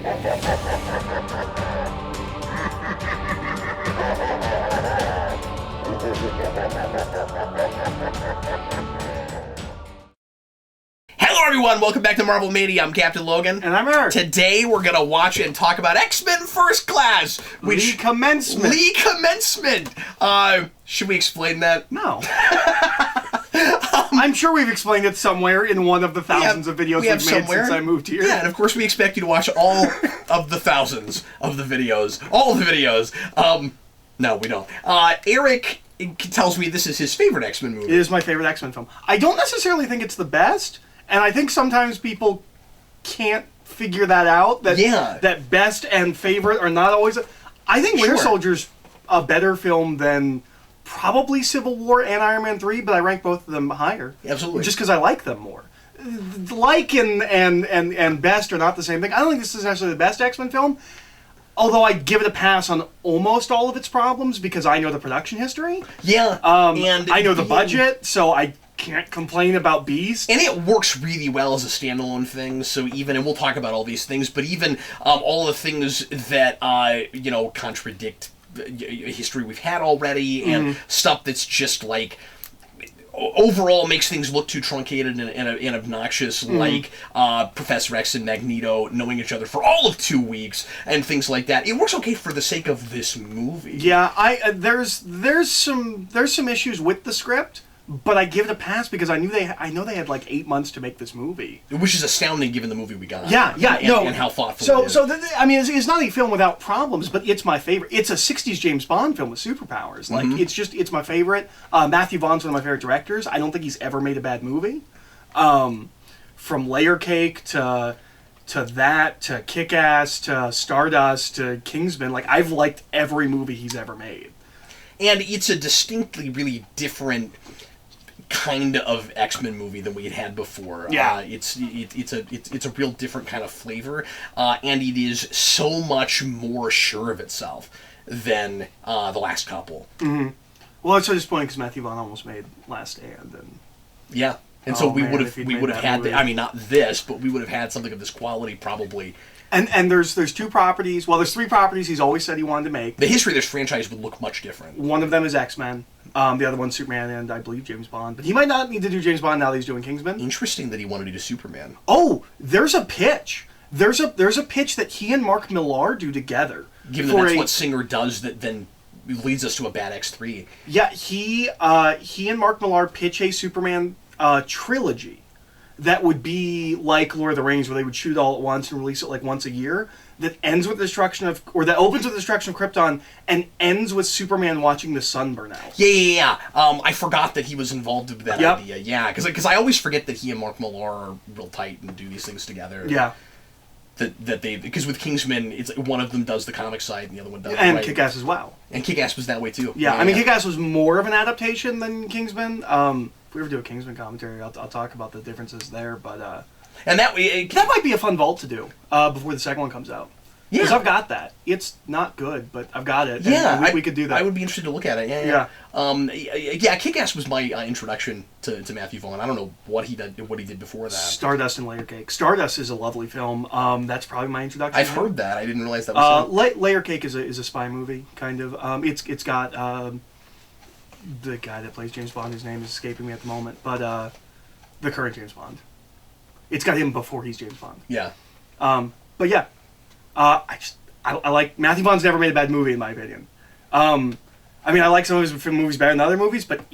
Hello everyone, welcome back to Marvel Mania. I'm Captain Logan. And I'm Eric. Today we're going to watch and talk about X-Men First Class. Lee Commencement. Lee Commencement. Should we explain that? No. I'm sure we've explained it somewhere in one of the thousands of videos we've made since I moved here. Yeah, and of course we expect you to watch all of the thousands of the videos. All of the videos. No, we don't. Eric tells me this is his favorite X-Men movie. It is my favorite X-Men film. I don't necessarily think it's the best, and I think sometimes people can't figure that out. That best and favorite are not always... I think Winter Soldier's a better film than probably Civil War and Iron Man 3, but I rank both of them higher. Absolutely. Just because I like them more. Like and best are not the same thing. I don't think this is actually the best X-Men film, although I'd give it a pass on almost all of its problems because I know the production history. Yeah. And I know the budget, so I can't complain about Beast. And it works really well as a standalone thing, so even, and we'll talk about all these things, but even all the things that, contradict history we've had already, and stuff that's just, like, overall makes things look too truncated and obnoxious, like Professor X and Magneto knowing each other for all of 2 weeks, and things like that. It works okay for the sake of this movie. Yeah, there's some issues with the script, but I give it a pass because I know they had like 8 months to make this movie, which is astounding given the movie we got. And how thoughtful. It's not a film without problems, but it's my favorite. It's a '60s James Bond film with superpowers. Like it's my favorite. Matthew Vaughn's one of my favorite directors. I don't think he's ever made a bad movie. From Layer Cake to that to Kick-Ass to Stardust to Kingsman, like I've liked every movie he's ever made. And it's a distinctly really different kind of X-Men movie than we had before. Yeah, it's a real different kind of flavor, and it is so much more sure of itself than the last couple. Mm-hmm. Well, it's so disappointing because Matthew Vaughn almost made Last Stand, and yeah, and so we would have had. I mean, not this, but we would have had something of this quality probably. And there's two properties. Well, there's three properties he's always said he wanted to make. The history of this franchise would look much different. One of them is X-Men. The other one's Superman and I believe James Bond. But he might not need to do James Bond now that he's doing Kingsman. Interesting that he wanted to do Superman. Oh, there's a pitch. There's a pitch that he and Mark Millar do together. Given that that's what Singer does, that then leads us to a bad X3. Yeah, he and Mark Millar pitch a Superman trilogy. That would be like Lord of the Rings, where they would shoot all at once and release it like once a year. That ends with the destruction of, or that opens with the destruction of Krypton and ends with Superman watching the sun burn out. Yeah. I forgot that he was involved with that idea. Yeah, because I always forget that he and Mark Millar are real tight and do these things together. Yeah. Because with Kingsman, it's one of them does the comic side and the other one doesn't. And Kick-Ass as well. And Kick-Ass was that way too. Yeah, I mean Kick-Ass was more of an adaptation than Kingsman. If we ever do a Kingsman commentary, I'll talk about the differences there. But and that might be a fun vault to do before the second one comes out. Yeah, because I've got that. It's not good, but I've got it. Yeah, and we could do that. I would be interested to look at it. Yeah. Kick-Ass was my introduction to Matthew Vaughn. I don't know what he did before that. Stardust and Layer Cake. Stardust is a lovely film. That's probably my introduction. I've heard that. I didn't realize that was Layer Cake is a spy movie, kind of. It's got the guy that plays James Bond, whose name is escaping me at the moment, but the current James Bond. It's got him before he's James Bond. Yeah. But yeah. I like Matthew Vaughn's never made a bad movie in my opinion. I mean, I like some of his movies better than other movies, but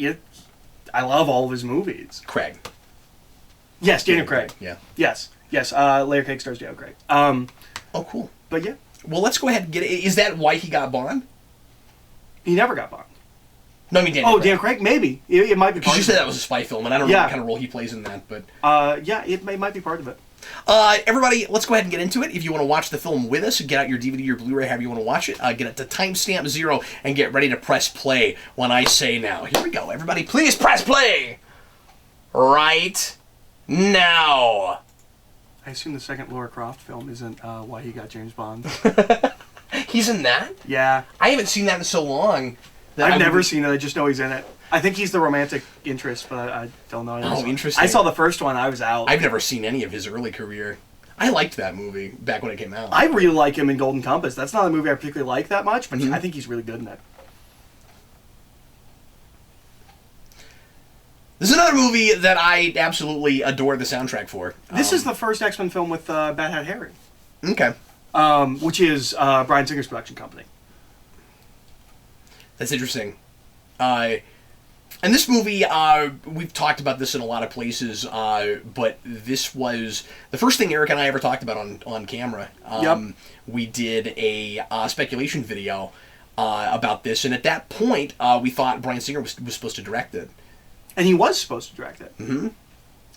I love all of his movies. Craig. Yes, Daniel Craig. Yeah. Yes. Layer Cake stars Daniel Craig. Oh, cool. But yeah. Well, let's go ahead and get it. Is that why he got Bond? He never got Bond. No, I mean Daniel Craig. Daniel Craig? Maybe. It might be part of it. Because you said that was a spy film, and I don't know what kind of role he plays in that, but... yeah, it might be part of it. Everybody, let's go ahead and get into it. If you want to watch the film with us, get out your DVD or Blu-ray, however you want to watch it. Get it to timestamp 0 and get ready to press play when I say now. Here we go. Everybody, please press play right now. I assume the second Lara Croft film isn't why he got James Bond. He's in that? Yeah. I haven't seen that in so long. I've never seen it. I just know he's in it. I think he's the romantic interest, but I don't know. Oh, interesting. I saw the first one. I was out. I've never seen any of his early career. I liked that movie back when it came out. I really like him in Golden Compass. That's not a movie I particularly like that much, but I think he's really good in it. This is another movie that I absolutely adore the soundtrack for. This is the first X-Men film with Bad Hat Harry. Okay. Which is Bryan Singer's production company. That's interesting. And this movie, we've talked about this in a lot of places, but this was the first thing Eric and I ever talked about on camera. We did a speculation video about this, and at that point, we thought Bryan Singer was supposed to direct it. And he was supposed to direct it. Mm-hmm.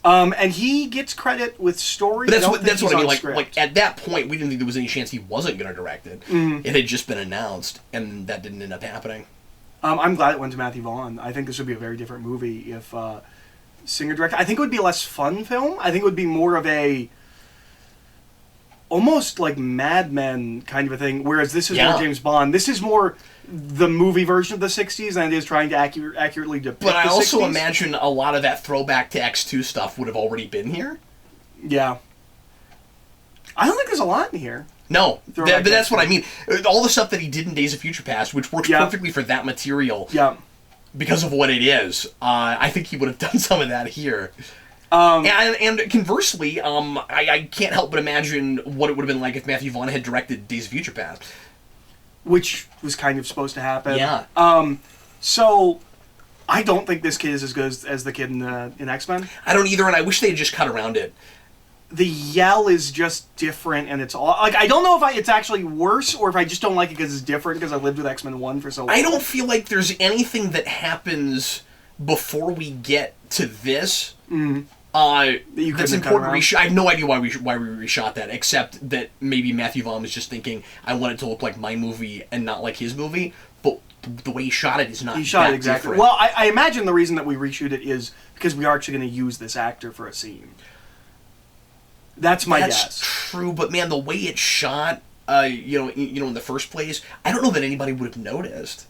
And he gets credit with story. But that's what I mean. Like at that point, we didn't think there was any chance he wasn't going to direct it. It had just been announced, and that didn't end up happening. I'm glad it went to Matthew Vaughn. I think this would be a very different movie if Singer directed. I think it would be a less fun film. I think it would be more of a almost like Mad Men kind of a thing. Whereas this is more James Bond. This is more the movie version of the 60s than it is trying to accurately depict the 60s. But I also imagine a lot of that throwback to X2 stuff would have already been here. Yeah. I don't think there's a lot in here. No, but that's what I mean. All the stuff that he did in Days of Future Past, which works perfectly for that material because of what it is, I think he would have done some of that here. And conversely, I can't help but imagine what it would have been like if Matthew Vaughn had directed Days of Future Past. Which was kind of supposed to happen. Yeah. So, I don't think this kid is as good as the kid in X-Men. I don't either, and I wish they had just cut around it. The yell is just different, and it's all... Like, I don't know if it's actually worse, or if I just don't like it because it's different, because I lived with X-Men 1 for so long. I don't feel like there's anything that happens before we get to this... that's important. I have no idea why we reshot that, except that maybe Matthew Vaughn was just thinking, I want it to look like my movie and not like his movie. But the way he shot it is not. He shot it exactly. Different. Well, I imagine the reason that we reshoot it is because we are actually going to use this actor for a scene. That's my guess. That's true, but man, the way it's shot, in the first place, I don't know that anybody would have noticed.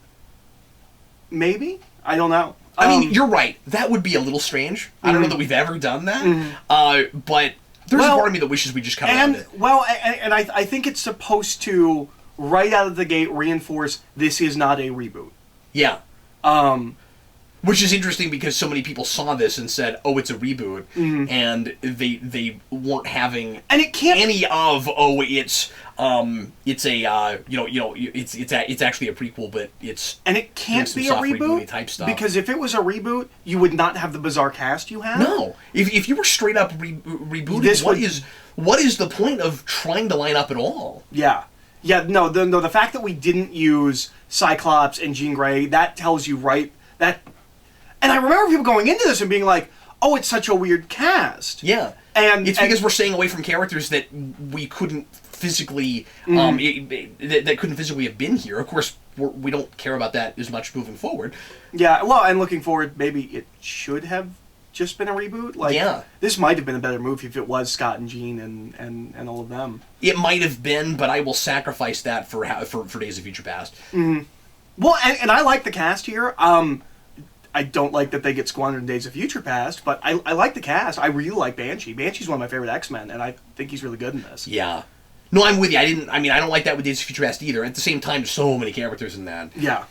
Maybe? I don't know. I mean, you're right. That would be a little strange. I don't know that we've ever done that. But there's a part of me that wishes we just cut around it. Well, and I think it's supposed to, right out of the gate, reinforce this is not a reboot. Yeah. Which is interesting because so many people saw this and said, "Oh, it's a reboot," and they weren't having any of it's actually a prequel, but it can't be a reboot type stuff. Because if it was a reboot, you would not have the bizarre cast you have. No, if you were straight up rebooting, what is the point of trying to line up at all? Yeah. No. The fact that we didn't use Cyclops and Jean Grey, that tells you that. And I remember people going into this and being like, "Oh, it's such a weird cast." Yeah, and it's because we're staying away from characters that we couldn't physically, that couldn't physically have been here. Of course, we don't care about that as much moving forward. Yeah, well, and looking forward, maybe it should have just been a reboot. This might have been a better movie if it was Scott and Jean and all of them. It might have been, but I will sacrifice that for Days of Future Past. Mm-hmm. Well, and I like the cast here. I don't like that they get squandered in Days of Future Past, but I like the cast. I really like Banshee. Banshee's one of my favorite X-Men, and I think he's really good in this. Yeah. No, I'm with you. I don't like that with Days of Future Past either. At the same time, there's so many characters in that. Yeah.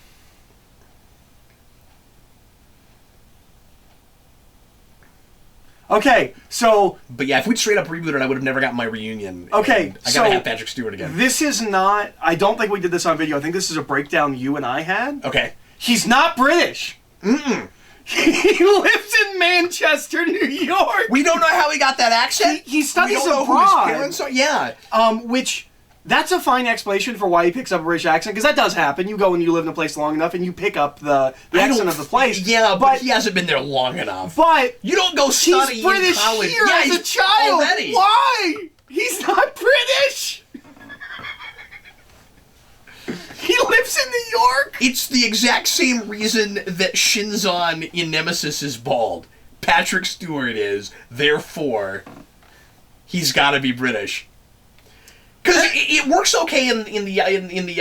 Okay, so... But yeah, if we'd straight up rebooted, I would have never gotten my reunion. Okay, I gotta have Patrick Stewart again. This is not... I don't think we did this on video. I think this is a breakdown you and I had. Okay. He's not British. Mm-mm. He lives in Manchester, New York. We don't know how he got that accent. He studies abroad. Who his parents are. Yeah. Which, that's a fine explanation for why he picks up a British accent, because that does happen. You go and you live in a place long enough and you pick up the accent of the place. Yeah, but he hasn't been there long enough. But you don't go study he's British in college. Here as a child. Already. Why? He's not British. He lives in New York? It's the exact same reason that Shinzon in Nemesis is bald. Patrick Stewart is. Therefore, he's got to be British. Because it works okay in the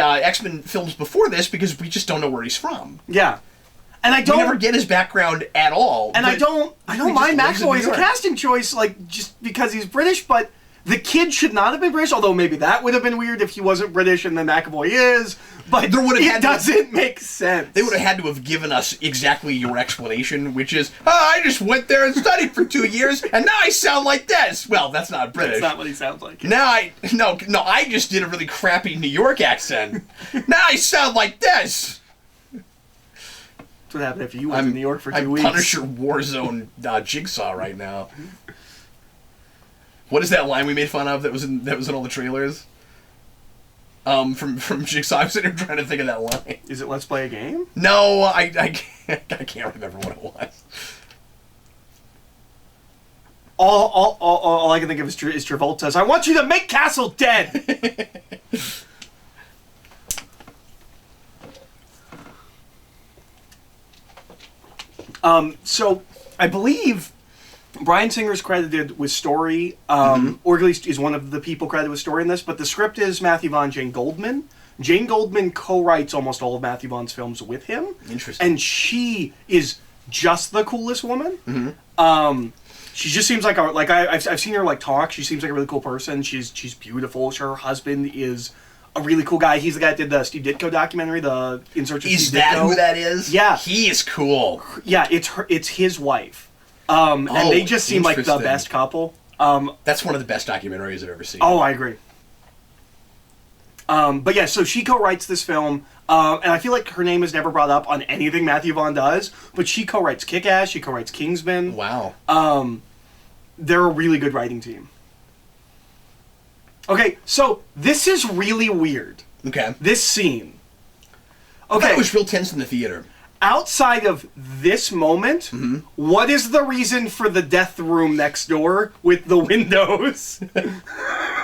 X-Men films before this because we just don't know where he's from. Yeah. And we never get his background at all. And I don't mind McAvoy as a casting choice, just because he's British, but The kid should not have been British, although maybe that would have been weird if he wasn't British and then McAvoy is. But it doesn't make sense. They would have had to have given us exactly your explanation, which is, I just went there and studied for 2 years, and now I sound like this. Well, that's not British. That's not what he sounds like. Now I just did a really crappy New York accent. Now I sound like this. That's what happened if you went to New York for 2 weeks. I'm Punisher Warzone Jigsaw right now. What is that line we made fun of that was in all the trailers? From Jigsaw. I was sitting here trying to think of that line. Is it Let's Play a Game? No, I can't remember what it was. All I can think of is Travolta's, I want you to make Castle dead! So, I believe Bryan Singer's credited with story, or at least is one of the people credited with story in this, but the script is Matthew Vaughn, Jane Goldman. Jane Goldman co-writes almost all of Matthew Vaughn's films with him. Interesting. And she is just the coolest woman. Mm-hmm. She just seems like I've seen her talk. She seems like a really cool person. She's beautiful. Her husband is a really cool guy. He's the guy that did the Steve Ditko documentary, the In Search of Steve Ditko. Is that who that is? Yeah. He is cool. Yeah, it's his wife. And they just seem like the best couple. That's one of the best documentaries I've ever seen. Oh, I agree. But yeah, so she co-writes this film, and I feel like her name is never brought up on anything Matthew Vaughn does, but she co-writes Kick-Ass, she co-writes Kingsman. Wow. They're a really good writing team. Okay, so this is really weird. Okay. This scene. Okay. It was real tense in the theater. Outside of this moment, what is the reason for the death room next door with the windows?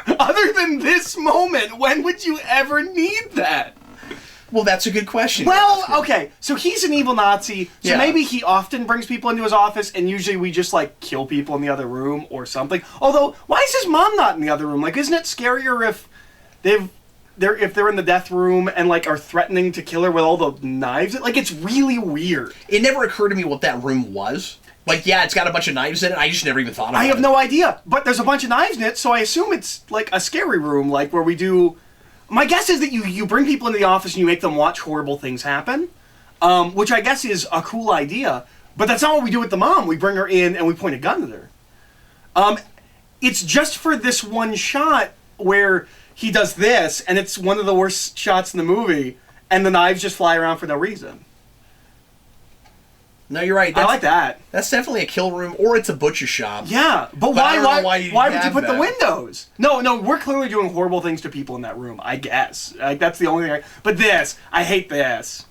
Other than this moment, when would you ever need that? Well, that's a good question. Well, okay, so he's an evil Nazi, so Yeah. maybe he often brings people into his office, and usually we just, kill people in the other room or something. Although, why is his mom not in the other room? Isn't it scarier if they're in the death room and are threatening to kill her with all the knives? It's really weird. It never occurred to me what that room was. Yeah, it's got a bunch of knives in it. I just never even thought about it. I have no idea, but there's a bunch of knives in it, so I assume it's a scary room, where we do. My guess is that you bring people into the office and you make them watch horrible things happen, which I guess is a cool idea. But that's not what we do with the mom. We bring her in and we point a gun at her. It's just for this one shot where he does this, and it's one of the worst shots in the movie, and the knives just fly around for no reason. No, you're right. I like that. That's definitely a kill room, or it's a butcher shop. Yeah, but I don't know why would you put that. the windows? No, we're clearly doing horrible things to people in that room, I guess. That's the only thing. But I hate this.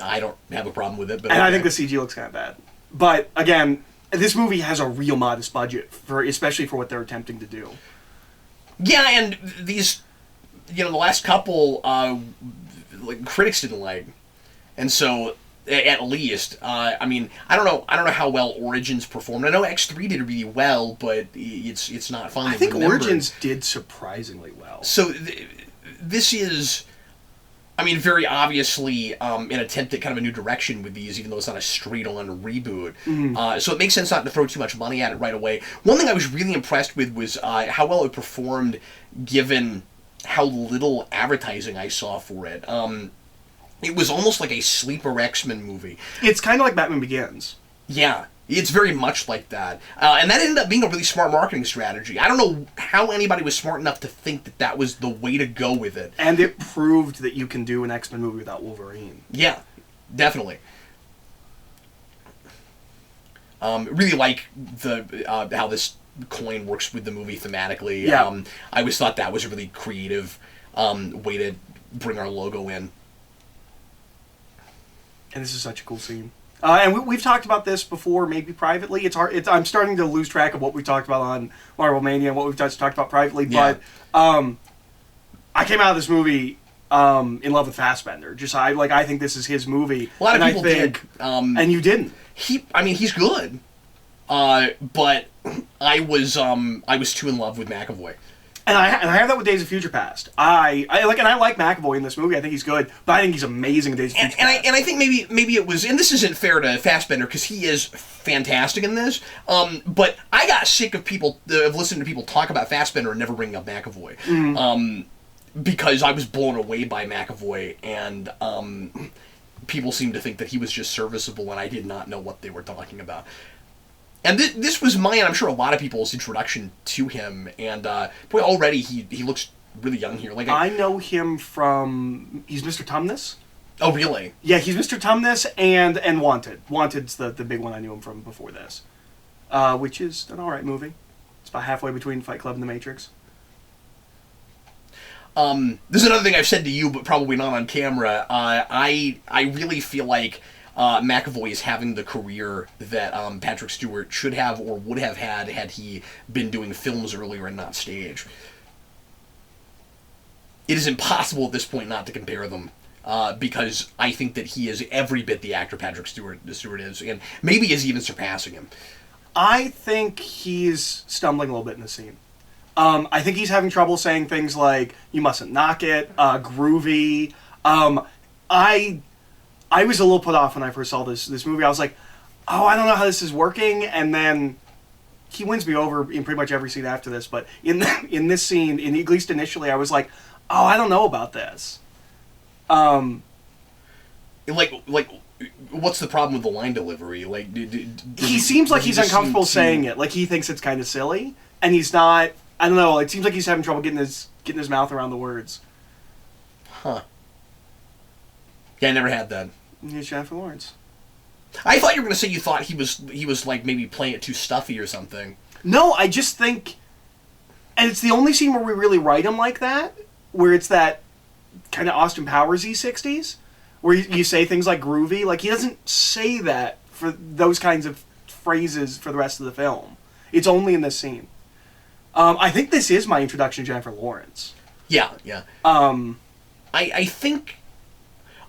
I don't have a problem with it. But and I think the CG looks kind of bad. But, again, this movie has a real modest budget, especially for what they're attempting to do. Yeah, and these, the last couple, critics didn't like. And so, at least, I don't know how well Origins performed. I know X3 did really well, but it's not fun. I think Origins did surprisingly well. So this is, very obviously an attempt at kind of a new direction with these, even though it's not a straight-on reboot. Mm-hmm. So it makes sense not to throw too much money at it right away. One thing I was really impressed with was how well it performed, given how little advertising I saw for it. It was almost like a sleeper X-Men movie. It's kind of like Batman Begins. Yeah, it's very much like that. And that ended up being a really smart marketing strategy. I don't know how anybody was smart enough to think that that was the way to go with it. And it proved that you can do an X-Men movie without Wolverine. Yeah, definitely. Really like how this coin works with the movie thematically. Yeah. I always thought that was a really creative way to bring our logo in. And this is such a cool scene. And we've talked about this before, maybe privately. It's hard. I'm starting to lose track of what we talked about on Marvel Mania and what we've talked about privately. Yeah. But I came out of this movie in love with Fassbender. I think this is his movie. A lot of people did. And you didn't. He's good. But I was too in love with McAvoy. And I have that with Days of Future Past. I like McAvoy in this movie. I think he's good, but I think he's amazing in Days of Future Past. And I think maybe it was, and this isn't fair to Fassbender because he is fantastic in this. But I got sick of listening to people talk about Fassbender and never bringing up McAvoy. Because I was blown away by McAvoy, and people seemed to think that he was just serviceable, and I did not know what they were talking about. And this was mine, I'm sure a lot of people's introduction to him, and boy, already he looks really young here. Like I know him from, he's Mr. Tumnus. Oh, really? Yeah, he's Mr. Tumnus and Wanted. Wanted's the big one I knew him from before this, which is an alright movie. It's about halfway between Fight Club and The Matrix. This is another thing I've said to you, but probably not on camera. I really feel like McAvoy is having the career that Patrick Stewart should have or would have had he been doing films earlier and not stage. It is impossible at this point not to compare them, because I think that he is every bit the actor Patrick Stewart is, and maybe is even surpassing him. I think he's stumbling a little bit in the scene. I think he's having trouble saying things like, you mustn't knock it, groovy. I was a little put off when I first saw this movie. I was like, oh, I don't know how this is working, and then he wins me over in pretty much every scene after this, but in this scene, at least initially, I was like, oh, I don't know about this. Like, what's the problem with the line delivery? Like, he seems like he's uncomfortable saying it. Like, he thinks it's kind of silly, and he's not. I don't know. It seems like he's having trouble getting his mouth around the words. Huh. Yeah, I never had that. He's Jennifer Lawrence. I thought you were going to say you thought he was like maybe playing it too stuffy or something. No, I just think, and it's the only scene where we really write him like that, where it's that kind of Austin Powers-y 60s, where you say things like groovy. Like, he doesn't say that for those kinds of phrases for the rest of the film. It's only in this scene. I think this is my introduction to Jennifer Lawrence. Yeah. I think...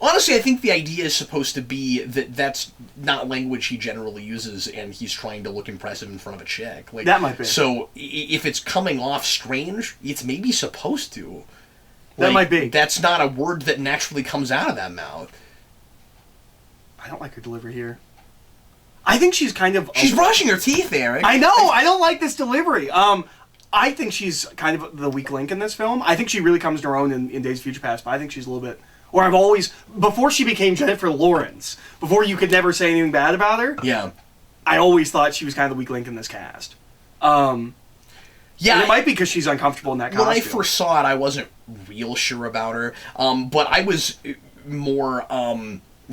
Honestly, I think the idea is supposed to be that that's not language he generally uses, and he's trying to look impressive in front of a chick. Like, that might be. So, if it's coming off strange, it's maybe supposed to. That might be. That's not a word that naturally comes out of that mouth. I don't like her delivery here. I think she's kind of... She's brushing her teeth, Eric. I know! I don't like this delivery. I think she's kind of the weak link in this film. I think she really comes to her own in Days of Future Past, but I think she's a little bit... Or I've always... Before she became Jennifer Lawrence, before you could never say anything bad about her... Yeah. I always thought she was kind of the weak link in this cast. Yeah, it might be because she's uncomfortable in that costume. When I first saw it, I wasn't real sure about her, but I was more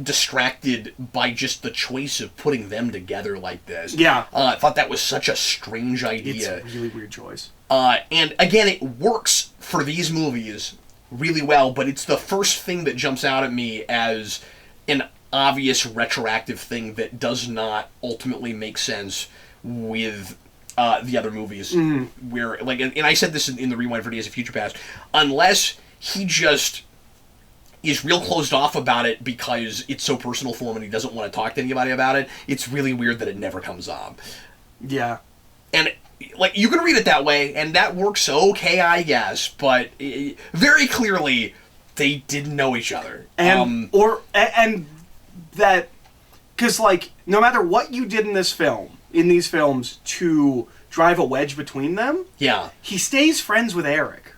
distracted by just the choice of putting them together like this. Yeah. I thought that was such a strange idea. It's a really weird choice. And again, it works for these movies really well, but it's the first thing that jumps out at me as an obvious retroactive thing that does not ultimately make sense with the other movies. Mm-hmm. Where, like, and I said this in the rewind for Days of Future Past, unless he just is real closed off about it because it's so personal for him and he doesn't want to talk to anybody about it, it's really weird that it never comes up. Yeah. And, like, you can read it that way, and that works okay, I guess, but very clearly they didn't know each other. And, and that, because, like, no matter what you did in these films to drive a wedge between them, yeah, he stays friends with Eric.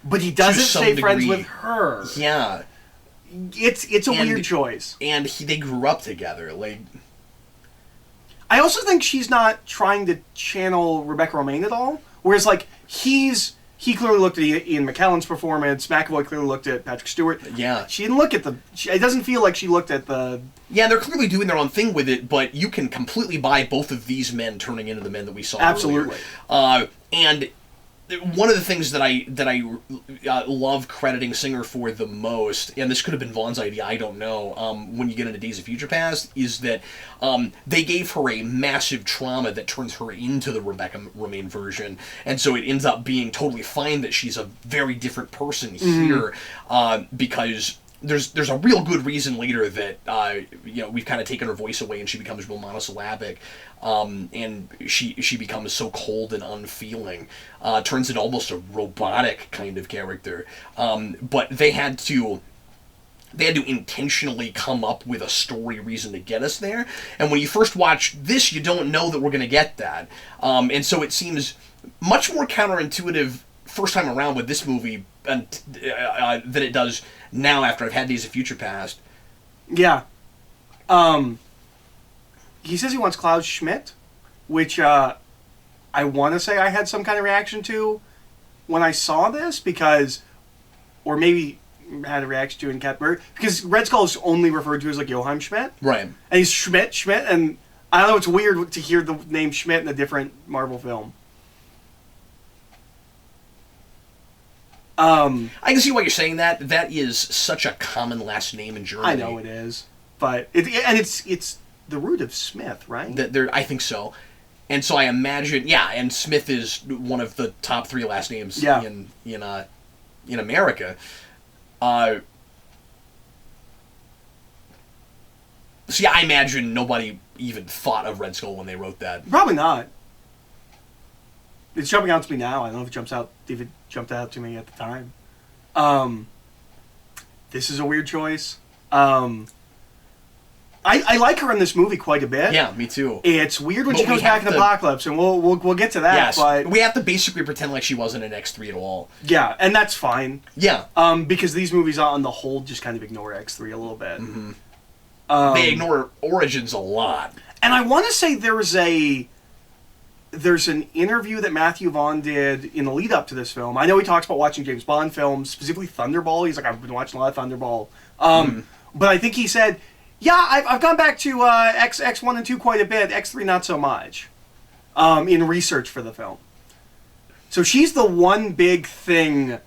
But he doesn't stay friends with her. Yeah. It's a weird choice. And they grew up together, like... I also think she's not trying to channel Rebecca Romijn at all. Whereas, like, he clearly looked at Ian McKellen's performance. McAvoy clearly looked at Patrick Stewart. Yeah. She didn't look at it doesn't feel like she looked at the... Yeah, they're clearly doing their own thing with it, but you can completely buy both of these men turning into the men that we saw Absolutely. earlier. And one of the things that I love crediting Singer for the most, and this could have been Vaughn's idea, I don't know, when you get into Days of Future Past, is that they gave her a massive trauma that turns her into the Rebecca Romijn version, and so it ends up being totally fine that she's a very different person here, because there's a real good reason later that we've kind of taken her voice away and she becomes real monosyllabic, and she becomes so cold and unfeeling, turns into almost a robotic kind of character. But they had to intentionally come up with a story reason to get us there. And when you first watch this, you don't know that we're going to get that. And so it seems much more counterintuitive first time around with this movie than it does now after I've had Days of Future Past. Yeah. He says he wants Klaus Schmidt, which I want to say I had some kind of reaction to when I saw this, because, or maybe had a reaction to in Captain America, because Red Skull is only referred to as like Johann Schmidt. Right. And he's Schmidt, and I don't know, it's weird to hear the name Schmidt in a different Marvel film. I can see why you're saying that. That is such a common last name in Germany. I know it is, but it's the root of Smith, right? I think so. And so I imagine, and Smith is one of the top 3 last names in America. So yeah, I imagine nobody even thought of Red Skull when they wrote that. Probably not. It's jumping out to me now. I don't know if it jumped out to me at the time. This is a weird choice. I like her in this movie quite a bit. Yeah, me too. It's weird when she comes back in Apocalypse, and we'll get to that. Yes, but we have to basically pretend like she wasn't an X3 at all. Yeah, and that's fine. Yeah. Because these movies, on the whole, just kind of ignore X3 a little bit. Mm-hmm. They ignore Origins a lot. And I want to say there's an interview that Matthew Vaughn did in the lead up to this film. I know he talks about watching James Bond films, specifically Thunderball. He's like, I've been watching a lot of Thunderball. But I think he said, yeah, I've gone back to X1 and 2 quite a bit, X3 not so much, in research for the film. So she's the one big thing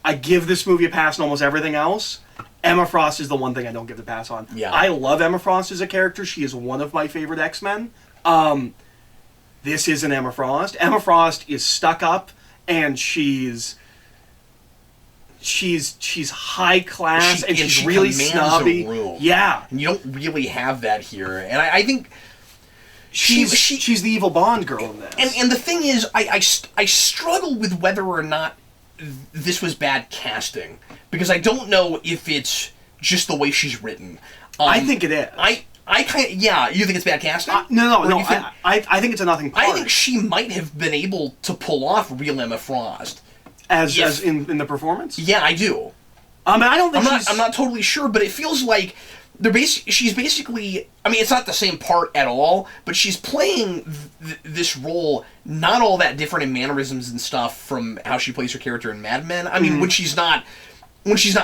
I give this movie a pass on almost everything else. Emma Frost is the one thing I don't give the pass on. Yeah. I love Emma Frost as a character. She is one of my favorite X-Men. This isn't Emma Frost. Emma Frost is stuck up, and she's high class, and she's really snobby. Yeah, and you don't really have that here. And I think she's the evil Bond girl in this. And the thing is, I struggle with whether or not this was bad casting, because I don't know if it's just the way she's written. I think it is. I kind of, you think it's bad casting? No. I think it's a nothing part. I think she might have been able to pull off real Emma Frost. As in the performance? Yeah, I do. I don't think I'm not totally sure, but it feels like she's basically, I mean, it's not the same part at all, but she's playing this role not all that different in mannerisms and stuff from how she plays her character in Mad Men. I mean, when she's not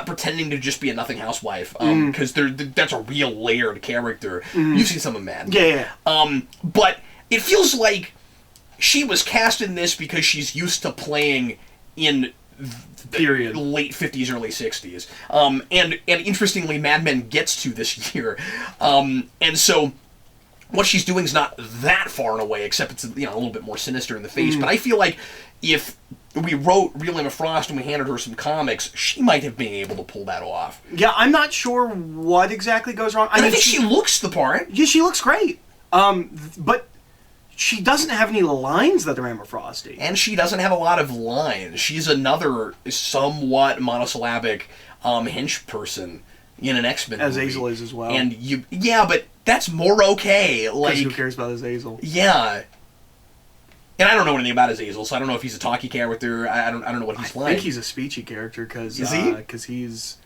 pretending to just be a nothing housewife, because that's a real layered character. You've seen some of Mad Men. Yeah. But it feels like she was cast in this because she's used to playing in period late 50s, early 60s. And interestingly, Mad Men gets to this year. And so what she's doing is not that far and away, except it's a little bit more sinister in the face. But I feel like if we wrote real Emma Frost and we handed her some comics, she might have been able to pull that off. Yeah, I'm not sure what exactly goes wrong. I think she looks the part. Yeah, she looks great. But she doesn't have any lines that are Emma Frosty. And she doesn't have a lot of lines. She's another somewhat monosyllabic hench person in an X-Men movie. Azazel is as well. And but that's more okay. Like, who cares about Azazel? Yeah. And I don't know anything about Azazel, so I don't know if he's a talky character. I don't know what he's like. I think he's a speechy character because he's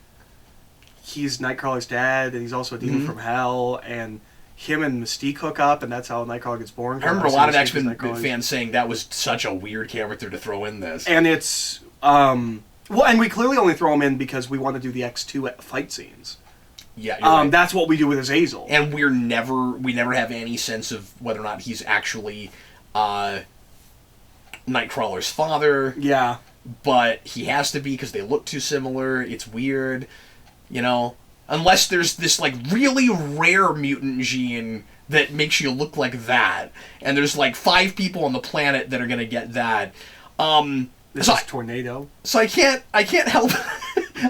Nightcrawler's dad, and he's also a demon from hell, and him and Mystique hook up, and that's how Nightcrawler gets born. I remember a lot of X-Men fans saying that was such a weird character to throw in this. And it's and we clearly only throw him in because we want to do the X2 fight scenes. Yeah, you're right. That's what we do with Azazel. And we never have any sense of whether or not he's actually Nightcrawler's father. Yeah. But he has to be because they look too similar. It's weird, Unless there's this, like, really rare mutant gene that makes you look like that. And there's, like, 5 people on the planet that are going to get that. This is Tornado. So I can't help...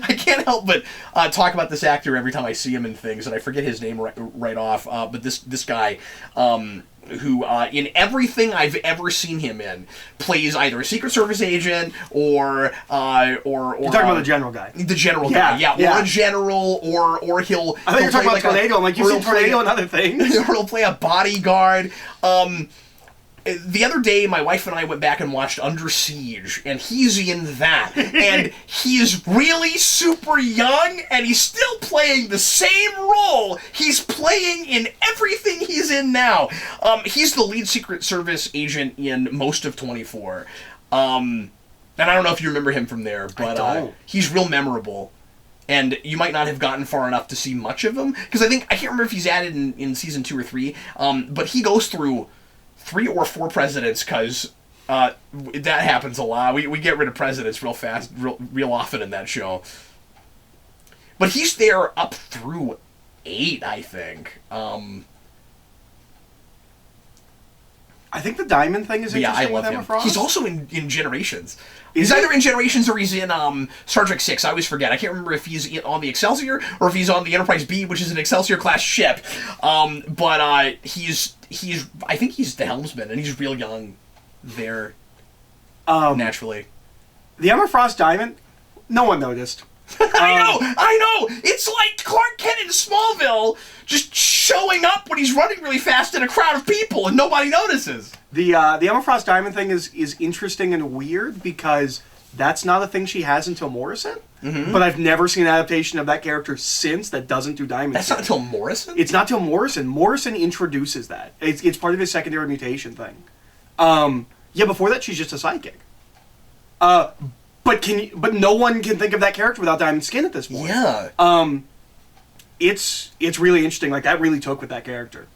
I can't help but talk about this actor every time I see him in things, and I forget his name right off. But this guy, who in everything I've ever seen him in, plays either a Secret Service agent or You're talking about the general guy. The general guy, yeah, or a general, or he'll. I think you're talking about Tornado. I'm like, you've seen Tornado and other things. Or he'll play a bodyguard. The other day, my wife and I went back and watched Under Siege, and he's in that. And he's really super young, and he's still playing the same role he's playing in everything he's in now. He's the lead Secret Service agent in most of 24. And I don't know if you remember him from there, but he's real memorable. And you might not have gotten far enough to see much of him, because I can't remember if he's added in season 2 or 3, but he goes through 3 or 4 presidents, because that happens a lot. We get rid of presidents real fast, real often in that show. But he's there up through 8, I think. I think the Diamond thing is interesting. Yeah, I love him. Frost. He's also in Generations. He's either in Generations or he's in Star Trek 6. I always forget. I can't remember if he's on the Excelsior or if he's on the Enterprise B, which is an Excelsior-class ship. But he's I think he's the helmsman, and he's real young there, naturally. The Emma Frost Diamond, no one noticed. I know! It's like Clark Kent in Smallville, just showing up when he's running really fast in a crowd of people, and nobody notices. The Emma Frost Diamond thing is interesting and weird, because that's not a thing she has until Morrison. Mm-hmm. But I've never seen an adaptation of that character since that doesn't do Diamond. That's not until Morrison? It's not until Morrison. Morrison introduces that. It's part of his secondary mutation thing. Yeah, before that, she's just a psychic. But no one can think of that character without Diamond Skin at this point. Yeah. It's really interesting. Like, that really took with that character.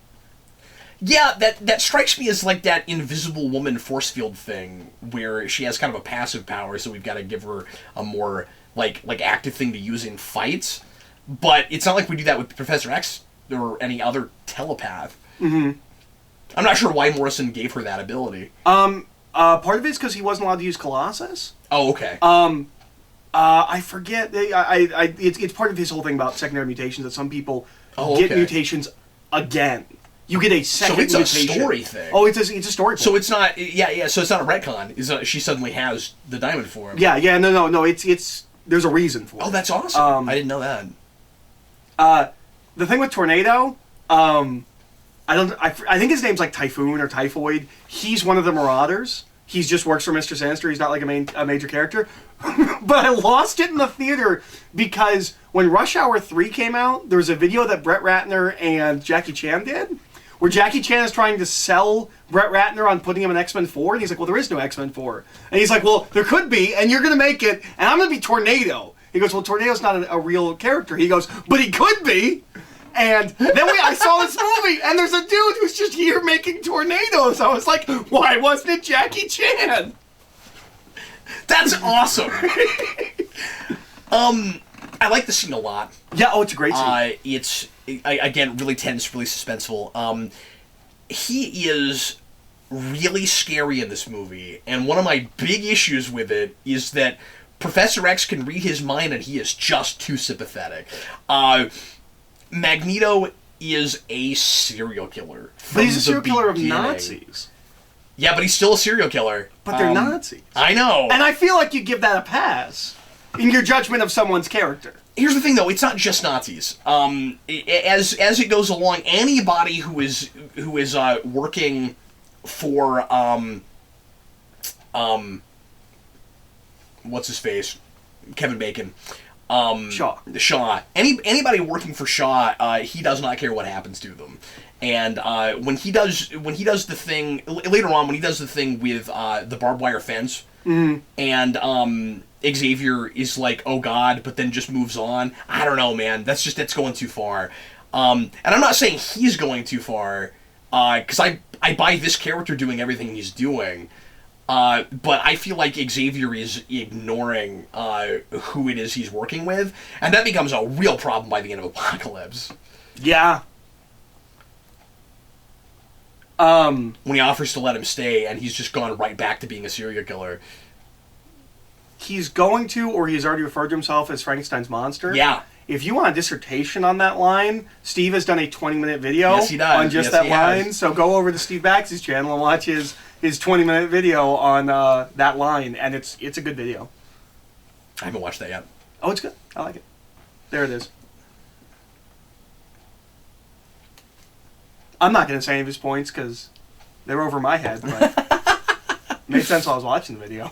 Yeah, that strikes me as like that Invisible Woman force field thing, where she has kind of a passive power, so we've got to give her a more like active thing to use in fights. But it's not like we do that with Professor X or any other telepath. Mm-hmm. I'm not sure why Morrison gave her that ability. Part of it's because he wasn't allowed to use Colossus. Oh, okay. I forget. It's part of his whole thing about secondary mutations that some people get mutations again. You get a second mutation. So it's a story thing. Oh, it's a story point. So it's not. Yeah. So it's not a retcon. She suddenly has the diamond form. Yeah. No. It's there's a reason for it. Oh, that's awesome. I didn't know that. The thing with Tornado, I think his name's like Typhoon or Typhoid. He's one of the Marauders. He just works for Mr. Sinister. He's not like a major character. But I lost it in the theater because when Rush Hour 3 came out, there was a video that Brett Ratner and Jackie Chan did, where Jackie Chan is trying to sell Brett Ratner on putting him in X-Men 4, and he's like, well, there is no X-Men 4. And he's like, well, there could be, and you're going to make it, and I'm going to be Tornado. He goes, well, Tornado's not a real character. He goes, but he could be. And then I saw this movie, and there's a dude who's just here making tornadoes. I was like, why wasn't it Jackie Chan? That's awesome. I like the scene a lot. Yeah, it's a great scene. It's, again, really tense, really suspenseful. He is really scary in this movie, and one of my big issues with it is that Professor X can read his mind, and he is just too sympathetic. Magneto is a serial killer. But he's a serial killer of Nazis. Yeah, but he's still a serial killer. But they're Nazis. I know. And I feel like you give that a pass in your judgment of someone's character. Here's the thing, though. It's not just Nazis. As it goes along, anybody who is working for what's his face, Kevin Bacon. Shaw. Anybody working for Shaw, he does not care what happens to them. And when he does the thing later on, when he does the thing with the barbed wire fence, and Xavier is like, oh God, but then just moves on. I don't know, man. That's going too far. And I'm not saying he's going too far, because I buy this character doing everything he's doing. But I feel like Xavier is ignoring who it is he's working with, and that becomes a real problem by the end of Apocalypse. Yeah. When he offers to let him stay, and he's just gone right back to being a serial killer. he's going to, or he's already referred to himself as Frankenstein's monster. Yeah. If you want a dissertation on that line, Steve has done a 20-minute video Yes, he does. on just Yes, that he line. has. So go over to Steve Bax's channel and watch his 20-minute video on that line, and it's a good video. I haven't watched that yet. Oh, it's good. I like it. There it is. I'm not going to say any of his points because they're over my head, but made sense while I was watching the video.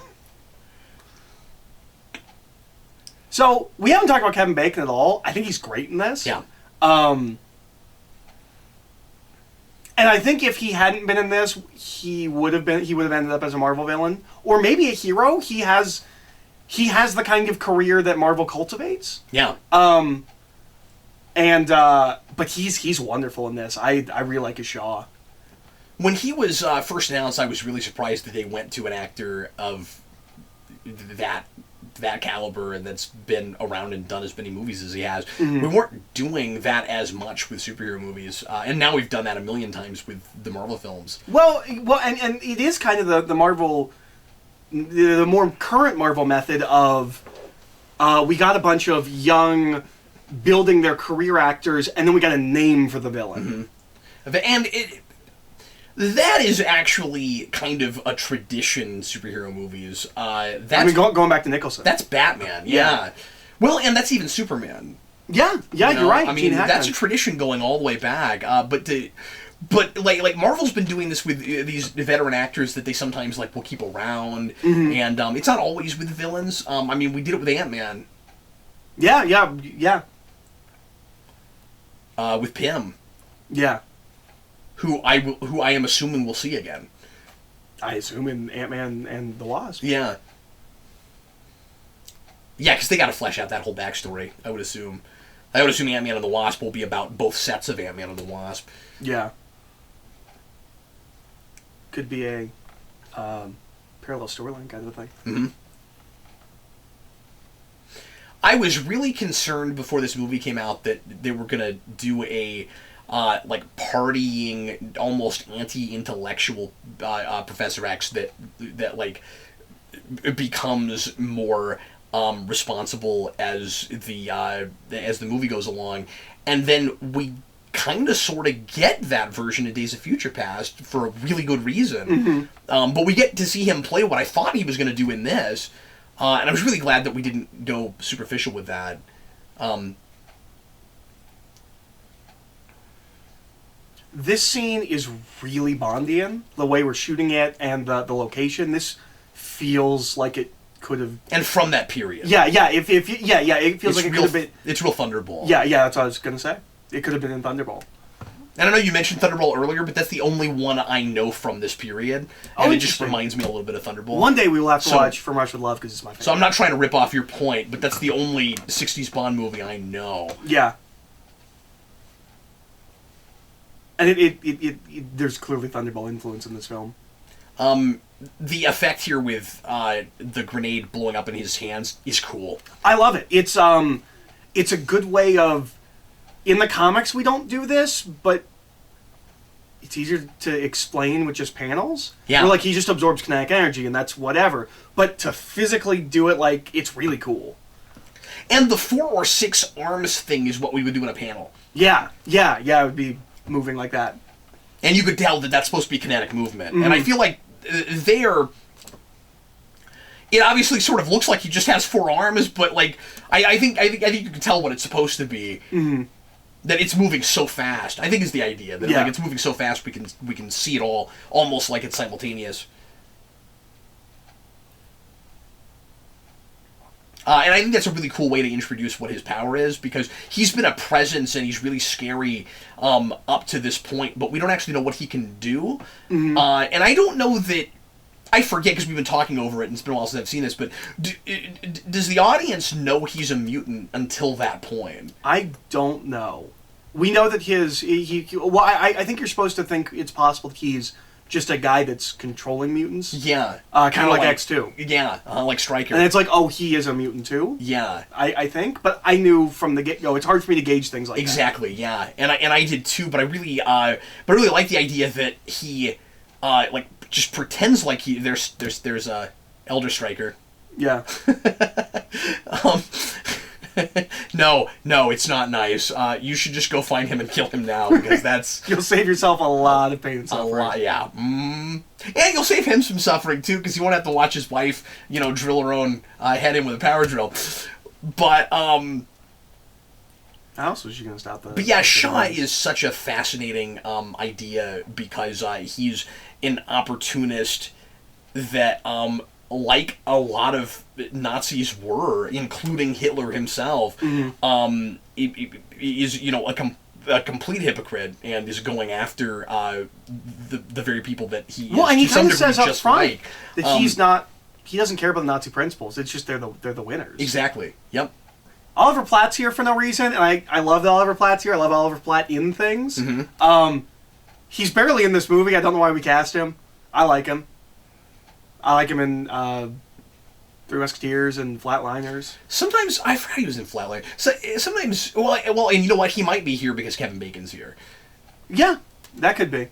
So, we haven't talked about Kevin Bacon at all. I think he's great in this. Yeah. And I think if he hadn't been in this, he would have ended up as a Marvel villain. Or maybe a hero. He has the kind of career that Marvel cultivates. Yeah. But he's wonderful in this. I really like his Shaw. When he was first announced, I was really surprised that they went to an actor of that caliber and that's been around and done as many movies as he has. Mm-hmm. We weren't doing that as much with superhero movies, and now we've done that a million times with the Marvel films. Well, and it is kind of the Marvel, the more current Marvel method of we got a bunch of young, building their career actors, and then we got a name for the villain. Mm-hmm. And that is actually kind of a tradition in superhero movies. Going back to Nicholson. That's Batman, yeah. Well, and that's even Superman. Yeah, you're right. I mean, that's a tradition going all the way back. But like Marvel's been doing this with these veteran actors that they sometimes will keep around, and it's not always with villains. I mean, we did it with Ant-Man. Yeah. With Pym. Yeah. Who I am assuming we'll see again. I assume in Ant-Man and the Wasp. Yeah. Yeah, because they got to flesh out that whole backstory, I would assume. Ant-Man and the Wasp will be about both sets of Ant-Man and the Wasp. Yeah. Could be a parallel storyline kind of a thing. Mm-hmm. I was really concerned before this movie came out that they were going to do a partying, almost anti-intellectual Professor X that becomes more responsible as the movie goes along, and then we kind of sort of get that version of Days of Future Past for a really good reason. Mm-hmm. But we get to see him play what I thought he was going to do in this, and I was really glad that we didn't go superficial with that. This scene is really Bondian, the way we're shooting it and the location. This feels like it could have... And from that period. Yeah, it feels like it could have been... It's real Thunderball. Yeah, that's what I was going to say. It could have been in Thunderball. And I know you mentioned Thunderball earlier, but that's the only one I know from this period. And it just reminds me a little bit of Thunderball. One day we will have to watch From Russia with Love because it's my favorite. So I'm not trying to rip off your point, but that's the only 60s Bond movie I know. Yeah. And it there's clearly Thunderball influence in this film. The effect here with the grenade blowing up in his hands is cool. I love it. It's a good way of... In the comics, we don't do this, but it's easier to explain with just panels. Yeah. Where, he just absorbs kinetic energy, and that's whatever. But to physically do it, it's really cool. And the 4 or 6 arms thing is what we would do in a panel. Yeah, it would be moving like that. And you could tell that that's supposed to be kinetic movement. Mm-hmm. And I feel like it obviously sort of looks like he just has 4 arms, but I think you can tell what it's supposed to be. Mm-hmm. That it's moving so fast. I think is the idea that it's moving so fast we can see it all almost like it's simultaneous. And I think that's a really cool way to introduce what his power is, because he's been a presence and he's really scary up to this point, but we don't actually know what he can do. Mm-hmm. And I don't know that... I forget because we've been talking over it and it's been a while since I've seen this, but does the audience know he's a mutant until that point? I don't know. We know that I think you're supposed to think it's possible that he's just a guy that's controlling mutants. Yeah. Kind of like X2. Yeah, like Stryker. And it's he is a mutant too? Yeah. I think, but I knew from the get-go, it's hard for me to gauge things like exactly, that. Exactly, yeah. And I did too, but I really like the idea that he, just pretends like there's a Elder Striker. Yeah. No, it's not nice. You should just go find him and kill him now, because that's You'll save yourself a lot of pain and a suffering. lot. Yeah, and you'll save him some suffering too, because you won't have to watch his wife, drill her own head in with a power drill. But How else was she gonna stop that? But yeah, Shaw is such a fascinating idea, because he's an opportunist that, like a lot of Nazis were, including Hitler himself, is a complete hypocrite, and is going after the very people that he Well, and he kind of says up front like. that he doesn't care about the Nazi principles. It's just they're the winners. Exactly. Yep. Oliver Platt's here for no reason, and I love that Oliver Platt's here. I love Oliver Platt in things. He's barely in this movie. I don't know why we cast him. I like him. I like him in Three Musketeers and Flatliners. Sometimes I forgot he was in Flatliners. So sometimes, well, and you know what? He might be here because Kevin Bacon's here. Yeah, that could be.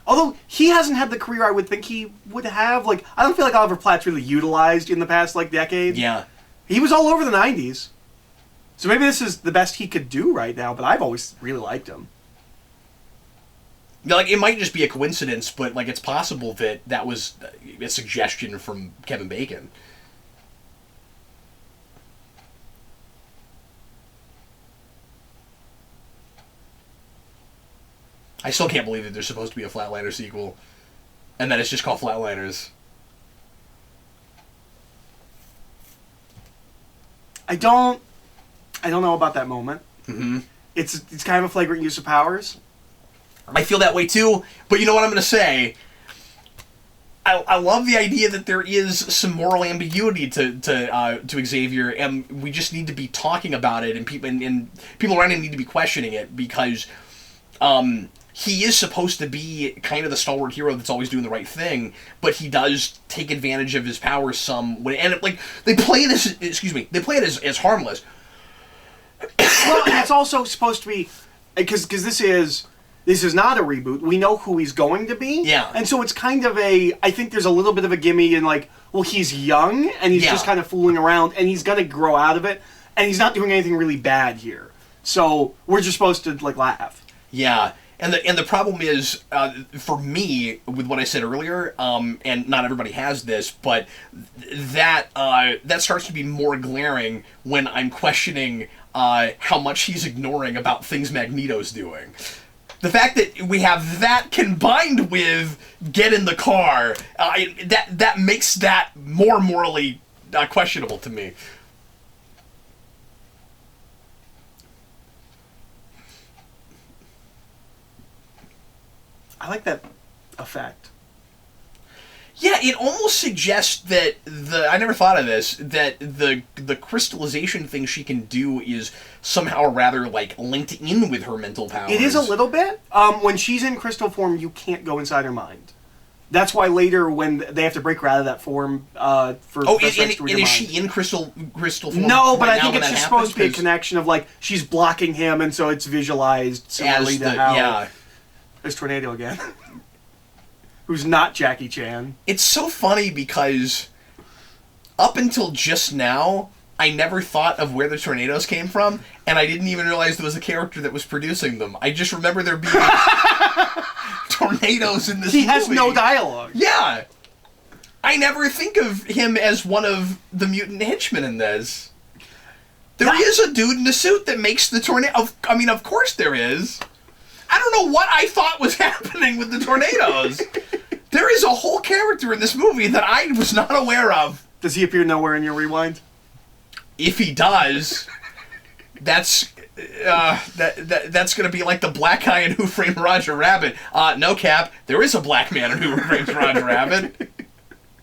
Although he hasn't had the career I would think he would have. Like, I don't feel like Oliver Platt's really utilized in the past decade. Yeah. He was all over the 90s. So maybe this is the best he could do right now, but I've always really liked him. Yeah, it might just be a coincidence, but it's possible that was a suggestion from Kevin Bacon. I still can't believe that there's supposed to be a Flatliner sequel, and that it's just called Flatliners. I don't know about that moment. Mm-hmm. It's kind of a flagrant use of powers. I feel that way too, but you know what I'm going to say? I love the idea that there is some moral ambiguity to Xavier, and we just need to be talking about it, and people around him need to be questioning it, because he is supposed to be kind of the stalwart hero that's always doing the right thing, but he does take advantage of his powers some, and they play it as harmless. Well, and it's also supposed to be, because this is not a reboot. We know who he's going to be. Yeah. And so it's kind of I think there's a little bit of a gimme in he's young, and he's just kind of fooling around, and he's going to grow out of it, and he's not doing anything really bad here. So we're just supposed to, laugh. Yeah. And the problem is, for me, with what I said earlier, and not everybody has this, but that starts to be more glaring when I'm questioning how much he's ignoring about things Magneto's doing. The fact that we have that combined with get in the car, that makes that more morally questionable to me. I like that effect. Yeah, it almost suggests that I never thought of this, that the crystallization thing she can do is somehow rather linked in with her mental powers. It is a little bit. When she's in crystal form, you can't go inside her mind. That's why later when they have to break her out of that form for is she in crystal form? No, but right I think it's just supposed to be a connection of she's blocking him, and so it's visualized similarly to how there's Tornado again. Who's not Jackie Chan. It's so funny because up until just now, I never thought of where the tornadoes came from, and I didn't even realize there was a character that was producing them. I just remember there being tornadoes in this movie. He has no dialogue. Yeah. I never think of him as one of the mutant henchmen in this. There is a dude in a suit that makes the tornado. Of course there is. I don't know what I thought was happening with the tornadoes. There is a whole character in this movie that I was not aware of. Does he appear nowhere in your rewind? If he does, that's going to be like the black guy in Who Framed Roger Rabbit. No, Cap, there is a black man in Who Framed Roger Rabbit.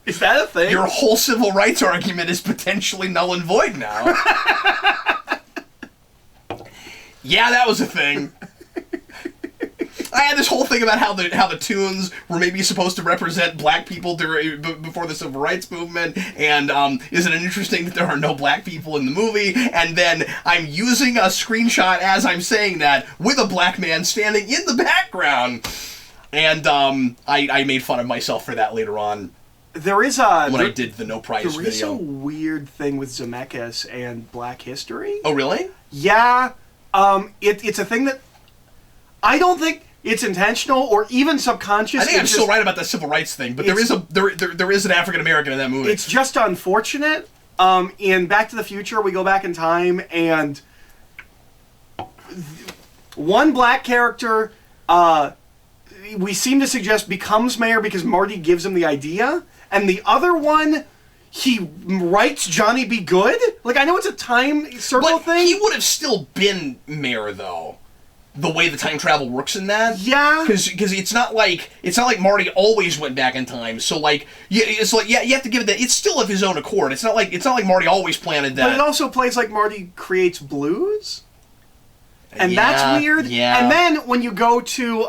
Is that a thing? Your whole civil rights argument is potentially null and void now. Yeah, that was a thing. I had this whole thing about how the tunes were maybe supposed to represent black people before the civil rights movement, and isn't it interesting that there are no black people in the movie? And then I'm using a screenshot as I'm saying that with a black man standing in the background, and I made fun of myself for that later on. There is I did the No Prize there is video. a weird thing with Zemeckis and Black History. Oh, really? Yeah. It's a thing that I don't think it's intentional or even subconscious. I think I'm still right about the civil rights thing, but there is an African American in that movie. It's just unfortunate. In Back to the Future, we go back in time, and one black character, we seem to suggest becomes mayor because Marty gives him the idea, and the other one, he writes Johnny Be Good. Like, I know it's a time circle thing. He would have still been mayor, though. The way the time travel works in that, yeah, because it's not like Marty always went back in time. So like, you have to give it that it's still of his own accord. It's not like Marty always planted that. But it also plays like Marty creates blues, and that's weird. Yeah. And then when you go to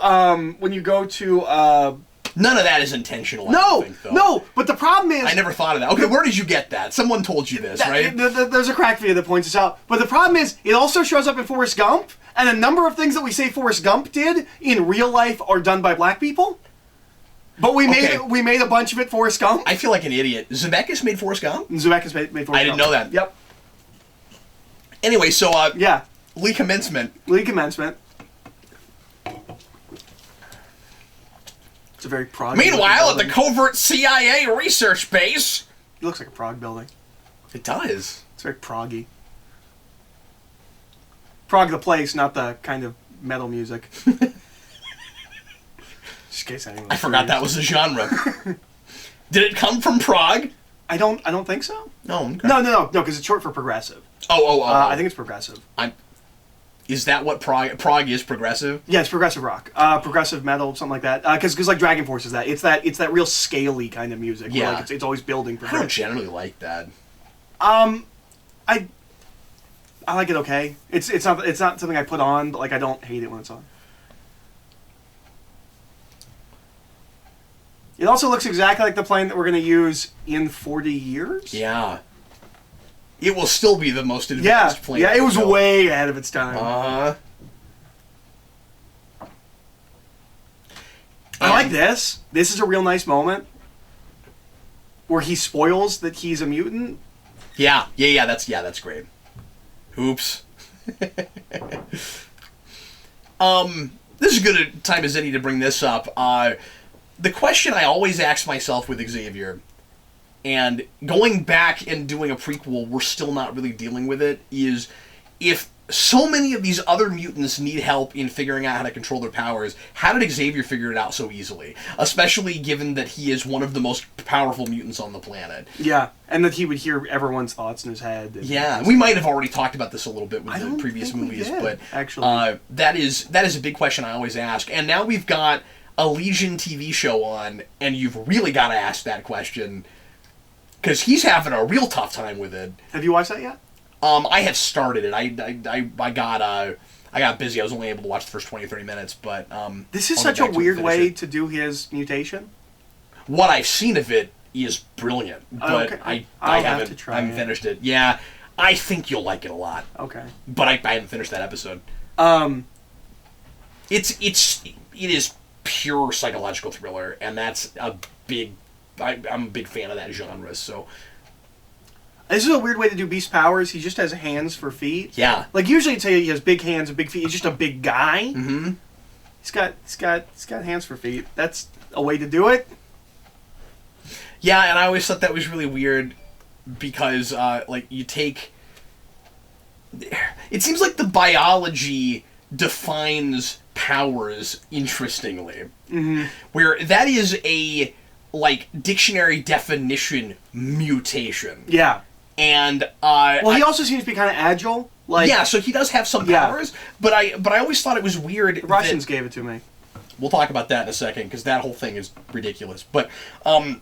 none of that is intentional. I no, don't think, though. no. But the problem is, I never thought of that. Okay, where did you get that? Someone told you this, right? There's a crack video that points this out. But the problem is, it also shows up in Forrest Gump. And a number of things that we say Forrest Gump did in real life are done by black people. But we made a bunch of it Forrest Gump. I feel like an idiot. Zemeckis made Forrest Gump? Zemeckis made Forrest Gump. I didn't know that. Yep. Anyway, so yeah. Lee Commencement. It's a very Prague. Meanwhile, at the covert CIA research base. It looks like a Prague building. It does. It's very Prague-y. Prague the place, not the kind of metal music. Just in case anyone. I forgot that was a genre. Did it come from Prague? I don't think so. No. Okay. No, because it's short for progressive. Oh. I think it's progressive. Is that what Prague is? Progressive? Yeah, it's progressive rock, progressive metal, something like that. Because like Dragon Force is that. It's that real scaly kind of music. Yeah. Where, like, it's always building. I don't generally like that. I like it okay. It's not something I put on, but like I don't hate it when it's on. It also looks exactly like the plane that we're going to use in 40 years. Yeah. It will still be the most advanced plane. Yeah, it was way ahead of its time. I like this. This is a real nice moment where he spoils that he's a mutant. Yeah, that's great. Oops. This is as good a time as any to bring this up. The question I always ask myself with Xavier, and going back and doing a prequel, we're still not really dealing with it, is if so many of these other mutants need help in figuring out how to control their powers, how did Xavier figure it out so easily? Especially given that he is one of the most powerful mutants on the planet. Yeah, and that he would hear everyone's thoughts in his head. Yeah, we might have already talked about this a little bit with the previous movies, but actually, that is a big question I always ask. And now we've got a Legion TV show on, and you've really got to ask that question, because he's having a real tough time with it. Have you watched that yet? I have started it. I got busy. I was only able to watch the first 20 or 30 minutes, but this is such a weird way to do his mutation. What I've seen of it is brilliant, but okay. I haven't finished it. Yeah, I think you'll like it a lot. Okay. But I haven't finished that episode. It is pure psychological thriller, and that's a big. I'm a big fan of that genre, so. This is a weird way to do Beast's powers. He just has hands for feet. Yeah. Like usually you'd say he has big hands and big feet. He's just a big guy. Mm-hmm. He's got hands for feet. That's a way to do it. Yeah, and I always thought that was really weird because like you take. It seems like the biology defines powers interestingly, where that is a like dictionary definition mutation. Yeah. And he also seems to be kind of agile. Like yeah, so he does have some powers, but I always thought it was weird. The Russians gave it to me. We'll talk about that in a second because that whole thing is ridiculous. But I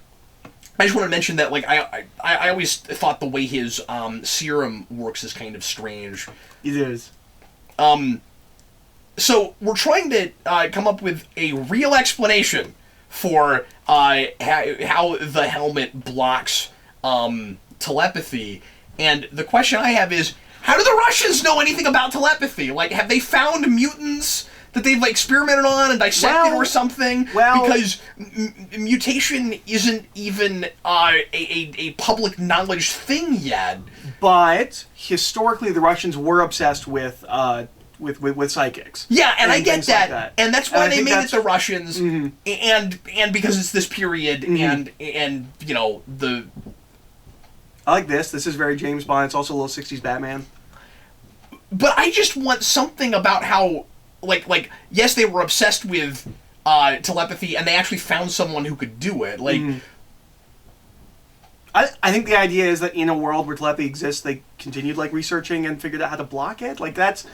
just want to mention that like I always thought the way his serum works is kind of strange. It is. So we're trying to come up with a real explanation for how the helmet blocks telepathy, and the question I have is, how do the Russians know anything about telepathy? Like, have they found mutants that they've experimented on and dissected or something? Because mutation isn't even a public knowledge thing yet. But historically, the Russians were obsessed with psychics. Yeah, and I get that. Like that, and that's why they made it the Russians, and because it's this period, and you know the. I like this. This is very James Bond. It's also a little 60s Batman. But I just want something about how, like yes, they were obsessed with telepathy, and they actually found someone who could do it. Like, I think the idea is that in a world where telepathy exists, they continued researching and figured out how to block it. Like that's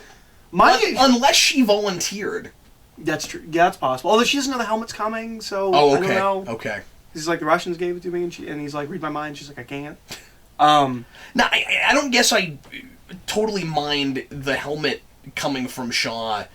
unless she volunteered. That's true. Yeah, that's possible. Although she doesn't know the helmet's coming, so I don't know. Okay. He's like, the Russians gave it to me, and he's like, read my mind. She's like, I can't. Now, I don't guess I totally mind the helmet coming from Shaw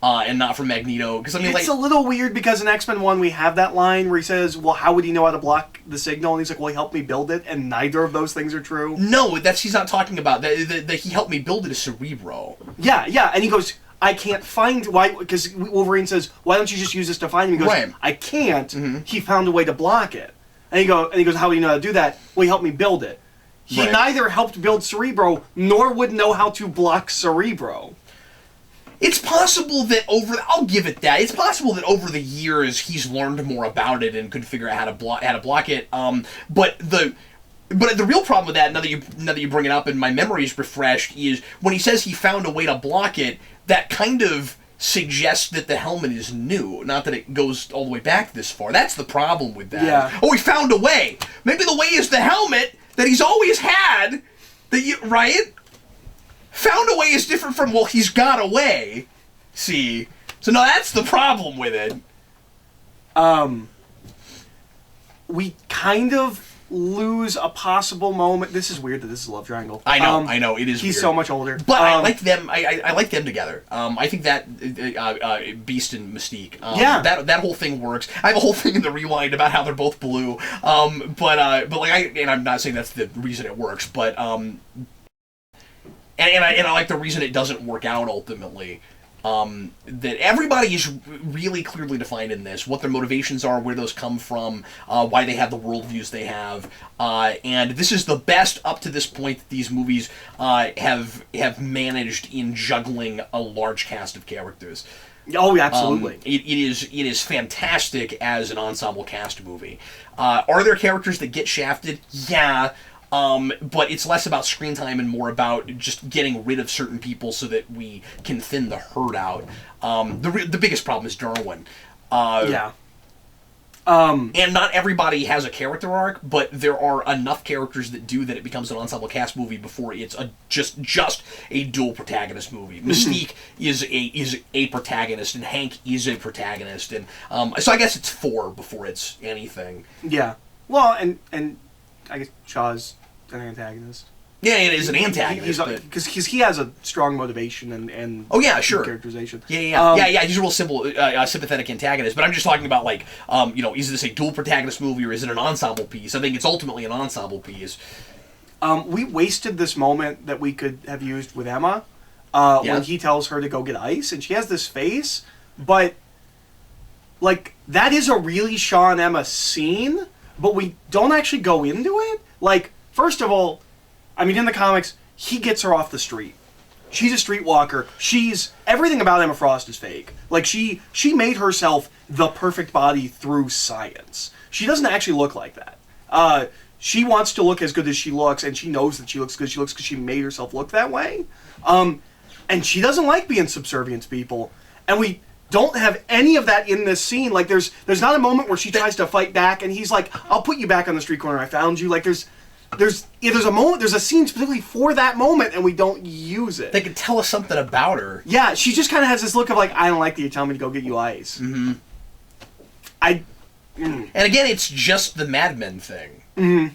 and not from Magneto, because I mean, it's a little weird because in X-Men 1 we have that line where he says, well, how would he know how to block the signal? And he's like, well, he helped me build it, and neither of those things are true. No, he's not talking about that. He helped me build it is Cerebro. Yeah, and he goes, I can't find why, because Wolverine says, why don't you just use this to find him? He goes, right. I can't. He found a way to block it. And he goes, how do you know how to do that? Well, he helped me build it. He neither helped build Cerebro nor would know how to block Cerebro. It's possible that I'll give it that. It's possible that over the years he's learned more about it and could figure out how to block it. But the real problem with that, now that you bring it up and my memory is refreshed, is when he says he found a way to block it, that kind of suggests that the helmet is new, not that it goes all the way back this far. That's the problem with that. Yeah. Oh, he found a way. Maybe the way is the helmet that he's always had. Right? Found a way is different from, well, he's got a way. See? So, no, that's the problem with it. We kind of lose a possible moment. This is weird that this is a love triangle. I know, it is He's weird. so much older. But I like them, I like them together. I think that Beast and Mystique, that whole thing works. I have a whole thing in the Rewind about how they're both blue. But I'm not saying that's the reason it works, but, and I like the reason it doesn't work out ultimately. That everybody is really clearly defined in this, what their motivations are, where those come from, why they have the worldviews they have, and this is the best up to this point that these movies have managed in juggling a large cast of characters. Oh, absolutely. It is fantastic as an ensemble cast movie. Are there characters that get shafted? Yeah. But it's less about screen time and more about just getting rid of certain people so that we can thin the herd out. The biggest problem is Darwin. And not everybody has a character arc, but there are enough characters that do that it becomes an ensemble cast movie before it's just a dual protagonist movie. Mystique is a protagonist, and Hank is a protagonist, and so I guess it's 4 before it's anything. Yeah. Well, and I guess Shaw's an antagonist. Yeah, it is an antagonist. Because he has a strong motivation and oh yeah, sure, characterization. Yeah. He's a real sympathetic antagonist. But I'm just talking about is this a dual protagonist movie or is it an ensemble piece? I think it's ultimately an ensemble piece. We wasted this moment that we could have used with Emma when he tells her to go get ice, and she has this face, but that is a really Shaw and Emma scene, but we don't actually go into it. First of all, I mean, in the comics, he gets her off the street. She's a streetwalker. Everything about Emma Frost is fake. She made herself the perfect body through science. She doesn't actually look like that. She wants to look as good as she looks, and she knows that she looks good as she looks because she made herself look that way. And she doesn't like being subservient to people. And we don't have any of that in this scene. There's not a moment where she tries to fight back, and he's like, "I'll put you back on the street corner. I found you." There's a moment. There's a scene specifically for that moment, and we don't use it. They could tell us something about her. Yeah, she just kind of has this look of I don't like that you tell me to go get you ice. Mm-hmm. And again, it's just the Mad Men thing. Mm-hmm.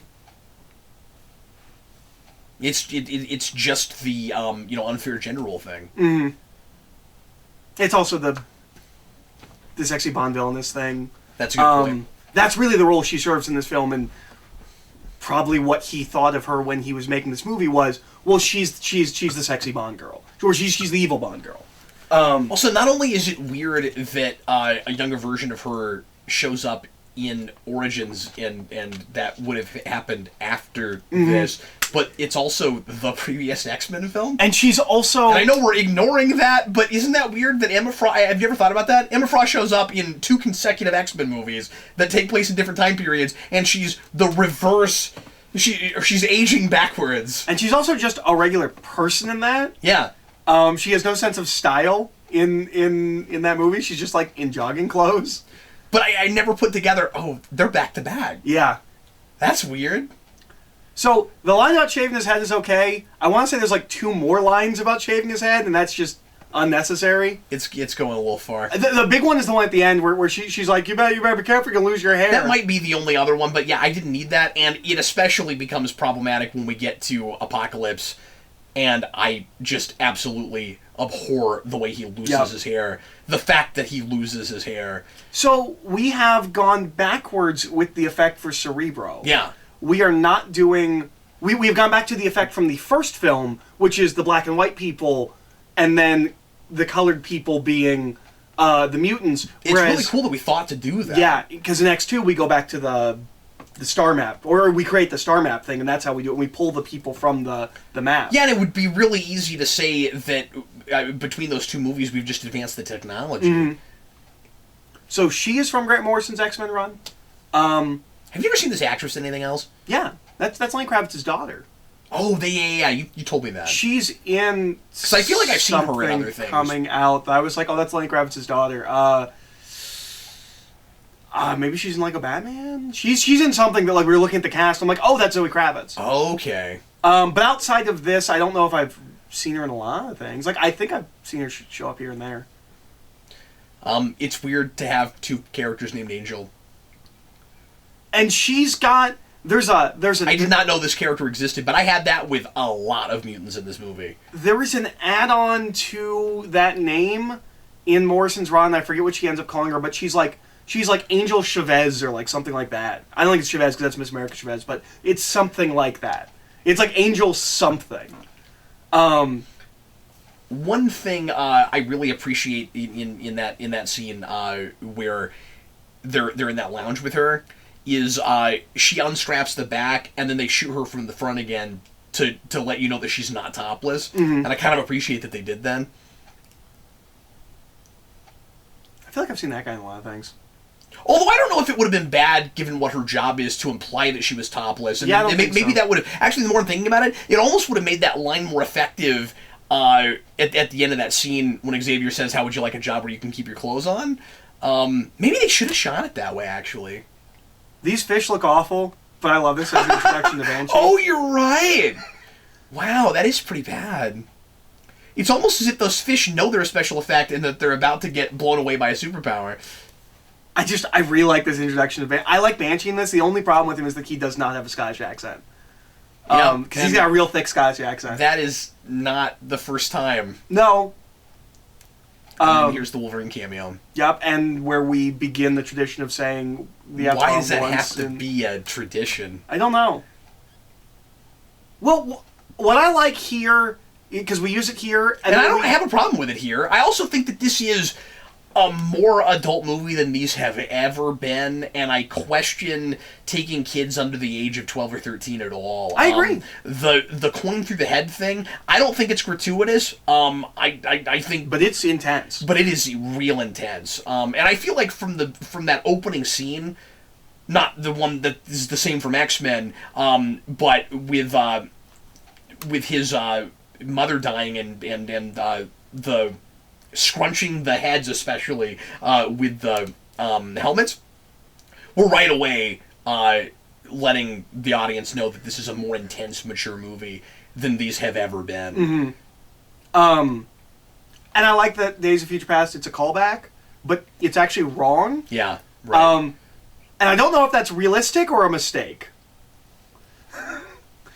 It's just the unfair gender role thing. Mm-hmm. It's also the sexy Bond villainess thing. That's a good point. That's really the role she serves in this film, and probably what he thought of her when he was making this movie was, well, she's the sexy Bond girl, or she's the evil Bond girl. Also, not only is it weird that a younger version of her shows up in Origins, and that would have happened after this, but it's also the previous X-Men film. And she's also... And I know we're ignoring that, but isn't that weird that Emma Frost... Have you ever thought about that? Emma Frost shows up in 2 consecutive X-Men movies that take place in different time periods, and she's the reverse... She's aging backwards. And she's also just a regular person in that. Yeah. She has no sense of style in that movie. She's just, like, in jogging clothes. But I never put together, they're back to back. Yeah. That's weird. So, the line about shaving his head is okay. I want to say there's, like, 2 more lines about shaving his head, and that's just unnecessary. It's going a little far. The big one is the one at the end where she's like, you better be careful, you're going to lose your hair. That might be the only other one, but yeah, I didn't need that, and it especially becomes problematic when we get to Apocalypse, and I just absolutely abhor the way he loses his hair. The fact that he loses his hair. So, we have gone backwards with the effect for Cerebro. Yeah. We are not doing... We have gone back to the effect from the first film, which is the black and white people, and then the colored people being the mutants. It's really cool that we thought to do that. Yeah, because in X2 we go back to the star map, or we create the star map thing, and that's how we do it. We pull the people from the map. Yeah, and it would be really easy to say that between those 2 movies we've just advanced the technology. Mm-hmm. So she is from Grant Morrison's X-Men run. Have you ever seen this actress in anything else? Yeah, that's Lenny Kravitz's daughter. Oh, yeah. You told me that. She's in. Because I feel like I've seen her in other things coming out. I was like, oh, that's Lenny Kravitz's daughter. Maybe she's in like a Batman. She's in something that like we were looking at the cast. I'm like, oh, that's Zoe Kravitz. Okay. But outside of this, I don't know if I've seen her in a lot of things. Like I think I've seen her show up here and there. It's weird to have 2 characters named Angel. And she's got there's a I did not know this character existed, but I had that with a lot of mutants in this movie. There is an add-on to that name in Morrison's run. I forget what she ends up calling her, but she's like Angel Chavez or like something like that. I don't think it's Chavez because that's Miss America Chavez, but it's something like that. It's like Angel something. One thing I really appreciate in that scene where they're in that lounge with her is she unstraps the back and then they shoot her from the front again to let you know that she's not topless. Mm-hmm. And I kind of appreciate that they did that. I feel like I've seen that guy in a lot of things. Although I don't know if it would have been bad, given what her job is, to imply that she was topless. And yeah, I don't think maybe so. that would have... Actually, the more I'm thinking about it, it almost would have made that line more effective at the end of that scene when Xavier says, how would you like a job where you can keep your clothes on? Maybe they should have shot it that way, actually. These fish look awful, but I love this as an introduction to Banshee. Oh, you're right! Wow, that is pretty bad. It's almost as if those fish know they're a special effect and that they're about to get blown away by a superpower. I really like this introduction to Banshee. I like Banshee in this. The only problem with him is that he does not have a Scottish accent. Because he's got a real thick Scottish accent. That is not the first time. No. Here's the Wolverine cameo. Yep, and where we begin the tradition of saying the F-bomb. Why does that have to be a tradition? I don't know. Well, what I like here, because we use it here... And I don't have a problem with it here. I also think that this is a more adult movie than these have ever been, and I question taking kids under the age of 12 or 13 at all. I agree. The coin through the head thing, I don't think it's gratuitous. I think... But it's intense. But it is real intense. And I feel like from that opening scene, not the one that is the same from X-Men, but with his mother dying and the scrunching the heads, especially with the helmets, we're right away letting the audience know that this is a more intense, mature movie than these have ever been. Mm-hmm. And I like that Days of Future Past, it's a callback, but it's actually wrong. Yeah, right. And I don't know if that's realistic or a mistake.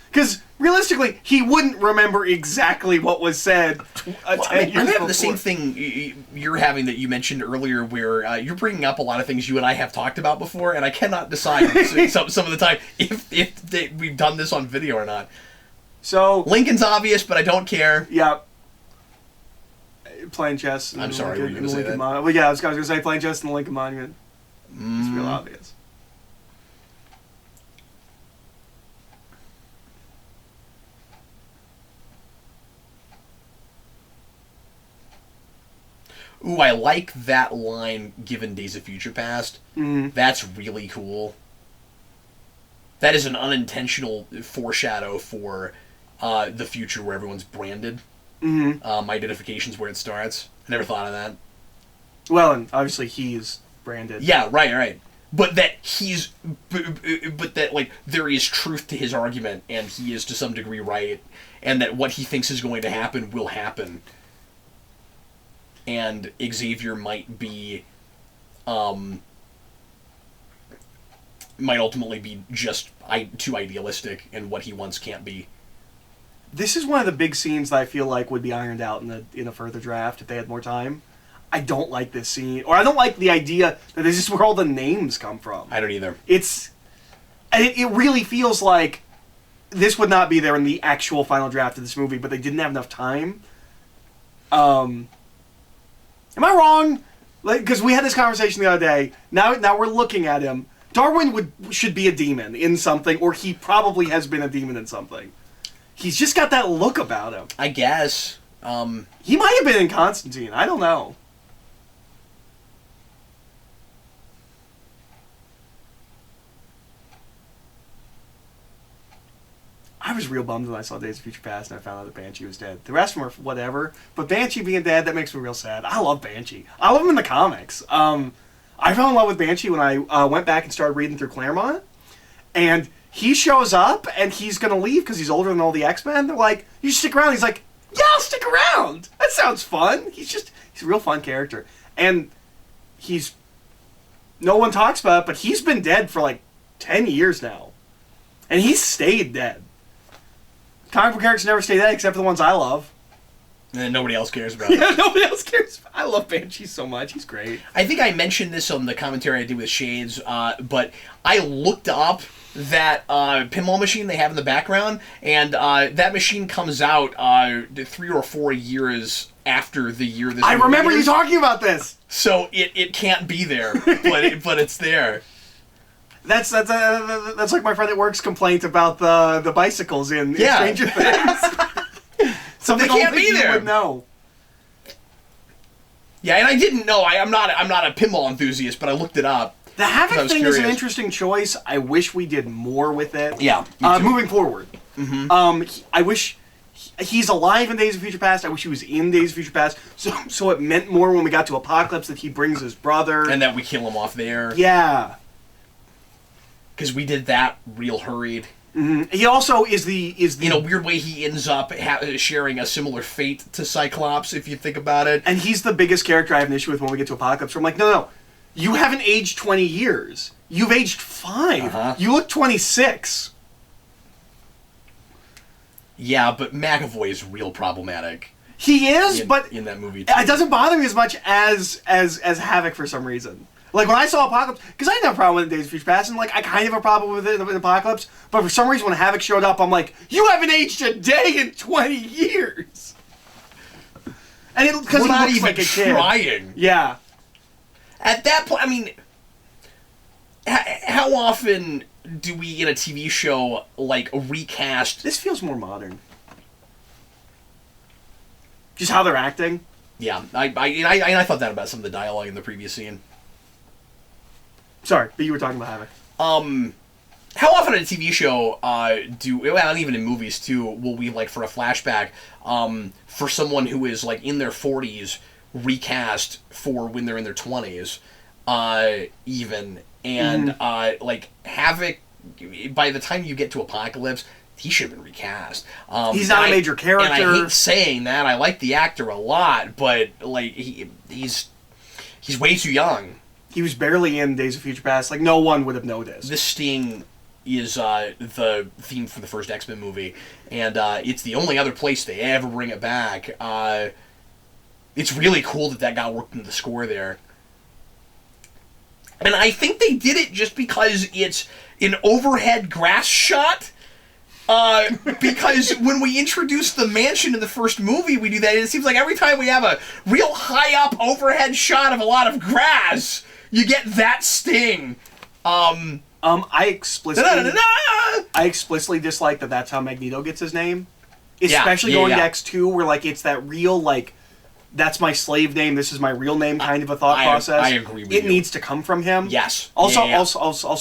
Because realistically, he wouldn't remember exactly what was said 10 years I'm having before. the same thing you're having that you mentioned earlier, where you're bringing up a lot of things you and I have talked about before, and I cannot decide some of the time if we've done this on video or not. So Lincoln's obvious, but I don't care. Yeah. playing chess. I'm sorry, were you going to say that? Well, yeah, I was going to say playing chess in the Lincoln Monument. It's real obvious. Ooh, I like that line given Days of Future Past. That's really cool. That is an unintentional foreshadow for the future where everyone's branded. Identification's where it starts. I never thought of that. Well, and obviously he's branded. Yeah, right. But that like there is truth to his argument, and he is to some degree right, and that what he thinks is going to happen will happen. And Xavier might ultimately be just too idealistic, and what he wants can't be. This is one of the big scenes that I feel like would be ironed out in a further draft if they had more time. I don't like this scene, or I don't like the idea that this is where all the names come from. I don't either. It really feels like this would not be there in the actual final draft of this movie, but they didn't have enough time. Am I wrong? Because we had this conversation the other day. Now we're looking at him. Darwin should be a demon in something, or he probably has been a demon in something. He's just got that look about him. I guess. He might have been in Constantine. I don't know. I was real bummed when I saw Days of Future Past and I found out that Banshee was dead. The rest of them are whatever, but Banshee being dead, that makes me real sad. I love Banshee. I love him in the comics. I fell in love with Banshee when I went back and started reading through Claremont, and he shows up and he's going to leave because he's older than all the X-Men. They're like, you should stick around. He's like, yeah, I'll stick around. That sounds fun. He's a real fun character. And no one talks about it, but he's been dead for like 10 years now. And he's stayed dead. Comic book characters never stay dead except for the ones I love. And nobody else cares about Yeah, nobody else cares. I love Banshee so much. He's great. I think I mentioned this on the commentary I did with Shades, but I looked up that pinball machine they have in the background, and that machine comes out 3 or 4 years after the year this I remember is. you talking about this. So it can't be there, but it's there. That's like my friend at work's complaint about the bicycles in Stranger Things. Something they can't only be you there. would know. Yeah, and I didn't know. I'm not a pinball enthusiast, but I looked it up. The Havoc thing curious. is an interesting choice. I wish we did more with it. Yeah. Moving forward. I wish he's alive in Days of Future Past. I wish he was in Days of Future Past. So it meant more when we got to Apocalypse that he brings his brother. And that we kill him off there. Yeah. Because we did that real hurried. He also is the in a weird way he ends up sharing a similar fate to Cyclops if you think about it. And he's the biggest character I have an issue with when we get to Apocalypse. Where I'm like, no, you haven't aged 20 years. You've aged 5. You look 26. Yeah, but McAvoy is real problematic. He is, but in that movie too. It doesn't bother me as much as Havoc for some reason. Like, when I saw Apocalypse, because I didn't have a problem with Days of Future Past, and, like, I kind of have a problem with it in Apocalypse, but for some reason when Havoc showed up, I'm like, you haven't aged a day in 20 years! And because he looks like a kid. Trying. Yeah. At that point, I mean, how often do we, in a TV show, like, recast... This feels more modern. Just how they're acting. Yeah, I thought that about some of the dialogue in the previous scene. Sorry, but you were talking about Havoc. How often in a TV show and even in movies too, will we, like, for a flashback, for someone who is, like, in their 40s, recast for when they're in their 20s, even, and, like, Havoc, by the time you get to Apocalypse, he should have been recast. He's not a major character. And I hate saying that, I like the actor a lot, but, like, he's way too young. He was barely in Days of Future Past. Like, no one would have noticed. This Sting is the theme for the first X-Men movie, and it's the only other place they ever bring it back. It's really cool that got worked into the score there. And I think they did it just because it's an overhead grass shot, Because when we introduce the mansion in the first movie, we do that, and it seems like every time we have a real high-up overhead shot of a lot of grass, you get that sting. I explicitly dislike that that's how Magneto gets his name. Especially going to X2, where, like, it's that real, like, that's my slave name, this is my real name kind of a thought process. I agree with you. It needs to come from him. Yes. Also,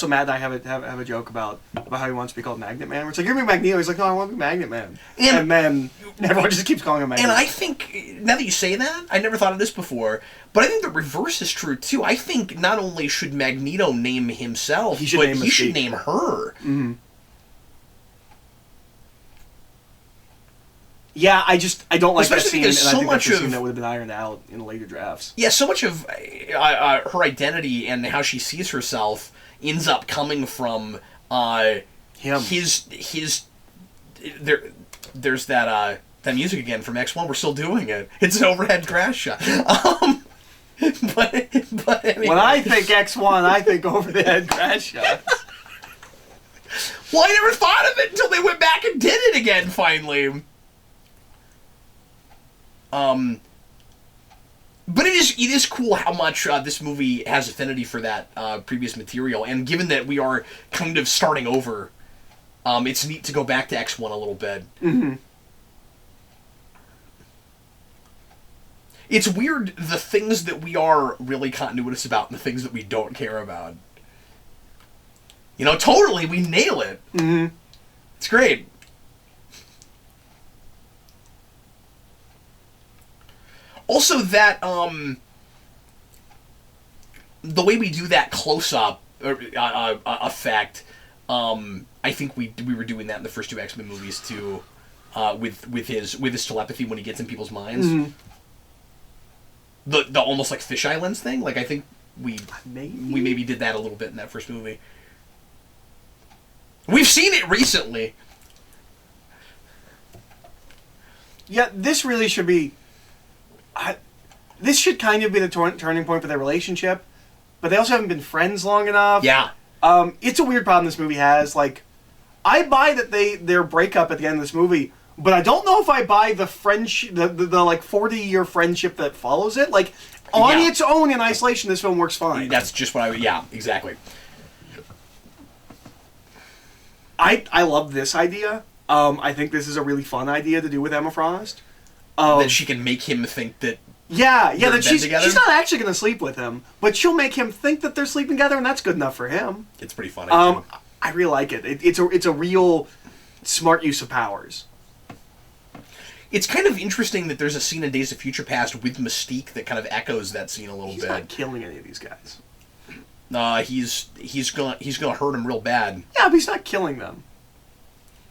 Matt and I have a joke about how he wants to be called Magnet Man. It's like, you're going to be Magneto. He's like, no, I want to be Magnet Man. And then everyone just keeps calling him Magnet Man. And I think, now that you say that, I never thought of this before, but I think the reverse is true, too. I think not only should Magneto name himself, he should name her. Mm-hmm. Yeah, I don't like especially that scene, and so I think much that's a scene that would have been ironed out in later drafts. Yeah, so much of her identity and how she sees herself ends up coming from him. There's that music again from X1. We're still doing it. It's an overhead crash shot. But anyway. When I think X1, I think overhead crash shots. Well, I never thought of it until they went back and did it again finally. But it is cool how much this movie has affinity for that previous material, and given that we are kind of starting over, it's neat to go back to X1 a little bit. Mm-hmm. It's weird the things that we are really continuous about and the things that we don't care about. You know, totally, we nail it. Mm-hmm. It's great. Also, that, the way we do that close-up effect, I think we were doing that in the first two X-Men movies, too, with his telepathy when he gets in people's minds. Mm-hmm. The almost like fisheye lens thing, like, I think we maybe did that a little bit in that first movie. We've seen it recently. Yeah, this really should be... this should kind of be the turning point for their relationship, but they also haven't been friends long enough. Yeah. It's a weird problem this movie has. Like, I buy that their breakup at the end of this movie, but I don't know if I buy the friendship, the like 40-year friendship that follows it. Like, on its own in isolation, this film works fine. That's just what exactly. I love this idea. I think this is a really fun idea to do with Emma Frost. That she can make him think that that she's not actually going to sleep with him, but she'll make him think that they're sleeping together, and that's good enough for him. It's pretty funny. I really like it. It's a real smart use of powers. It's kind of interesting that there's a scene in Days of Future Past with Mystique that kind of echoes that scene a little bit. He's not killing any of these guys. He's gonna hurt him real bad. Yeah, but he's not killing them.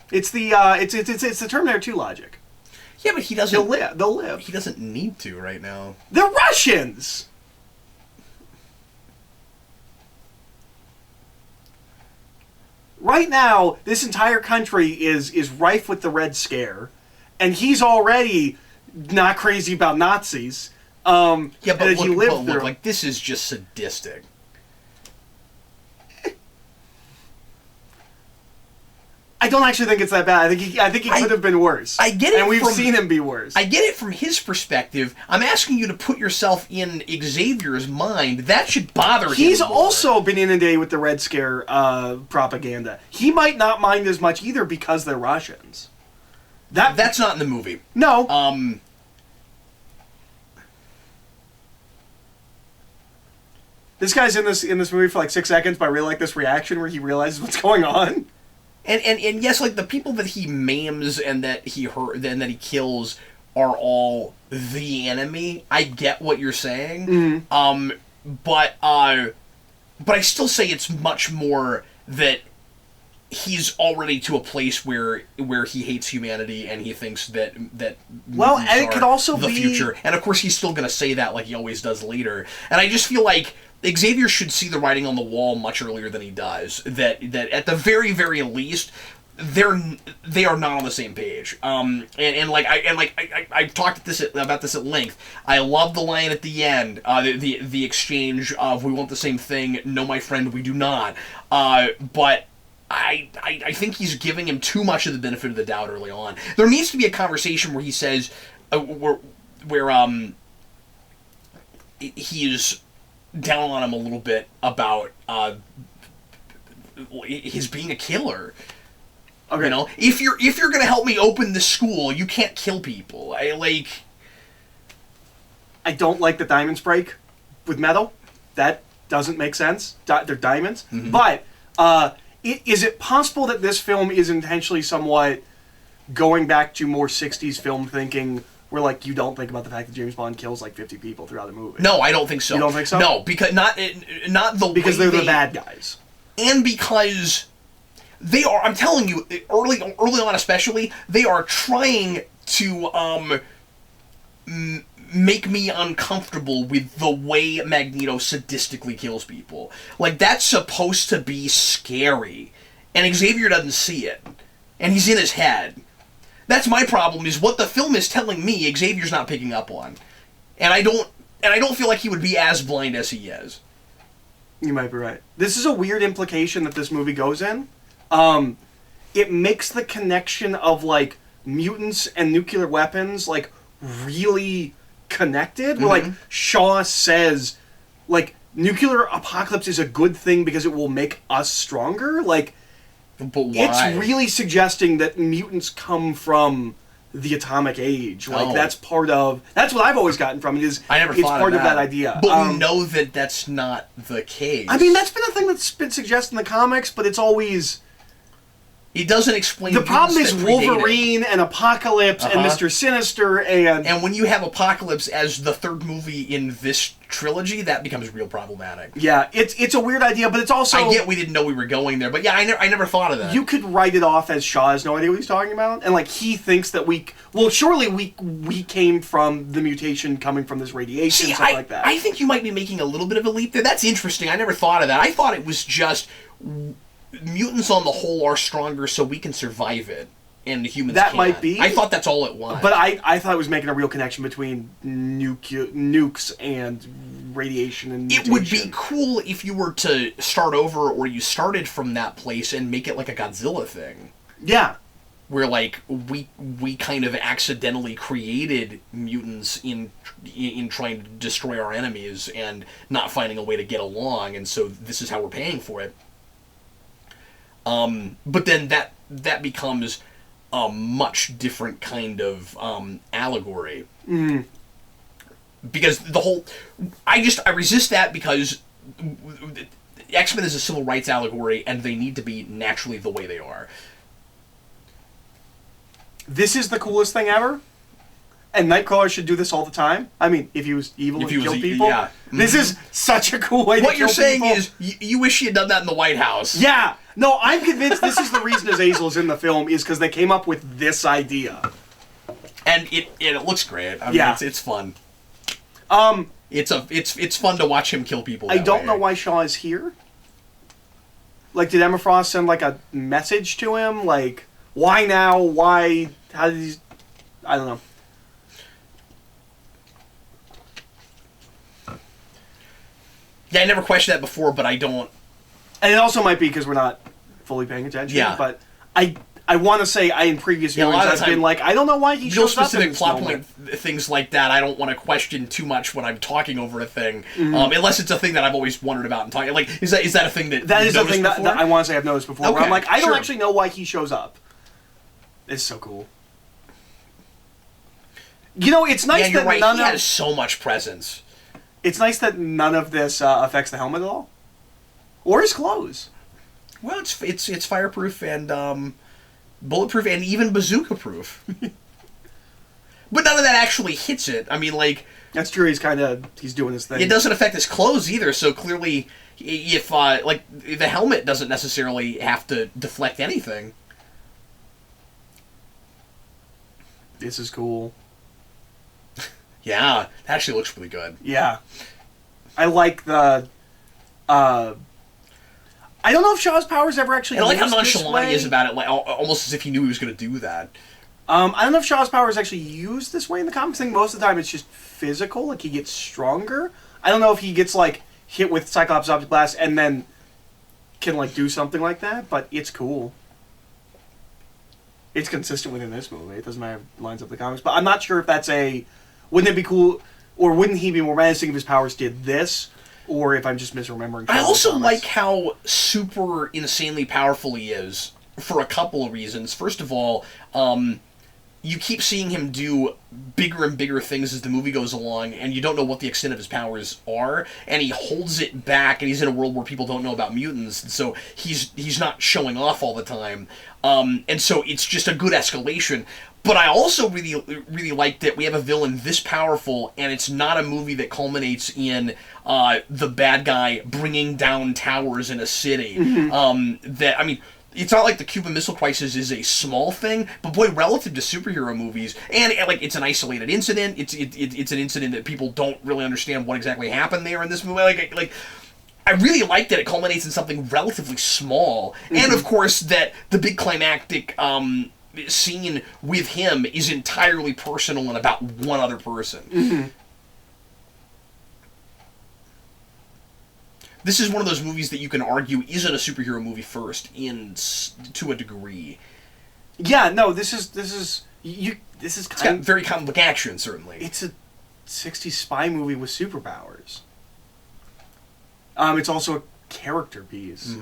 It's the the Terminator 2 logic. Yeah, but he doesn't. They'll live. He doesn't need to right now. They're Russians. Right now, this entire country is rife with the Red Scare, and he's already not crazy about Nazis. Yeah, but look, like, this is just sadistic. I don't actually think it's that bad. I think he could have been worse. I get it, and we've seen him be worse. I get it from his perspective. I'm asking you to put yourself in Xavier's mind. That should bother him. He's also been inundated with the Red Scare propaganda. He might not mind as much either because they're Russians. That's not in the movie. No. This guy's in this movie for like 6 seconds, but I really like this reaction where he realizes what's going on. And yes, like, the people that he maims and that he and that he kills are all the enemy. I get what you're saying. Mm-hmm. But I still say it's much more that he's already to a place where he hates humanity and he thinks that well, and it could also the be future. And of course, he's still going to say that like he always does later. And I just feel like Xavier should see the writing on the wall much earlier than he does. That at the very, very least, they are not on the same page. I've talked about this at length. I love the line at the end, the exchange of "We want the same thing." No, my friend, we do not. But I think he's giving him too much of the benefit of the doubt early on. There needs to be a conversation where he says, where he's down on him a little bit about his being a killer. Okay. You know, if you're gonna help me open the school, you can't kill people. I don't like the diamonds break with metal. That doesn't make sense. They're diamonds. Mm-hmm. But is it possible that this film is intentionally somewhat going back to more 60s film thinking, where like you don't think about the fact that James Bond kills like 50 people throughout the movie? No, I don't think so. You don't think so? No, because not because they're the bad guys, and because they are. I'm telling you, early on especially, they are trying to make me uncomfortable with the way Magneto sadistically kills people. Like, that's supposed to be scary, and Xavier doesn't see it, and he's in his head. That's my problem, is what the film is telling me Xavier's not picking up on. And I don't feel like he would be as blind as he is. You might be right. This is a weird implication that this movie goes in. It makes the connection of, like, mutants and nuclear weapons, like, really connected. Mm-hmm. Where, like, Shaw says, like, nuclear apocalypse is a good thing because it will make us stronger. Like, but why? It's really suggesting that mutants come from the atomic age. Like, that's what I've always gotten from it, is I never it's thought part of that idea. But we know that that's not the case. I mean, that's been a thing that's been suggested in the comics, but it's always... It doesn't explain... The problem is Wolverine and Apocalypse and Mr. Sinister and... And when you have Apocalypse as the third movie in this trilogy, that becomes real problematic. Yeah, it's a weird idea, but it's also... I get we didn't know we were going there, but yeah, I never thought of that. You could write it off as Shaw has no idea what he's talking about, and like he thinks that surely we came from the mutation coming from this radiation, and stuff like that. I think you might be making a little bit of a leap there. That's interesting. I never thought of that. I thought it was just... Mutants on the whole are stronger, so we can survive it, and humans can't. That might be. I thought that's all it was. But I thought it was making a real connection between nukes and radiation and mutation. It would be cool if you were to start over, or you started from that place and make it like a Godzilla thing. Yeah. Where, like, we kind of accidentally created mutants in trying to destroy our enemies and not finding a way to get along, and so this is how we're paying for it. But then that becomes a much different kind of allegory. Mm. Because the whole... I resist that because X-Men is a civil rights allegory, and they need to be naturally the way they are. This is the coolest thing ever, and Nightcrawler should do this all the time. I mean, if he was evil and killed people. Yeah. This is such a cool way to kill people. What you're saying is, you wish you had done that in the White House. Yeah! No, I'm convinced this is the reason Azazel is in the film, is because they came up with this idea. And it looks great. I mean, it's fun. It's fun to watch him kill people. I don't know why Shaw is here. Like, did Emma Frost send like a message to him? Like, why now? Why? How did he? I don't know. Yeah, I never questioned that before, but I don't. And it also might be because we're not fully paying attention. Yeah. But I want to say in previous viewings I've been like, I don't know why he shows up in specific this plot moment. point things like that, I don't want to question too much when I'm talking over a thing, unless it's a thing that I've always wondered about and talking. Like, is that a thing that is a thing that I want to say I've noticed before? Okay, where I'm like, I don't sure. actually know why he shows up. It's so cool. You know, it's nice you're that right. none He of has so much presence. It's nice that none of this affects the helmet at all, or his clothes. Well, it's fireproof and bulletproof and even bazooka-proof. But none of that actually hits it. I mean, like... That's true, he's doing his thing. It doesn't affect his clothes either, so clearly, if, the helmet doesn't necessarily have to deflect anything. This is cool. Yeah, that actually looks really good. Yeah. I like the... I don't know if Shaw's powers ever actually I like how used this nonchalant he way. is about it, like almost as if he knew he was going to do that. I don't know if Shaw's powers actually used this way in the comics. I think most of the time it's just physical, like he gets stronger. I don't know if he gets like hit with Cyclops Optic Blast and then can like do something like that, but it's cool. It's consistent within this movie. It doesn't matter if it lines up the comics. But I'm not sure if that's a... Wouldn't it be cool... Or wouldn't he be more menacing if his powers did this? Or if I'm just misremembering... I also like how super insanely powerful he is. For a couple of reasons. First of all, you keep seeing him do bigger and bigger things as the movie goes along, and you don't know what the extent of his powers are, and he holds it back, and he's in a world where people don't know about mutants, and so he's not showing off all the time. And so it's just a good escalation. But I also really like that we have a villain this powerful, and it's not a movie that culminates in the bad guy bringing down towers in a city. It's not like the Cuban Missile Crisis is a small thing, but boy, relative to superhero movies, and like it's an isolated incident. It's an incident that people don't really understand what exactly happened there in this movie. Like I really like that it culminates in something relatively small, and of course that the big climactic scene with him is entirely personal and about one other person. This is one of those movies that you can argue isn't a superhero movie first, to a degree. Yeah, no, this is It's got very comic book action, certainly. It's a 60s spy movie with superpowers. It's also a character piece.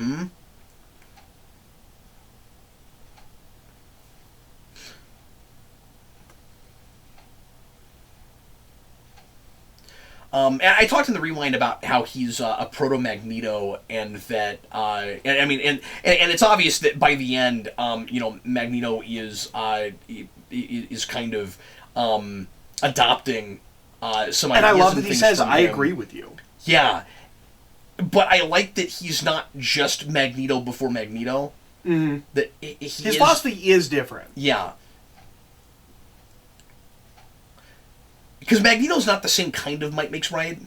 And I talked in the Rewind about how he's a proto-Magneto, and that, and it's obvious that by the end, Magneto is kind of adopting some ideas. And I love that he says, "I agree with you." Yeah, but I like that he's not just Magneto before Magneto. That his philosophy is different. Yeah. Because Magneto's not the same kind of might makes right.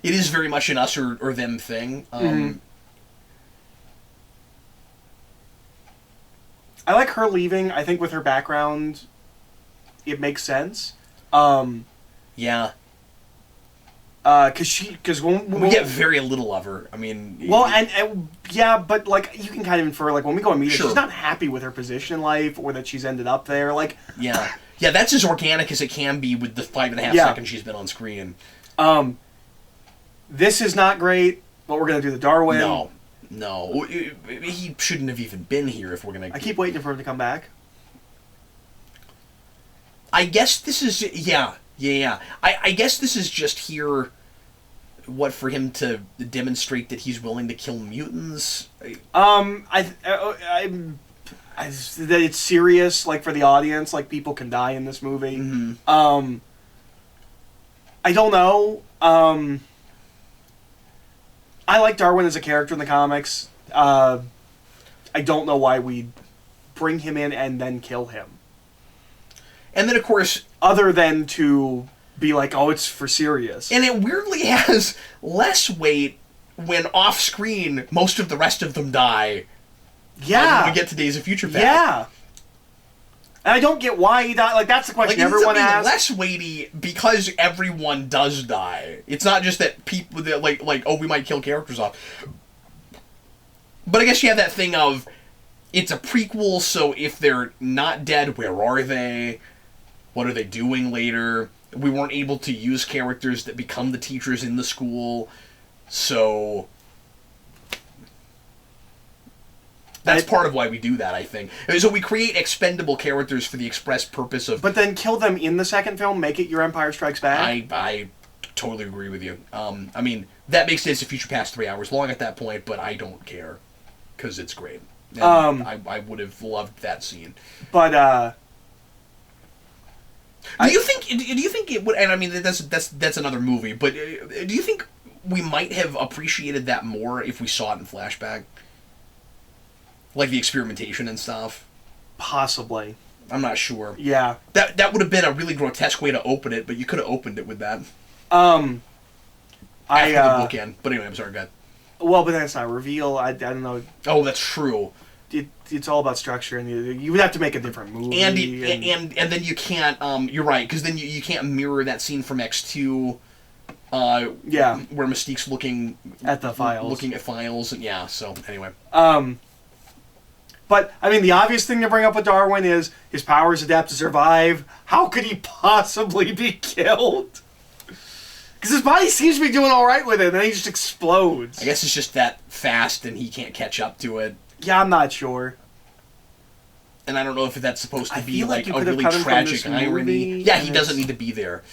It is very much an us or them thing. I like her leaving. I think with her background, it makes sense. Yeah. Because when we get very little of her. I mean, well, and yeah, but like you can kind of infer, like when we go and meet her, sure, she's not happy with her position in life, or that she's ended up there. Like, yeah, that's as organic as it can be with the 5.5 seconds she's been on screen. This is not great, but we're gonna do the Darwin. No, he shouldn't have even been here if we're gonna. I keep waiting for him to come back. I guess this is yeah. I guess this is just here, for him to demonstrate that he's willing to kill mutants. That it's serious, like for the audience, like people can die in this movie. I don't know. I like Darwin as a character in the comics. I don't know why we bring him in and then kill him. And then, of course... Other than to be like, oh, it's for serious. And it weirdly has less weight when off-screen most of the rest of them die. Yeah. When we get to Days of Future Past. Yeah. And I don't get why he died. Like, that's the question everyone asks. Less weighty because everyone does die. It's not just that people, oh, we might kill characters off. But I guess you have that thing of, it's a prequel, so if they're not dead, where are they? What are they doing later? We weren't able to use characters that become the teachers in the school, so that's part of why we do that, I think. So we create expendable characters for the express purpose of... But then kill them in the second film, make it your Empire Strikes Back? I totally agree with you. I mean, that makes Days of Future Past 3 hours long at that point, but I don't care, because it's great. And I would have loved that scene. But, Do you think it would? And I mean, that's another movie. But do you think we might have appreciated that more if we saw it in flashback, like the experimentation and stuff? Possibly. I'm not sure. Yeah. That would have been a really grotesque way to open it, but you could have opened it with that. After the bookend. But anyway, I'm sorry, go ahead. Well, but that's not a reveal. I don't know. Oh, that's true. It's all about structure, and you would have to make a different movie. And then you can't. You're right, because then you can't mirror that scene from X2. where Mystique's looking at the files, looking at files, and so anyway. But I mean, the obvious thing to bring up with Darwin is his powers adapt to survive. How could he possibly be killed? Because his body seems to be doing all right with it, and then he just explodes. I guess it's just that fast, and he can't catch up to it. Yeah, I'm not sure. And I don't know if that's supposed to be like a really tragic irony. Yeah, he doesn't need to be there.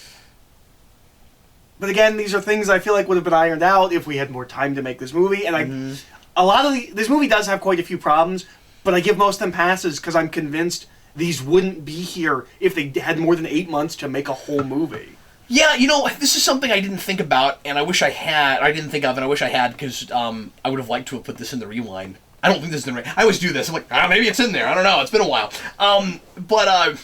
But again, these are things I feel like would have been ironed out if we had more time to make this movie. And this movie does have quite a few problems, but I give most of them passes because I'm convinced these wouldn't be here if they had more than 8 months to make a whole movie. Yeah, this is something I didn't think about, and I wish I had. I didn't think of, and I wish I had, because I would have liked to have put this in the rewind. I don't think this is in the rewind. I always do this. I'm like, maybe it's in there. I don't know. It's been a while. But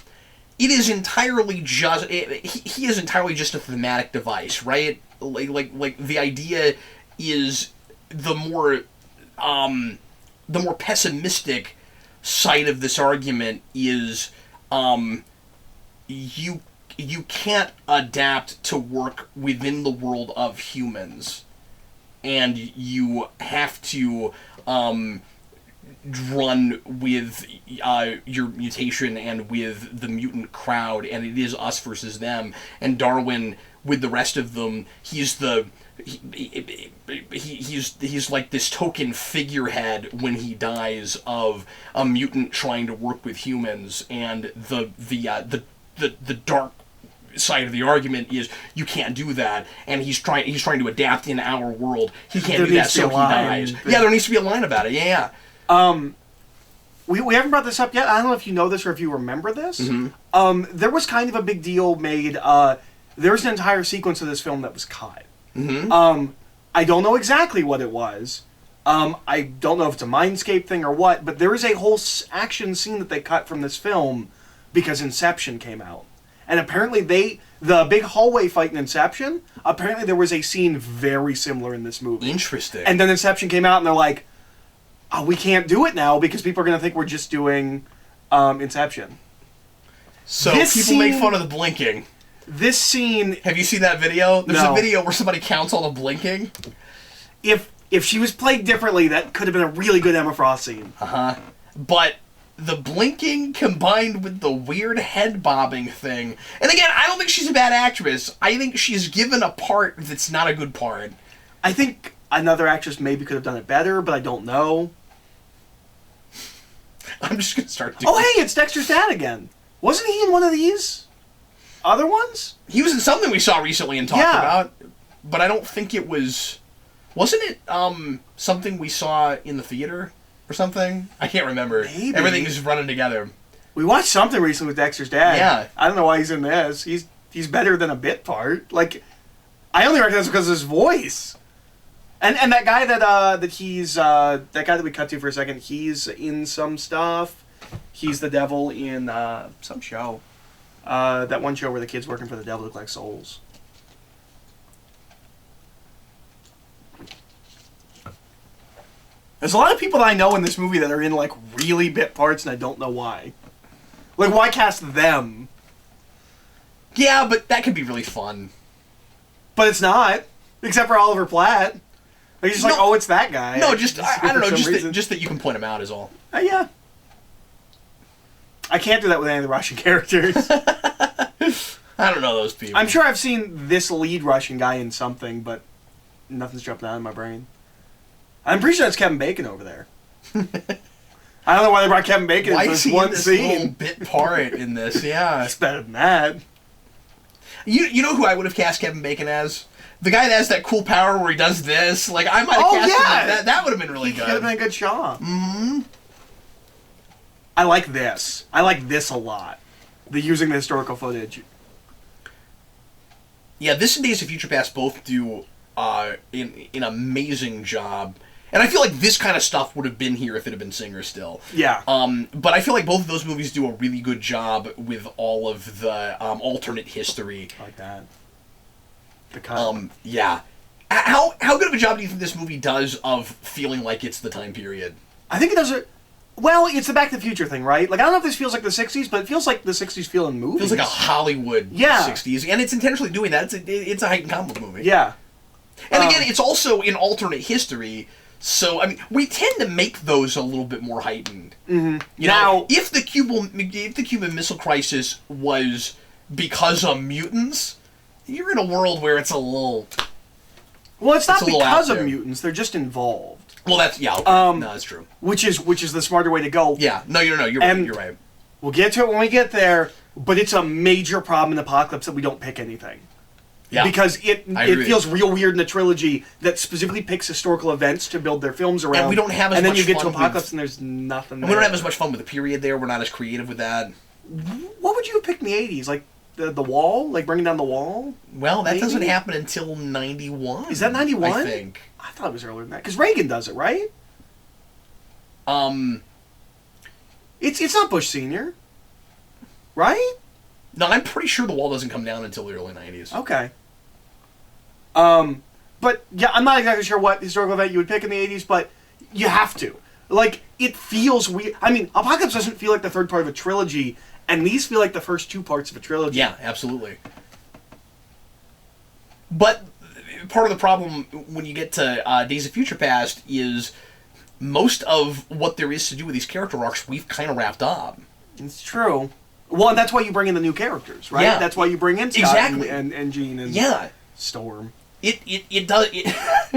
it is entirely just... He is entirely just a thematic device, right? Like the idea is the more pessimistic side of this argument is you can't adapt to work within the world of humans, and you have to run with your mutation and with the mutant crowd, and it is us versus them. And Darwin, with the rest of them, he's like this token figurehead when he dies of a mutant trying to work with humans, and the dark side of the argument is you can't do that, and he's trying to adapt in our world. He can't do that, so he dies. Yeah, there needs to be a line about it. Yeah. We haven't brought this up yet. I don't know if you know this or if you remember this. There was kind of a big deal made. There's an entire sequence of this film that was cut. I don't know exactly what it was. I don't know if it's a Mindscape thing or what, but there is a whole action scene that they cut from this film because Inception came out. And apparently the big hallway fight in Inception, apparently there was a scene very similar in this movie. Interesting. And then Inception came out and they're like, oh, we can't do it now because people are going to think we're just doing Inception. So people make fun of the blinking. This scene... Have you seen that video? There's a video where somebody counts all the blinking. If she was played differently, that could have been a really good Emma Frost scene. But the blinking combined with the weird head bobbing thing... And again, I don't think she's a bad actress. I think she's given a part that's not a good part. I think another actress maybe could have done it better, but I don't know. I'm just going to start doing... Oh, hey, it's Dexter's dad again. Wasn't he in one of these other ones? He was in something we saw recently and talked about, but I don't think it was... Wasn't it something we saw in the theater or something? I can't remember. Maybe. Everything is running together. We watched something recently with Dexter's dad. Yeah. I don't know why he's in this. He's better than a bit part. Like, I only recognize him because of his voice. And that guy that guy that we cut to for a second, he's in some stuff. He's the devil in some show. That one show where the kids working for the devil look like souls. There's a lot of people that I know in this movie that are in like really bit parts, and I don't know why. Like, why cast them? Yeah, but that could be really fun. But it's not, except for Oliver Platt. Like, you're just like, oh, it's that guy. No, just I don't know, just that you can point him out is all. Yeah. I can't do that with any of the Russian characters. I don't know those people. I'm sure I've seen this lead Russian guy in something, but nothing's jumping out of my brain. I'm pretty sure it's Kevin Bacon over there. I don't know why they brought Kevin Bacon in this one scene. Little bit part in this, yeah. It's better than that. You know who I would have cast Kevin Bacon as? The guy that has that cool power where he does this. Like, I might have cast him like that. That would have been really good. That would have been a good shot. Mm-hmm. I like this. I like this a lot. The using the historical footage. Yeah, this and Days of Future Past both do an amazing job. And I feel like this kind of stuff would have been here if it had been Singer still. Yeah. But I feel like both of those movies do a really good job with all of the alternate history. I like that. The cut. Yeah. How good of a job do you think this movie does of feeling like it's the time period? I think it does it. Well, it's the Back to the Future thing, right? Like, I don't know if this feels like the 60s, but it feels like the 60s feel in movies. Feels like a Hollywood 60s, and it's intentionally doing that. It's a heightened comic movie. Yeah. And again, it's also in alternate history, so, I mean, we tend to make those a little bit more heightened. Mm-hmm. You know, if the Cuban Missile Crisis was because of mutants, you're in a world where it's a little... Well, it's not because of mutants, they're just involved. Well, that's, yeah, okay. No, that's true. Which is the smarter way to go. Yeah, no, you're right. We'll get to it when we get there, but it's a major problem in Apocalypse that we don't pick anything. Yeah. Because it feels real weird in the trilogy that specifically picks historical events to build their films around. And we don't have as much fun. And then you get to Apocalypse and there's nothing there. We don't have as much fun with the period there. We're not as creative with that. What would you have picked in the 80s? Like the wall? Like bringing down the wall? Well, that doesn't happen until 91. Is that 91? I think. I thought it was earlier than that. Because Reagan does it, right? It's not Bush Sr., right? No, I'm pretty sure the wall doesn't come down until the early 90s. Okay. But, yeah, I'm not exactly sure what historical event you would pick in the 80s, but you have to. Like, it feels weird. I mean, Apocalypse doesn't feel like the third part of a trilogy, and these feel like the first two parts of a trilogy. Yeah, absolutely. But part of the problem when you get to Days of Future Past is most of what there is to do with these character arcs we've kind of wrapped up. It's true. Well, and that's why you bring in the new characters, right? Yeah. That's why you bring in Scott and Jean and Storm. It does.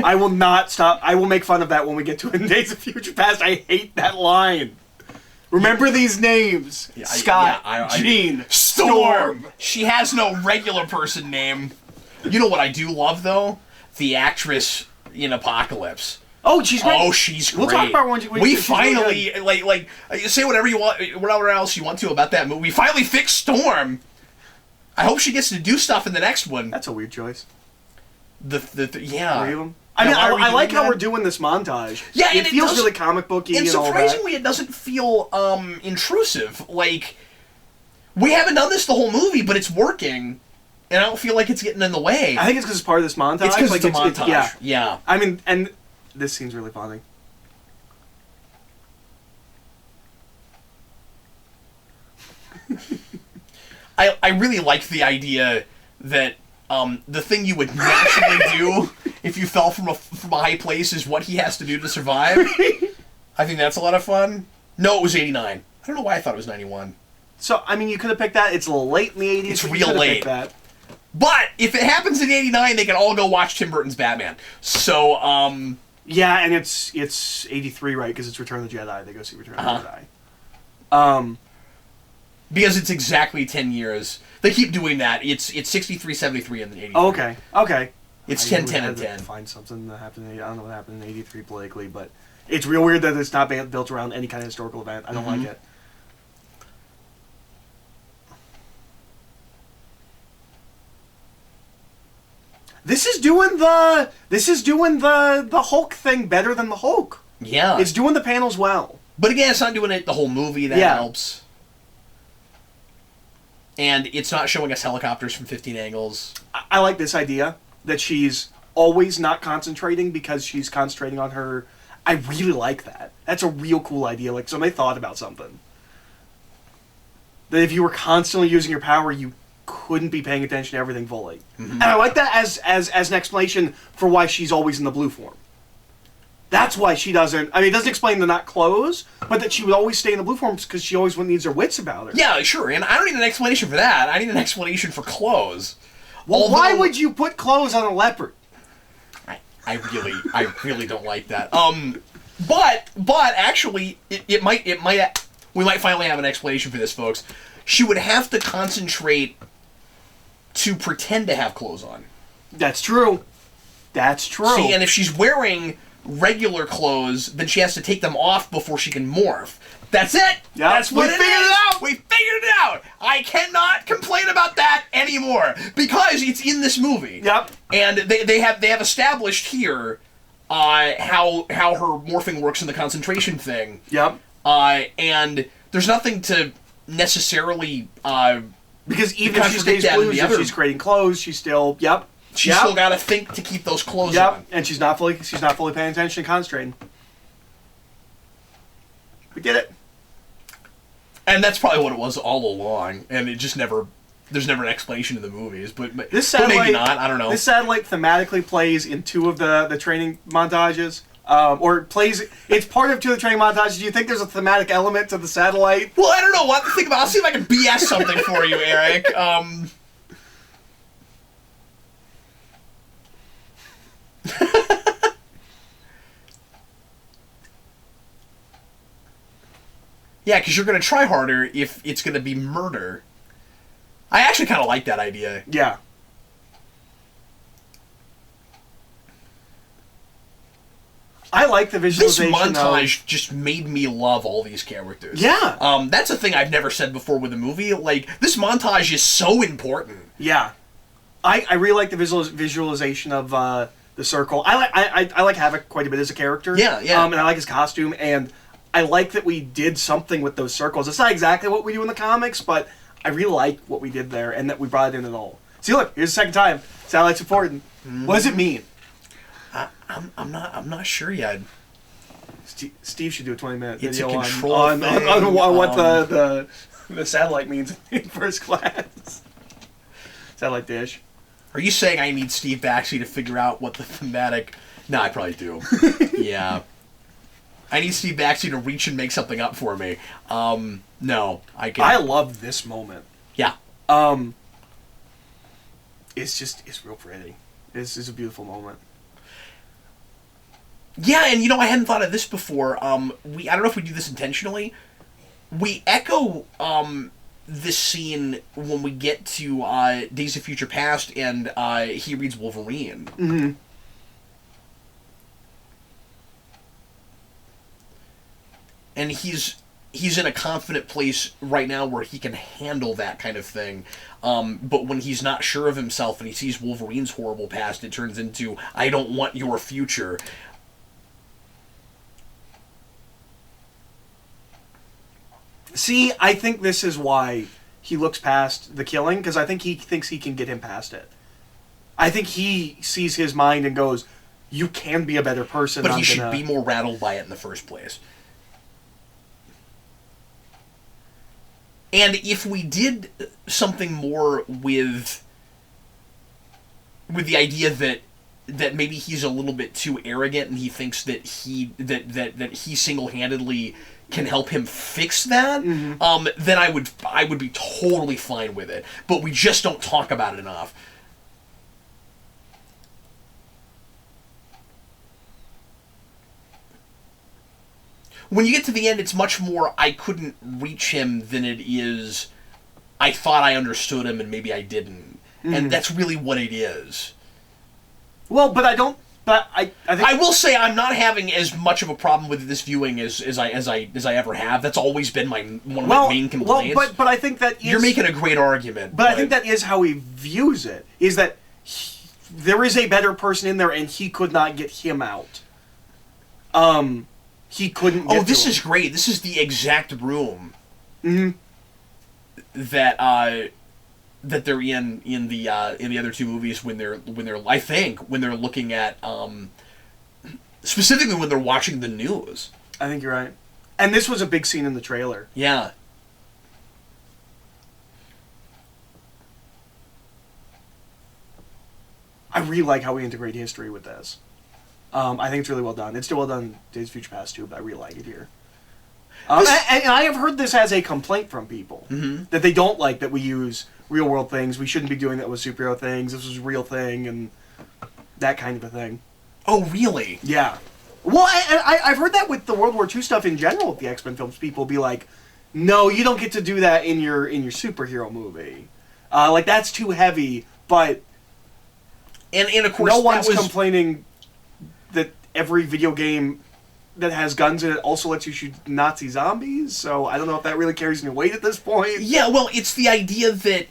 I will not stop. I will make fun of that when we get to it in Days of Future Past. I hate that line. Remember these names. Scott, Jean, Storm. She has no regular person name. You know what I do love, though? The actress in Apocalypse. Oh, she's great. Oh, she's great. We'll talk about when we finally, like, say whatever you want, whatever else you want to about that movie. We finally fixed Storm. I hope she gets to do stuff in the next one. That's a weird choice. Yeah. Three of them? I mean, I like how we're doing this montage. Yeah, it feels really comic booky and all that. And surprisingly, it doesn't feel intrusive. Like, we haven't done this the whole movie, but it's working, and I don't feel like it's getting in the way. I think it's because it's part of this montage. It's because it's a montage. Yeah. I mean, and this seems really funny. I really like the idea that the thing you would naturally do if you fell from a high place is what he has to do to survive. I think that's a lot of fun. No, it was 89. I don't know why I thought it was 91. So, I mean, you could have picked that. It's a little late in the 80s. It's real late. That. But if it happens in 89, they can all go watch Tim Burton's Batman. So, yeah, and it's 83, right? Because it's Return of the Jedi. They go see Return of the Jedi. Because it's exactly 10 years. They keep doing that. It's 63, 73, and then 83. Oh, okay. It's 10, 10, and 10. Find something that happened. I don't know what happened in 83 politically, but it's real weird that it's not built around any kind of historical event. I don't like it. This is doing the Hulk thing better than the Hulk. Yeah. It's doing the panels well. But again, it's not doing it the whole movie. That helps. And it's not showing us helicopters from 15 angles. I like this idea that she's always not concentrating because she's concentrating on her. I really like that. That's a real cool idea. Like, somebody thought about something. That if you were constantly using your power, you couldn't be paying attention to everything fully. Mm-hmm. And I like that as an explanation for why she's always in the blue form. That's why she doesn't... I mean, it doesn't explain the not clothes, but that she would always stay in the blue form because she always needs her wits about her. Yeah, sure. And I don't need an explanation for that. I need an explanation for clothes. Well, why would you put clothes on a leopard? I really don't like that. But actually, it might... We might finally have an explanation for this, folks. She would have to concentrate to pretend to have clothes on. That's true. See, and if she's wearing regular clothes, then she has to take them off before she can morph. That's it. Yep. That's what it is. We figured it out. I cannot complain about that anymore because it's in this movie. Yep. And they have established here how her morphing works in the concentration thing. Yep. And there's nothing to necessarily because even if she stays blue, if she's creating clothes, she's still She's still got to think to keep those clothes on. And she's not fully paying attention and concentrating. We did it. And that's probably what it was all along, and it just never... There's never an explanation in the movies, but maybe not. I don't know. This satellite thematically plays in 2 of the training montages. Or plays... It's part of 2 of the training montages. Do you think there's a thematic element to the satellite? Well, I don't know. What to think about. I'll see if I can BS something for you, Eric. Yeah, because you're going to try harder if it's going to be murder. I actually kind of like that idea. Yeah. I like the visualization. This montage just made me love all these characters. Yeah. That's a thing I've never said before with a movie. Like, this montage is so important. Yeah. I really like the visualization of the Circle. I like Havoc quite a bit as a character. Yeah, yeah. And I like his costume, and I like that we did something with those circles. It's not exactly what we do in the comics, but I really like what we did there, and that we brought it in at all. See, look, here's the second time. Satellite's important. Mm-hmm. What does it mean? I'm not sure yet. Steve should do a 20-minute it's video a control on what the satellite means in first class. Satellite dish. Are you saying I need Steve Baxley to figure out what the thematic... No, I probably do. Yeah. I need Steve Baxley to reach and make something up for me. No, I can... I love this moment. Yeah. It's real pretty. It's a beautiful moment. Yeah, and I hadn't thought of this before. I don't know if we do this intentionally. We echo this scene when we get to Days of Future Past and he reads Wolverine. Mm-hmm. And he's in a confident place right now where he can handle that kind of thing. But when he's not sure of himself and he sees Wolverine's horrible past, it turns into, I don't want your future. See, I think this is why he looks past the killing, because I think he thinks he can get him past it. I think he sees his mind and goes, you can be a better person. But he should be more rattled by it in the first place. And if we did something more with the idea that maybe he's a little bit too arrogant and he thinks that he single-handedly can help him fix that, mm-hmm. Then I would be totally fine with it. But we just don't talk about it enough. When you get to the end, it's much more I couldn't reach him than it is I thought I understood him and maybe I didn't. Mm-hmm. And that's really what it is. Well, but I don't... But I think... I will say I'm not having as much of a problem with this viewing as I ever have. That's always been one of my main complaints. Well, but I think that is... You're making a great argument. But I think that is how he views it, is that there is a better person in there and he could not get him out. He couldn't get this to is him. great. This is the exact room mm-hmm. that they're in the other 2 movies when they're I think when they're looking at specifically when they're watching the news. I think you're right. And this was a big scene in the trailer. Yeah. I really like how we integrate history with this. I think it's really well done. It's still well done in Days of Future Past 2, but I really like it here. And I have heard this as a complaint from people. Mm-hmm. That they don't like that we use real-world things. We shouldn't be doing that with superhero things. This was a real thing, and that kind of a thing. Oh, really? Yeah. Well, I've heard that with the World War II stuff in general with the X-Men films. People be like, no, you don't get to do that in your superhero movie. Like, that's too heavy, but... And of course, no one's complaining that every video game that has guns in it also lets you shoot Nazi zombies, so I don't know if that really carries any weight at this point. Yeah, well, it's the idea that,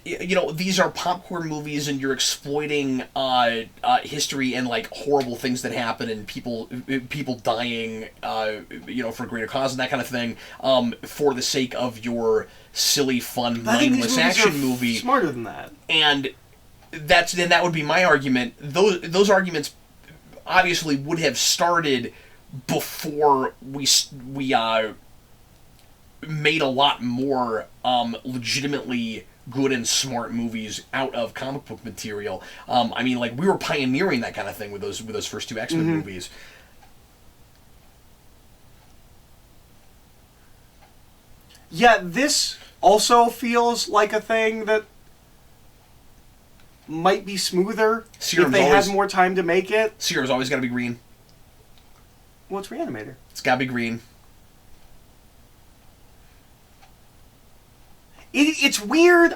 these are popcorn movies and you're exploiting history and, like, horrible things that happen and people dying, for a greater cause and that kind of thing, for the sake of your silly, fun, mindless action movie. Smarter than that. And that would be my argument. Those arguments obviously would have started before we made a lot more legitimately good and smart movies out of comic book material. I mean, like, we were pioneering that kind of thing with those first two X-Men movies. Yeah, this also feels like a thing that might be smoother Serum's if they always, had more time to make it. Serum's always got to be green. Well, it's Reanimator. It's got to be green. It's weird.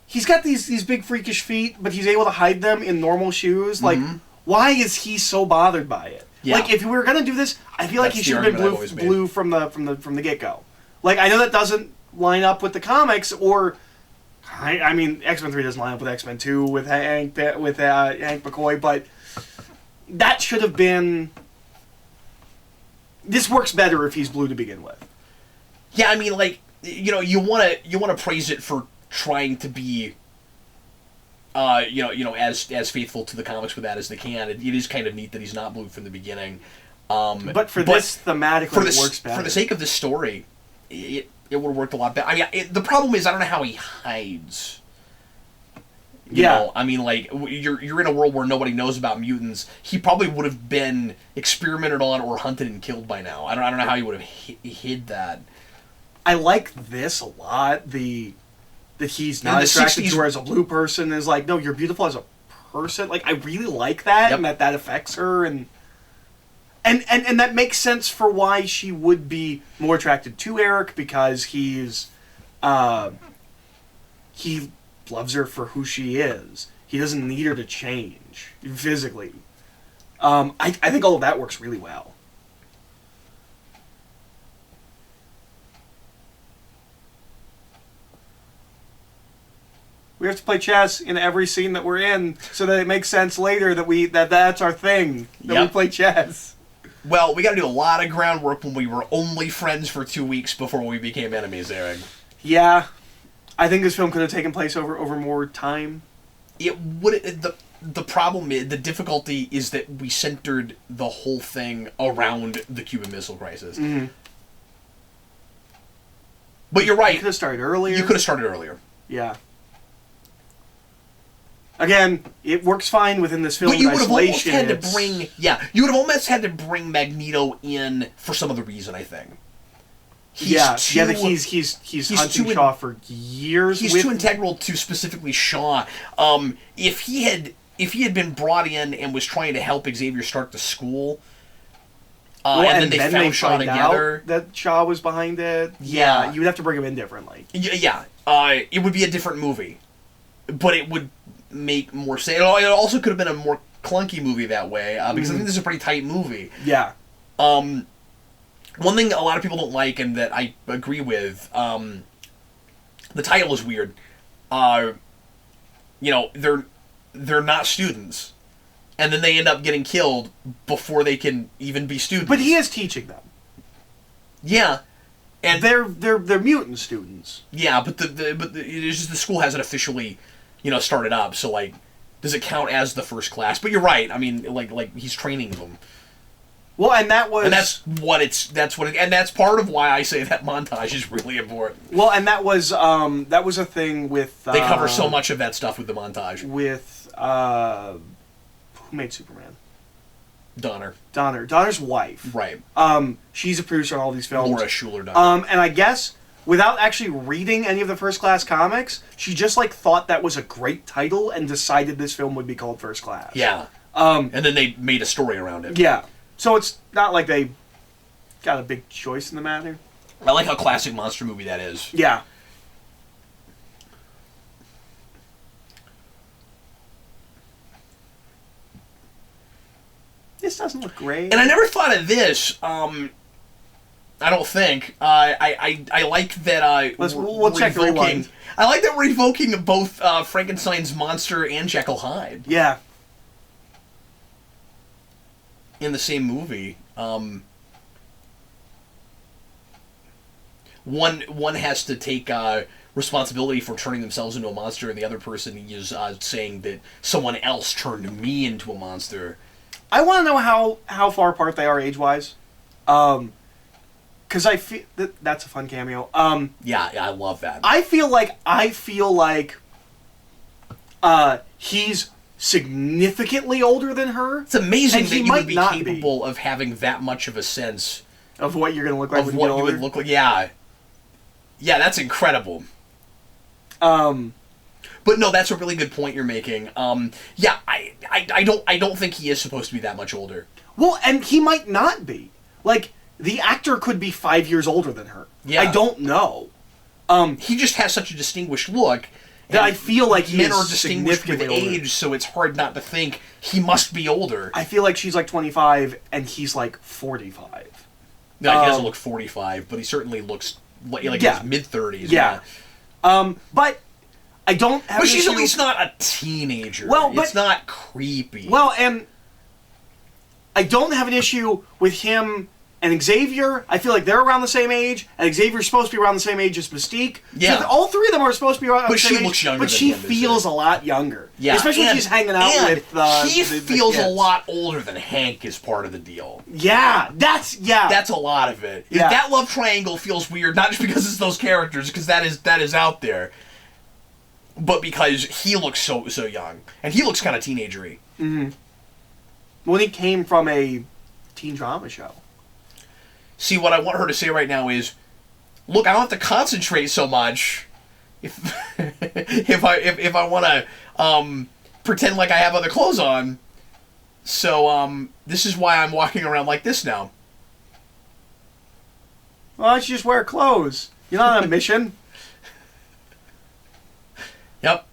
He's got these big freakish feet, but he's able to hide them in normal shoes. Like, why is he so bothered by it? Yeah. Like, if we were gonna do this, I feel like he should have been blue from the get go. Like, I know that doesn't line up with the comics, or I mean, X-Men 3 doesn't line up with X-Men 2 with Hank McCoy, but that should have been. This works better if he's blue to begin with. Yeah, I mean, like, you know, you want to praise it for trying to be, as faithful to the comics with that as they can. It is kind of neat that he's not blue from the beginning. But this thematically, it works better. For the sake of this story, it would have worked a lot better. I mean, the problem is I don't know how he hides. You know, I mean, like, you're in a world where nobody knows about mutants. He probably would have been experimented on or hunted and killed by now. I don't know how he would have hid that. I like this a lot. That he's not attracted to her as a blue person is like, no, you're beautiful as a person. Like, I really like that, and that affects her, and that makes sense for why she would be more attracted to Eric, because he loves her for who she is. He doesn't need her to change physically. I think all of that works really well. We have to play chess in every scene that we're in, so that it makes sense later that that's our thing, that we play chess. Well, we got to do a lot of groundwork when we were only friends for 2 weeks before we became enemies, Eric. Yeah, I think this film could have taken place over more time. It would. The problem is, the difficulty is that we centered the whole thing around the Cuban Missile Crisis. Mm-hmm. But you're right. You could have started earlier. You could have started earlier. Yeah. Again, it works fine within this film. But you would have almost had to bring, you would have almost had to bring Magneto in for some other reason. I think. He's hunting Shaw for years. He's too integral to specifically Shaw. If he had been brought in and was trying to help Xavier start the school, and then they found Shaw together, that Shaw was behind it. Yeah, you would have to bring him in differently. Yeah, it would be a different movie, but it would make more sense. It also could have been a more clunky movie that way, because I think this is a pretty tight movie. Yeah. One thing a lot of people don't like, and that I agree with, the title is weird. They're not students, and then they end up getting killed before they can even be students. But he is teaching them. Yeah, and they're mutant students. Yeah, but it's just the school hasn't officially, started up. So, like, does it count as the first class? But you're right. I mean, like he's training them. Well, and that's part of why I say that montage is really important. Well, and that was a thing with they cover so much of that stuff with the montage. With who made Superman? Donner. Donner's wife. Right. She's a producer on all these films. Laura Schuler Donner. And I guess without actually reading any of the First Class comics, she just thought that was a great title and decided this film would be called First Class. Yeah. And then they made a story around it. Yeah. So it's not like they got a big choice in the matter. I like how classic monster movie that is. Yeah. This doesn't look great. And I never thought of this. I don't think. I like that. We'll check the rewind. I like that we're evoking both Frankenstein's monster and Jekyll Hyde. Yeah. In the same movie. One has to take responsibility for turning themselves into a monster, and the other person is saying that someone else turned me into a monster. I want to know how far apart they are age-wise. because I feel that's a fun cameo. Yeah, I love that. I feel like he's significantly older than her. It's amazing and that you would be capable of having that much of a sense of what you're going to look like of what you would look like. Yeah, that's incredible. But no, that's a really good point you're making. Yeah, I don't think he is supposed to be that much older. Well, and he might not be. Like, the actor could be 5 years older than her. Yeah. I don't know. He just has such a distinguished look. That I feel like he men is are distinguished with age, older. So it's hard not to think he must be older. I feel like she's like 25 and he's like 45. No, he doesn't look 45, but he certainly looks like in his mid-30s. Yeah. But I don't have. But she's at least not a teenager. Well, but it's not creepy. Well, and I don't have an issue with him and Xavier. I feel like they're around the same age, and Xavier's supposed to be around the same age as Mystique. Yeah. So all three of them are supposed to be around the same age. But she looks younger. But she feels a lot younger. Yeah. Especially when she's hanging out with he the feels kids. a lot older than Hank is part of the deal. Yeah, that's a lot of it. Yeah. That love triangle feels weird, not just because it's those characters, because that is out there, but because he looks so young, and he looks kind of teenagery. Mm-hmm. When he came from a teen drama show. See, what I want her to say right now is, look, I don't have to concentrate so much if if I want to pretend like I have other clothes on. So this is why I'm walking around like this now. Why don't you just wear clothes? You're not on a mission. Yep.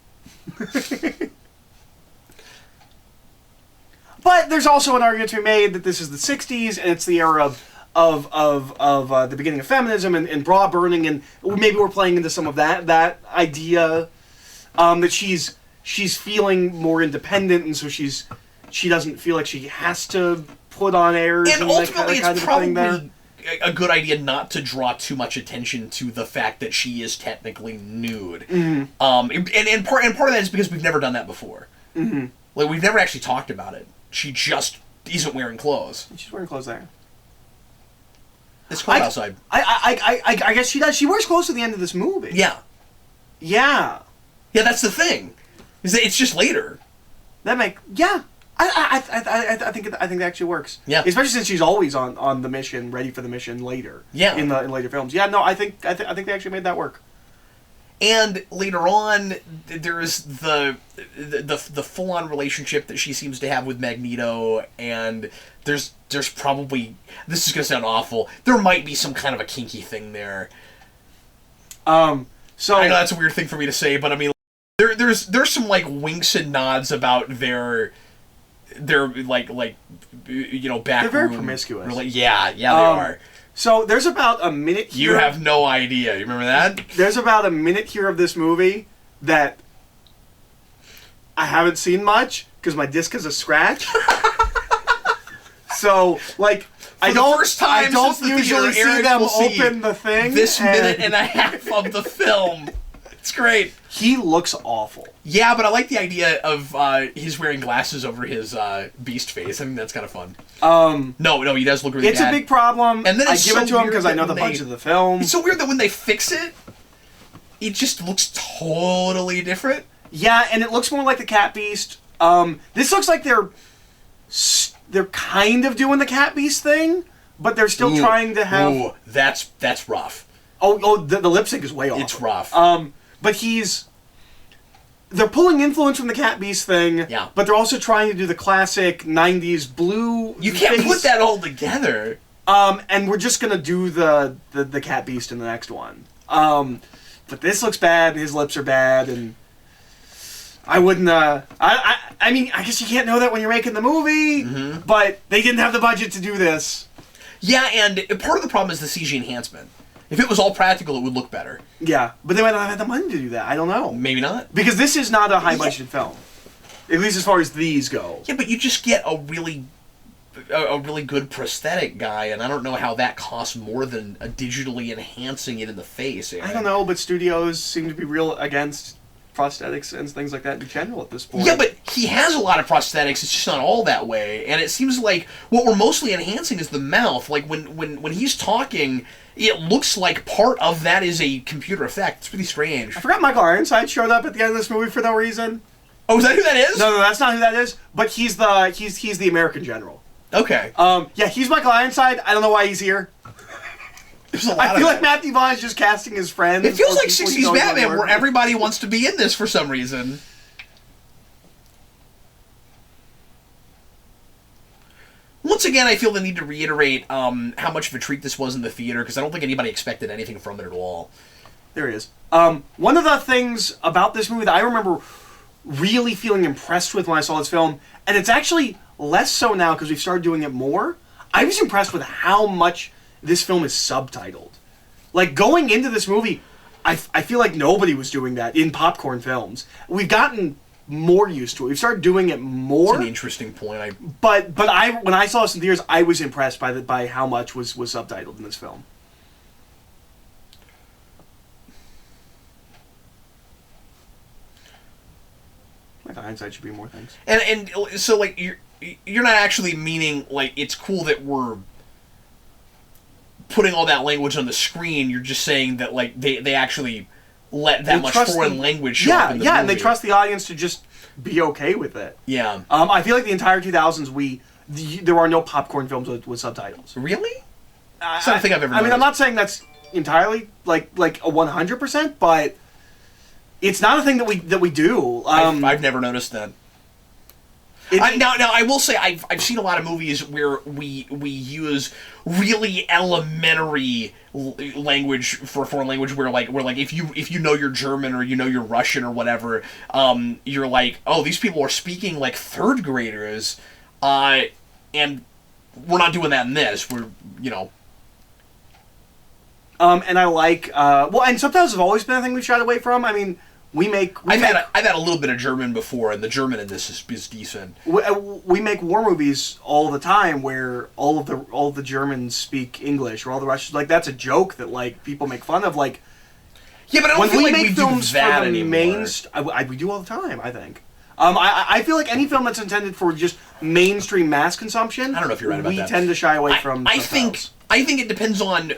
But there's also an argument to be made that this is the 60s and it's the era of the beginning of feminism and bra burning, and maybe we're playing into some of that idea that she's feeling more independent, and so she doesn't feel like she has to put on airs and ultimately that it's probably a good idea not to draw too much attention to the fact that she is technically nude. Mm-hmm. And part of that is because we've never done that before. Mm-hmm. Like, we've never actually talked about it. She just isn't wearing clothes. She's wearing clothes there. It's cold outside. I guess she does. She wears clothes to the end of this movie. Yeah. Yeah. Yeah, that's the thing. Is that it's just later. I think that actually works. Yeah. Especially since she's always on the mission, ready for the mission later. Yeah. In later films. Yeah. No, I think they actually made that work. And later on, there's the full-on relationship that she seems to have with Magneto, and there's probably, this is going to sound awful, there might be some kind of a kinky thing there. So I know that's a weird thing for me to say, but I mean, there's some like winks and nods about their like backroom. They're very promiscuous. Yeah, they are. So there's about a minute here. You have no idea. You remember that? There's about a minute here of this movie that I haven't seen much because my disc is a scratch. So, like, I don't usually see them open the thing. This minute and a half of the film. It's great. He looks awful. Yeah, but I like the idea of he's wearing glasses over his beast face. I think that's kind of fun. No, he does look really bad. It's a big problem. And then I give it to him because I know the budget of the film. It's so weird that when they fix it, it just looks totally different. Yeah, and it looks more like the Cat Beast. This looks like they're kind of doing the Cat Beast thing, but they're still trying to have. Ooh, that's rough. The lip sync is way off. It's rough. But they're pulling influence from the Cat Beast thing. Yeah. But they're also trying to do the classic '90s blue. You can't put that all together. And we're just gonna do the Cat Beast in the next one. But this looks bad, and his lips are bad, and I wouldn't. I mean, I guess you can't know that when you're making the movie. Mm-hmm. But they didn't have the budget to do this. Yeah, and part of the problem is the CG enhancement. If it was all practical, it would look better. Yeah, but they might not have had the money to do that. I don't know. Maybe not. Because this is not a high-budgeted film. At least as far as these go. Yeah, but you just get a really good prosthetic guy, and I don't know how that costs more than digitally enhancing it in the face. Aaron. I don't know, but studios seem to be real against prosthetics and things like that in general at this point. Yeah, but he has a lot of prosthetics. It's just not all that way, and it seems like what we're mostly enhancing is the mouth. Like when he's talking, it looks like part of that is a computer effect. It's really strange. I forgot Michael Ironside showed up at the end of this movie for no reason. Oh, is that who that is? No, that's not who that is. But he's the American general. Okay. Yeah, he's Michael Ironside. I don't know why he's here. I feel like Matthew Vaughn is just casting his friends. It feels like 60s Batman, where everybody wants to be in this for some reason. Once again, I feel the need to reiterate how much of a treat this was in the theater, because I don't think anybody expected anything from it at all. There he is. One of the things about this movie that I remember really feeling impressed with when I saw this film, and it's actually less so now because we've started doing it more, I was impressed with how much this film is subtitled. Like, going into this movie, I feel like nobody was doing that in popcorn films. We've gotten more used to it. We've started doing it more. It's an interesting point. But when I saw this in theaters, I was impressed by how much was subtitled in this film. Like, hindsight should be more things. And so, like, you're not actually meaning, like, it's cool that we're putting all that language on the screen. You're just saying that, like, they actually let that much foreign language show up in the movie. Yeah, and they trust the audience to just be okay with it. Yeah. I feel like the entire 2000s, there are no popcorn films with subtitles. Really? I don't think I've ever noticed. I mean, I'm not saying that's entirely, like a 100%, but it's not a thing that we do. I've never noticed that. Now, I will say I've seen a lot of movies where we use really elementary language for foreign language where if you know you're German or you know you're Russian or whatever, you're like, oh, these people are speaking like third graders, and we're not doing that in this. We're and I like and subtitles have always been a thing we've shied away from. I mean, I've had a little bit of German before, and the German in this is decent. We make war movies all the time where all of the Germans speak English, or all the Russians, like, that's a joke that, like, people make fun of. Like, yeah, but I don't feel like we do that anymore. We do all the time, I think. I feel like any film that's intended for just mainstream mass consumption, I don't know if you're right about that. We tend to shy away from. I think it depends on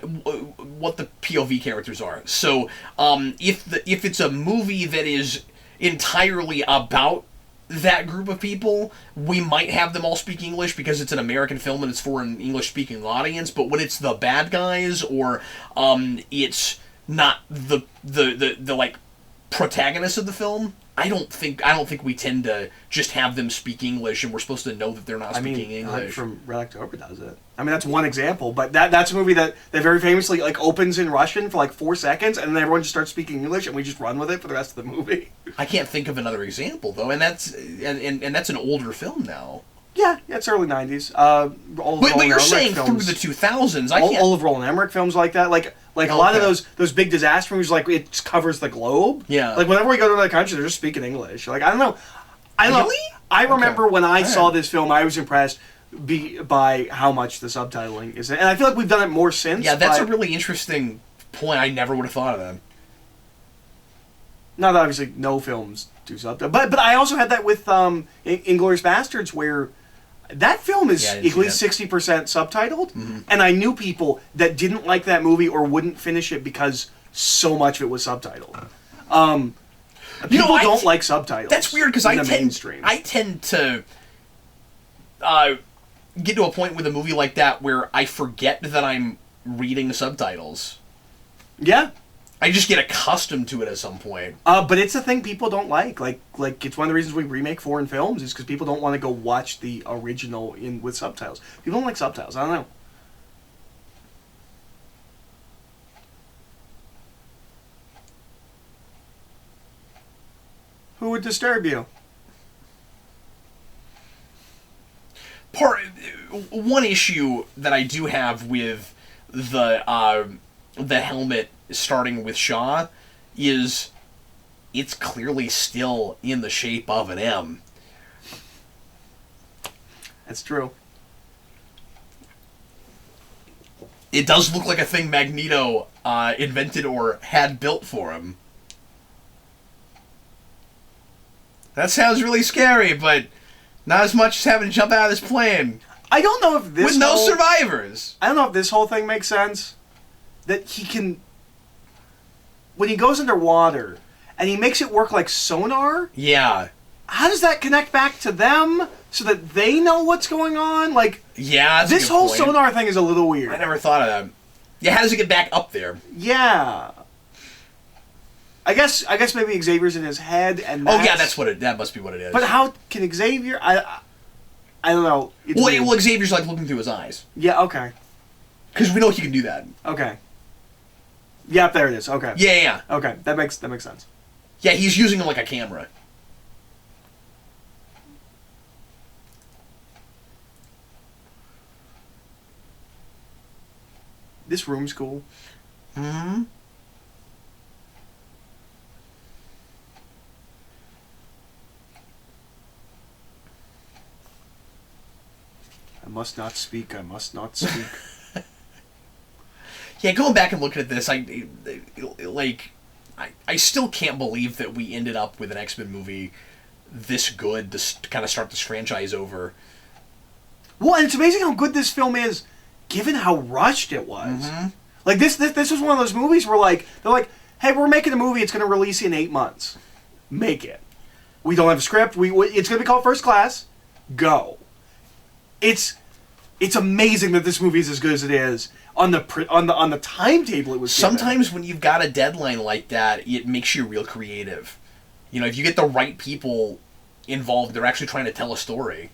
what the POV characters are. So, if it's a movie that is entirely about that group of people, we might have them all speak English because it's an American film and it's for an English-speaking audience. But when it's the bad guys or it's not the like protagonists of the film, I don't think we tend to just have them speak English and we're supposed to know that they're not speaking English. From Red October does it. I mean, that's one example, but that's a movie that very famously, like, opens in Russian for like 4 seconds, and then everyone just starts speaking English, and we just run with it for the rest of the movie. I can't think of another example though, and that's an older film now. Yeah, it's early '90s. But you're saying through the 2000s. All of Roland Emmerich films like that, like a lot of those big disaster movies, like, it covers the globe. Yeah. Like, whenever we go to another country, they're just speaking English. Like, I don't know. Really? I remember when I saw this film, I was impressed by how much the subtitling is, and I feel like we've done it more since. Yeah, that's a really interesting point. I never would have thought of that. Not that obviously no films do subtitles, but I also had that with Inglourious Bastards, where that film is at least 60% subtitled, and I knew people that didn't like that movie or wouldn't finish it because so much of it was subtitled. People don't like subtitles. That's weird because I tend to get to a point with a movie like that where I forget that I'm reading subtitles. Yeah. I just get accustomed to it at some point. But it's a thing people don't like. Like it's one of the reasons we remake foreign films is because people don't want to go watch the original with subtitles. People don't like subtitles. I don't know. Who would disturb you? One issue that I do have with the helmet starting with Shaw is it's clearly still in the shape of an M. That's true. It does look like a thing Magneto invented or had built for him. That sounds really scary, but not as much as having to jump out of this plane. I don't know if this with no survivors. I don't know if this whole thing makes sense. that he can, when he goes underwater and he makes it work like sonar. Yeah. How does that connect back to them so that they know what's going on? Like, yeah, this whole sonar thing is a little weird. I never thought of that. Yeah, how does it get back up there? Yeah. I guess maybe Xavier's in his head, and that must be what it is. But how can Xavier? I don't know. Well, Xavier's like looking through his eyes. Yeah. Okay. Because we know he can do that. Okay. Yeah, there it is. Okay. Yeah. Okay, that makes sense. Yeah, he's using him like a camera. This room's cool. Mm-hmm. I must not speak. I must not speak. Yeah, going back and looking at this, I still can't believe that we ended up with an X-Men movie this good to kind of start this franchise over. Well, and it's amazing how good this film is, given how rushed it was. Mm-hmm. Like this was one of those movies where they're like, hey, we're making a movie. It's going to release in 8 months. Make it. We don't have a script. It's going to be called First Class. Go. It's amazing that this movie is as good as it is on the timetable it was given. Sometimes when you've got a deadline like that, it makes you real creative. You know, if you get the right people involved, they're actually trying to tell a story,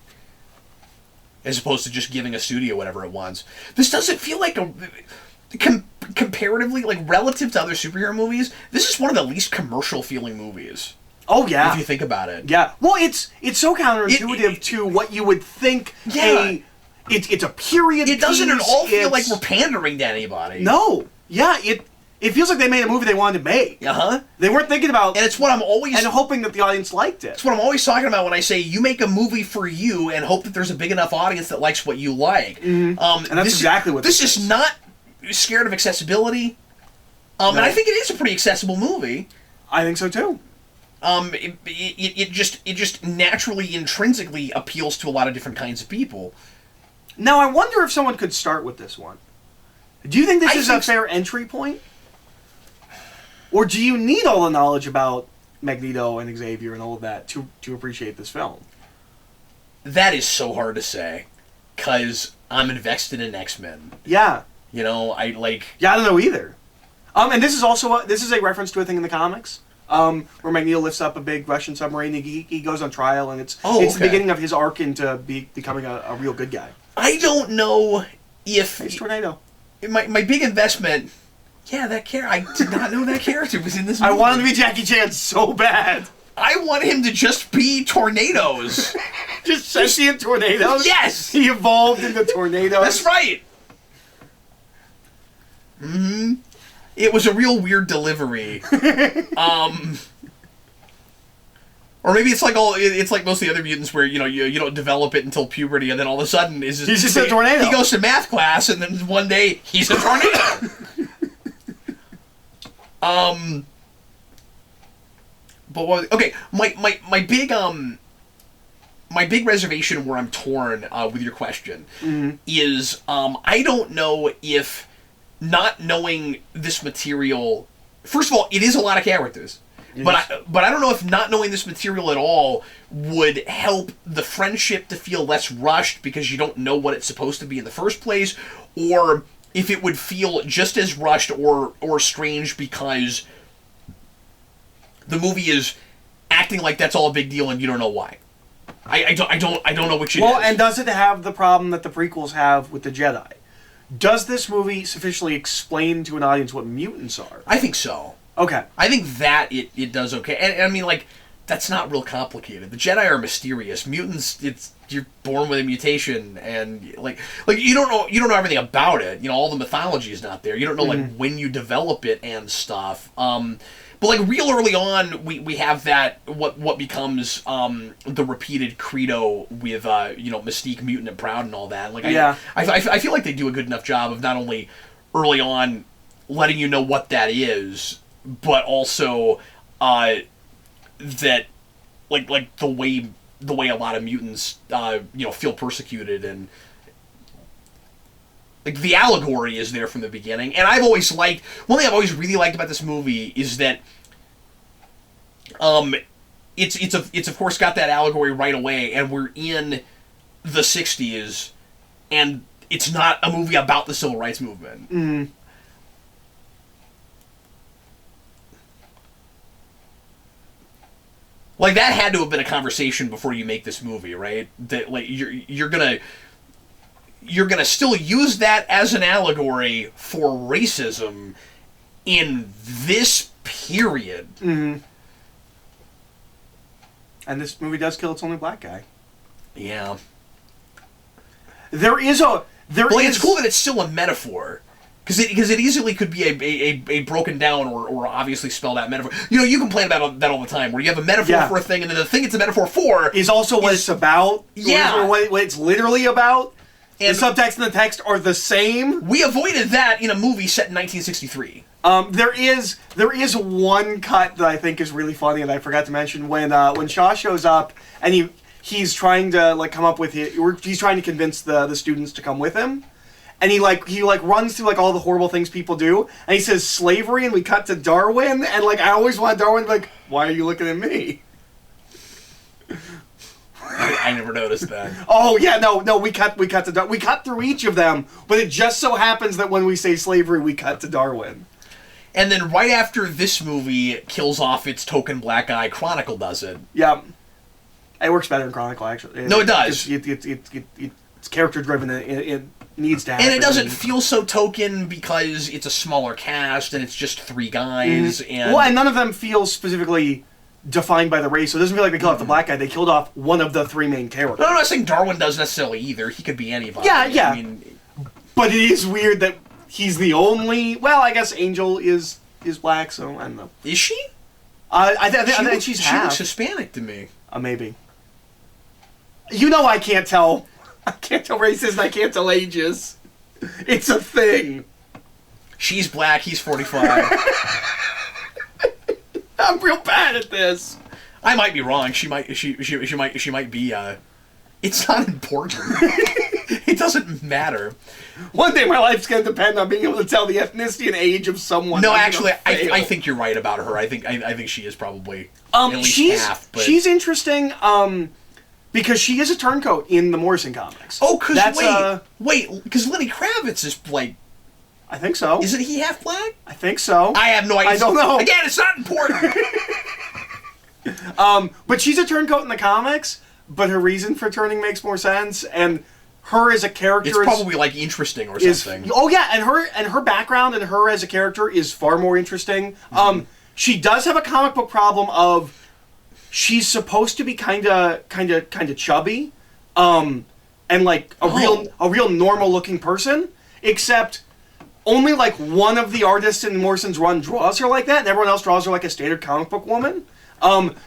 as opposed to just giving a studio whatever it wants. This doesn't feel like comparatively, like relative to other superhero movies, this is one of the least commercial feeling movies. Oh yeah, if you think about it. Yeah. Well, it's so counterintuitive to what you would think. Yeah. It's a period. It doesn't piece. at all feel like we're pandering to anybody. No. Yeah. It feels like they made a movie they wanted to make. They weren't thinking about. And it's what I'm always and hoping that the audience liked it. It's what I'm always talking about when I say you make a movie for you and hope that there's a big enough audience that likes what you like. Mm-hmm. And that's exactly what this is. Not scared of accessibility. No. And I think it is a pretty accessible movie. I think so too. It just naturally, intrinsically appeals to a lot of different kinds of people. Now, I wonder if someone could start with this one. Do you think this is a fair entry point? Or do you need all the knowledge about Magneto and Xavier and all of that to appreciate this film? That is so hard to say, because I'm invested in X-Men. Yeah. You know, Yeah, I don't know either. And this is also a reference to a thing in the comics. Where Magneto lifts up a big Russian submarine, he goes on trial, and it's the beginning of his arc into becoming a real good guy. I don't know if... It's Tornado. My big investment... Yeah, that character... I did not know that character was in this movie. I wanted to be Jackie Chan so bad. I want him to just be tornadoes. Just sentient tornadoes? Yes! He evolved into tornadoes. That's right! Mm-hmm. It was a real weird delivery. Or maybe it's like most of the other mutants where, you know, you don't develop it until puberty, and then all of a sudden he's just a tornado. He goes to math class, and then one day he's a tornado. My big reservation where I'm torn with your question is I don't know if not knowing this material. First of all, it is a lot of characters. Yes. But I don't know if not knowing this material at all would help the friendship to feel less rushed because you don't know what it's supposed to be in the first place, or if it would feel just as rushed or strange because the movie is acting like that's all a big deal and you don't know why. I don't know which it is. Well, and does it have the problem that the prequels have with the Jedi? Does this movie sufficiently explain to an audience what mutants are? I think so. Okay. I think that it does okay. And I mean, like, that's not real complicated. The Jedi are mysterious. Mutants, you're born with a mutation, and like you don't know everything about it. You know, all the mythology is not there. You don't know like when you develop it and stuff. But like real early on, we have that what becomes the repeated credo with Mystique, Mutant, and Proud and all that. Like I feel like they do a good enough job of not only early on letting you know what that is, but also that like the way a lot of mutants feel persecuted and Like, the allegory is there from the beginning. And I've always liked... One thing I've always really liked about this movie is that... It's of course got that allegory right away, and we're in the 60s, and it's not a movie about the civil rights movement. Mm. Like, that had to have been a conversation before you make this movie, right? That, like, you're gonna still use that as an allegory for racism in this period. Mm-hmm. And this movie does kill its only black guy. Yeah. It's cool that it's still a metaphor. Because it easily could be a broken down or obviously spelled out metaphor. You know, you complain about that all the time, where you have a metaphor for a thing, and then the thing it's a metaphor for is also what it's about. Yeah. Or what it's literally about. And the subtext and the text are the same. We avoided that in a movie set in 1963. There is one cut that I think is really funny, and I forgot to mention when Shaw shows up and he's trying to like come up with he's trying to convince the students to come with him, and he runs through like all the horrible things people do, and he says slavery, and we cut to Darwin, and like I always want Darwin to be like, why are you looking at me? I never noticed that. Oh yeah, no, we cut through each of them, but it just so happens that when we say slavery, we cut to Darwin. And then right after this movie kills off its token black guy, Chronicle does it. Yeah. It works better in Chronicle, actually. No, it does. It's character-driven. It needs to happen. And it doesn't feel so token because it's a smaller cast and it's just three guys. Mm-hmm. And none of them feel specifically defined by the race, so it doesn't feel like they killed off the black guy. They killed off one of the three main characters. No, I'm not saying Darwin does necessarily either. He could be anybody. Yeah. I mean, but it is weird that he's the only... Well, I guess Angel is black, so I don't know. Is she? I think she's half. She looks Hispanic to me. Maybe. You know I can't tell. I can't tell races and I can't tell ages. It's a thing. She's black, he's 45. I'm real bad at this. I might be wrong. She might be it's not important. It doesn't matter. One day my life's going to depend on being able to tell the ethnicity and age of someone. No, actually, I think you're right about her. I think she is probably at least half. But... She's interesting because she is a turncoat in the Morrison comics. Oh, because Lenny Kravitz is like... I think so. Isn't he half black? I think so. I have no idea. I don't know. Again, it's not important. But she's a turncoat in the comics, but her reason for turning makes more sense, and her as a character it's probably like interesting or something. Oh yeah, and her background and her as a character is far more interesting. Mm-hmm. She does have a comic book problem of she's supposed to be kind of chubby, and like a real normal looking person, except only like one of the artists in Morrison's run draws her like that, and everyone else draws her like a standard comic book woman.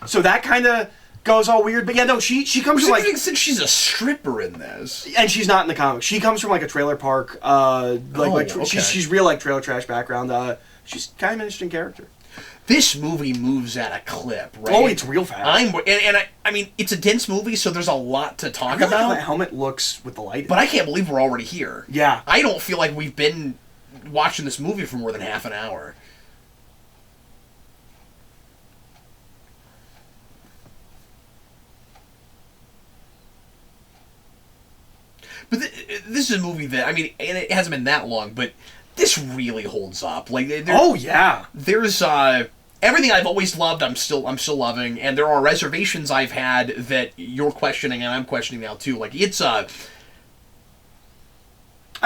So that kind of goes all weird. But yeah, no, she comes from like... since she's a stripper in this. And she's not in the comics. She comes from like a trailer park, okay. She's real like trailer trash background. She's kind of an interesting character. This movie moves at a clip, right? Oh, it's real fast. I mean, it's a dense movie, so there's a lot to talk about. How about. that helmet looks with the light. But I can't believe we're already here. Yeah. I don't feel like we've been watching this movie for more than half an hour. But this is a movie that, I mean, and it hasn't been that long, but this really holds up. Like, oh yeah, there's everything I've always loved. I'm still loving, and there are reservations I've had that you're questioning and I'm questioning now too. Like, it's I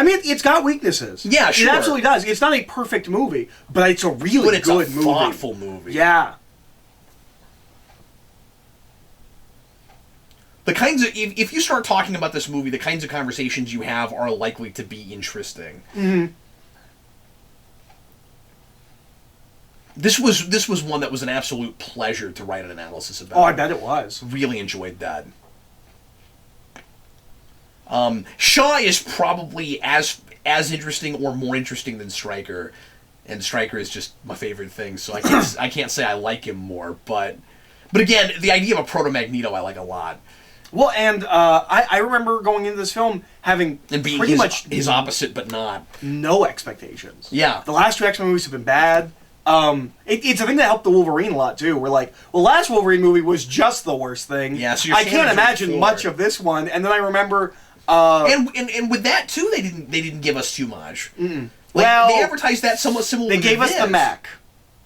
mean, it's got weaknesses. Yeah, sure. It absolutely does. It's not a perfect movie, but it's a really good movie. Thoughtful movie. Yeah. The kinds of if you start talking about this movie, the kinds of conversations you have are likely to be interesting. Mm-hmm. This was one that was an absolute pleasure to write an analysis about. Oh, I bet it was. Really enjoyed that. Shaw is probably as interesting or more interesting than Stryker, and Stryker is just my favorite thing. So I can't say I like him more, but again, the idea of a proto-Magneto I like a lot. Well, and I remember going into this film having And being pretty much his opposite, but not. no expectations. Yeah. The last two X-Men movies have been bad. It's a thing that helped the Wolverine a lot, too. We're like, well, last Wolverine movie was just the worst thing. Yeah, so you're I can't imagine much of this one. And then I remember... and with that, too, they didn't give us too much. Mm-mm. Like, well, they advertised that somewhat similar they to gave us the Mac.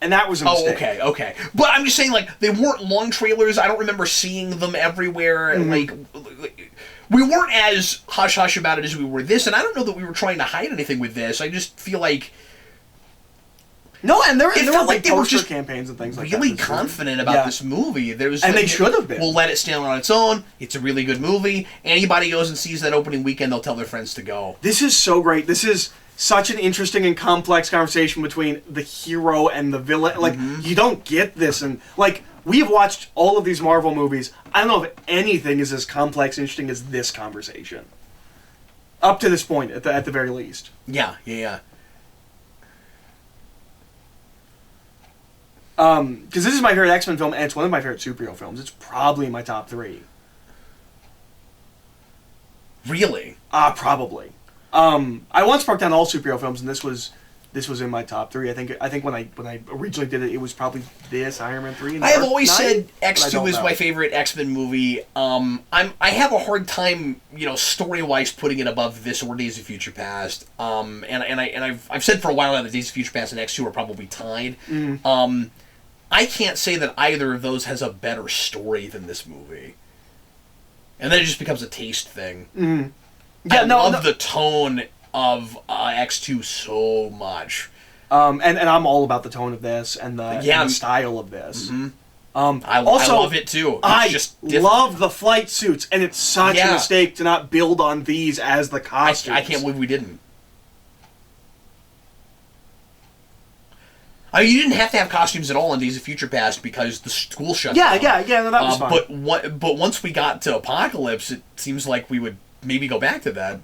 And that was a mistake. Oh, okay. But I'm just saying, like, they weren't long trailers. I don't remember seeing them everywhere. Mm-hmm. Like, we weren't as hush-hush about it as we were this, and I don't know that we were trying to hide anything with this. I just feel like... No, and there were like they were poster just campaigns and things like that. really confident about this movie. And they should have been. We'll let it stand on its own. It's a really good movie. Anybody goes and sees that opening weekend, they'll tell their friends to go. This is so great. This is such an interesting and complex conversation between the hero and the villain. Like, you don't get this. And, like, we have watched all of these Marvel movies. I don't know if anything is as complex and interesting as this conversation. Up to this point, at the very least. Yeah. Because this is my favorite X-Men film, and it's one of my favorite superhero films. It's probably in my top 3. Really? Probably. I once broke down all superhero films, and this was in my top 3. I think when I originally did it, it was probably this Iron Man 3. And I have always Knight, said X2 is my favorite X-Men movie. I have a hard time, story-wise, putting it above this or Days of Future Past. I've said for a while now that Days of Future Past and X2 are probably tied. I can't say that either of those has a better story than this movie. And then it just becomes a taste thing. Yeah, I love the tone of X2 so much. And I'm all about the tone of this and the style of this. I love it too. I just love the flight suits, and it's such a mistake to not build on these as the costumes. I can't believe we didn't. I mean, you didn't have to have costumes at all in Days of Future Past because the school shut down. Yeah, no, that was fine. But once we got to Apocalypse, it seems like we would maybe go back to that.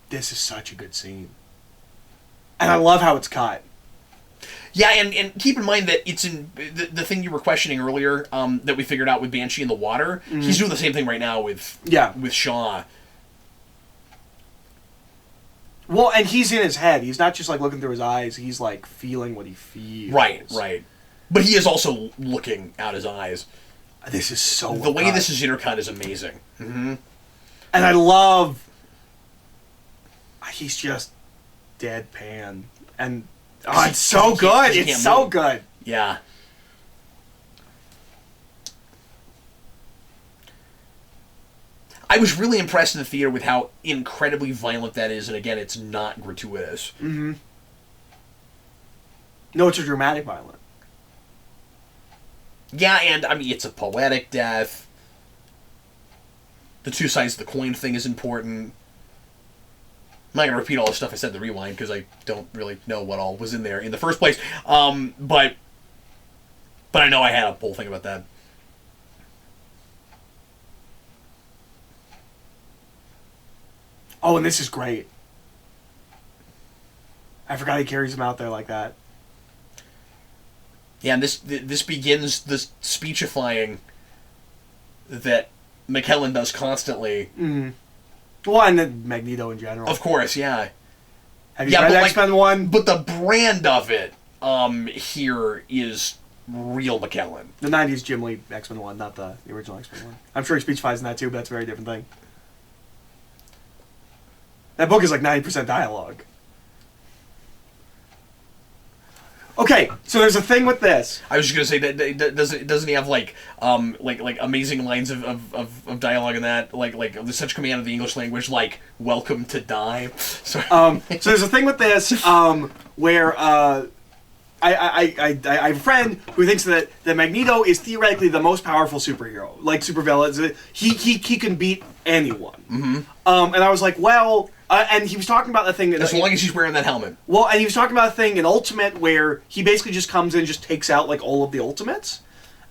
This is such a good scene. And I love how it's cut. Yeah, and keep in mind that it's in the thing you were questioning earlier that we figured out with Banshee in the water. He's doing the same thing right now with Shaw. Well, and he's in his head. He's not just like looking through his eyes. He's like feeling what he feels. Right. But he is also looking out his eyes. This is so the way this is intercut is amazing. And I love. He's just deadpan, and it's so good. It's so good. Yeah. I was really impressed in the theater with how incredibly violent that is, and again, it's not gratuitous. No, it's a dramatic violence. Yeah, and I mean, it's a poetic death. The two sides of the coin thing is important. I'm not going to repeat all the stuff I said in the rewind, because I don't really know what all was in there in the first place. But I know I had a whole thing about that. Oh, and this is great. I forgot he carries him out there like that. Yeah, and this begins the speechifying that McKellen does constantly. Well, and then Magneto in general. Of course, yeah. Have you read X-Men 1? But the brand of it here is real McKellen. The 90s Jim Lee X-Men 1, not the original X-Men 1. I'm sure he speechifies in that too, but that's a very different thing. That book is like 90% dialogue. Okay, so there's a thing with this. I was just gonna say that doesn't he have like amazing lines of dialogue in that, like there's such command of the English language, like "Welcome to die." So there's a thing with this where I have a friend who thinks that Magneto is theoretically the most powerful superhero, like supervillain. He can beat anyone. And I was like, well. And he was talking about the thing... As long as he's wearing that helmet. Well, and he was talking about a thing in Ultimate where he basically just comes in and just takes out, like, all of the Ultimates.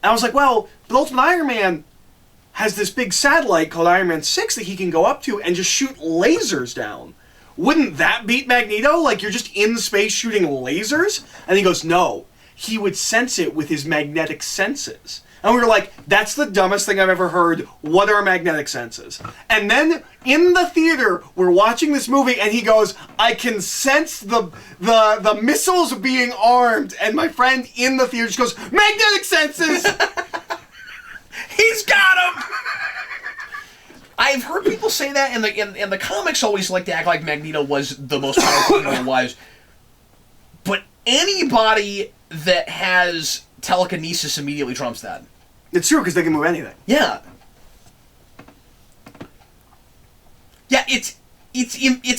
And I was like, well, but Ultimate Iron Man has this big satellite called Iron Man 6 that he can go up to and just shoot lasers down. Wouldn't that beat Magneto? Like, you're just in space shooting lasers? And he goes, no. he would sense it with his magnetic senses. And we were like, that's the dumbest thing I've ever heard. What are magnetic senses? And then in the theater, we're watching this movie, and he goes, I can sense the missiles being armed. And my friend in the theater just goes, magnetic senses! He's got him! I've heard people say that, and the comics always like to act like Magneto was the most powerful thing there was. But anybody that has telekinesis immediately trumps that. It's true, because they can move anything. Yeah. Yeah, it's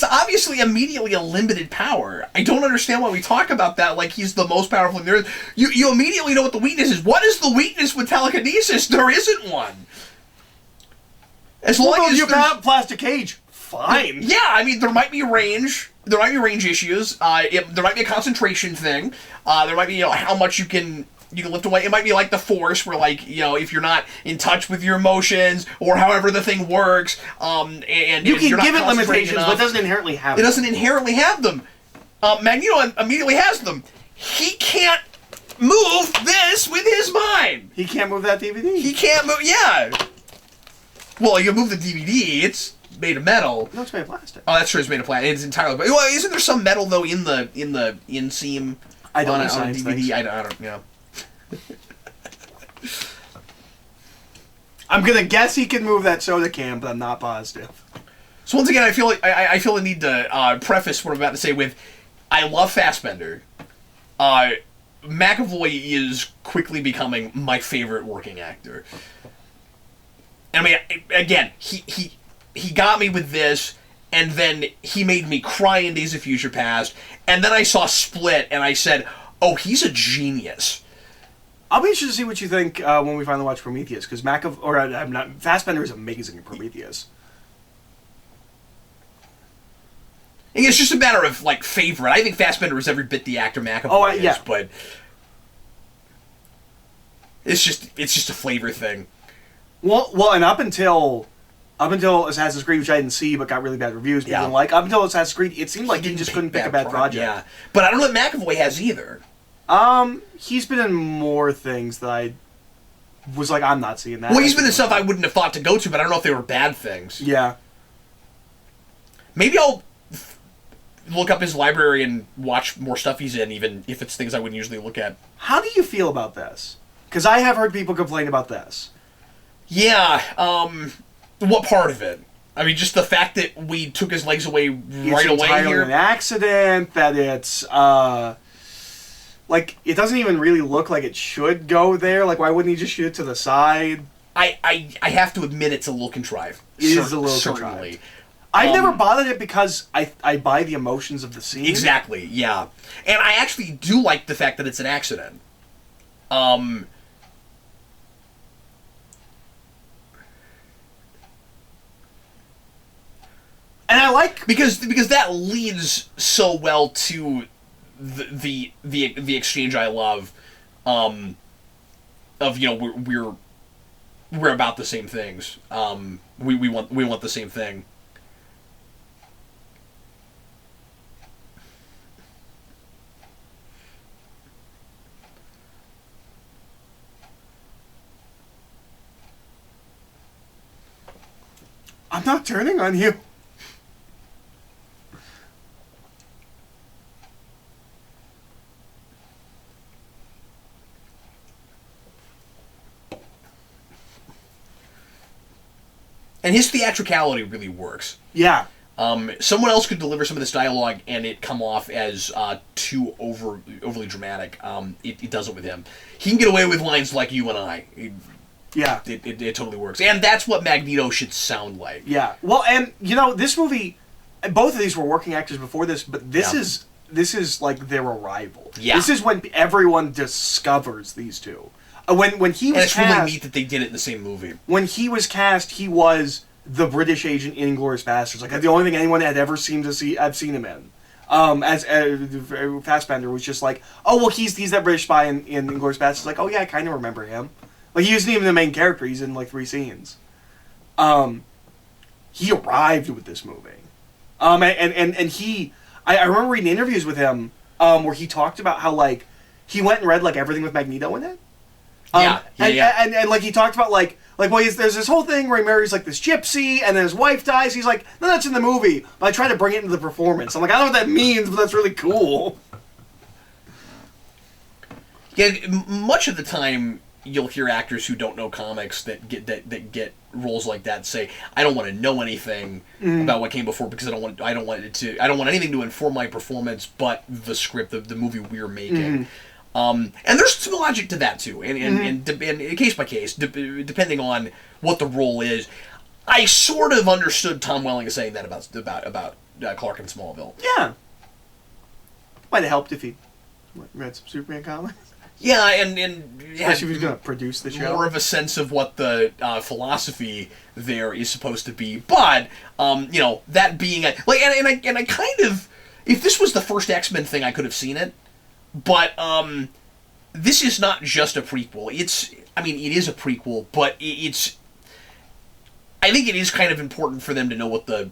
obviously immediately a limited power. I don't understand why we talk about that like he's the most powerful in the earth. You immediately know what the weakness is. What is the weakness with telekinesis? There isn't one. As long as you have plastic cage, fine. Yeah, I mean, there might be range. There might be range issues. There might be a concentration thing. There might be, how much you can lift away. It might be like the Force, where if you're not in touch with your emotions or however the thing works, and you can give it limitations, but it doesn't inherently have them. It doesn't inherently have them. Magneto immediately has them. He can't move this with his mind. He can't move that DVD. He can't move. Yeah. Well, you move the DVD. It's made of metal. No, it's made of plastic. Oh, that's true. It's made of plastic. It's entirely. Well, isn't there some metal though in the inseam? I don't know on a DVD. Things. I don't. Yeah. I'm gonna guess he can move that soda can, but I'm not positive. So once again, I feel the need to preface what I'm about to say with, I love Fassbender. McAvoy is quickly becoming my favorite working actor. I mean, again, he got me with this, and then he made me cry in Days of Future Past, and then I saw Split, and I said, oh, he's a genius. I'll be interested to see what you think when we finally watch Prometheus, because Fassbender is amazing in Prometheus. And it's just a matter of, favorite. I think Fassbender is every bit the actor McAvoy is, but it's just a flavor thing. Well, and up until Assassin's Creed, which I didn't see but got really bad reviews, people didn't like. Up until Assassin's Creed, it seemed like he just couldn't pick a bad project. Yeah, but I don't know that McAvoy has either. He's been in more things that I was like, I'm not seeing that. Well, he's been in stuff I wouldn't have thought to go to, but I don't know if they were bad things. Yeah. Maybe I'll look up his library and watch more stuff he's in, even if it's things I wouldn't usually look at. How do you feel about this? Because I have heard people complain about this. Yeah, what part of it? I mean, just the fact that we took his legs away right away here? It's entirely an accident, that it's, it doesn't even really look like it should go there. Why wouldn't he just shoot it to the side? I have to admit it's a little contrived. It is a little contrived. I've never bothered it because I buy the emotions of the scene. Exactly, yeah. And I actually do like the fact that it's an accident. And I like because that leads so well to the exchange I love, of we're about the same things. We want the same thing. I'm not turning on you. And his theatricality really works. Yeah. Someone else could deliver some of this dialogue and it come off as too overly dramatic. It doesn't with him. He can get away with lines like you and I. It totally works. And that's what Magneto should sound like. Yeah. Well, and, this movie, both of these were working actors before this, but this is like their arrival. Yeah. This is when everyone discovers these two. When he was cast, really neat that they did it in the same movie. When he was cast, he was the British agent in Inglourious Basterds. The only thing anyone had ever seen I've seen him in. As Fassbender was just like, oh well, he's that British spy in Inglourious Basterds. Oh yeah, I kind of remember him. He isn't even the main character. He's in 3 scenes. He arrived with this movie, and he, I remember reading interviews with him where he talked about how he went and read like everything with Magneto in it. And like he talked about like well, there's this whole thing where he marries like this gypsy, and then his wife dies. He's like, no, that's in the movie, but I try to bring it into the performance. I'm like, I don't know what that means, but that's really cool. Yeah, much of the time you'll hear actors who don't know comics that get roles like that say, I don't want to know anything about what came before because I don't want anything to inform my performance but the script, the movie we're making. And there's some logic to that too, and case by case, depending on what the role is. I sort of understood Tom Welling saying that about Clark in Smallville. Yeah, might have helped if he read some Superman comics. Yeah, and especially if he's going to produce the show. More of a sense of what the philosophy there is supposed to be, but that being and I kind of, if this was the first X-Men thing, I could have seen it. But this is not just a prequel. It is a prequel, but it's. I think it is kind of important for them to know what the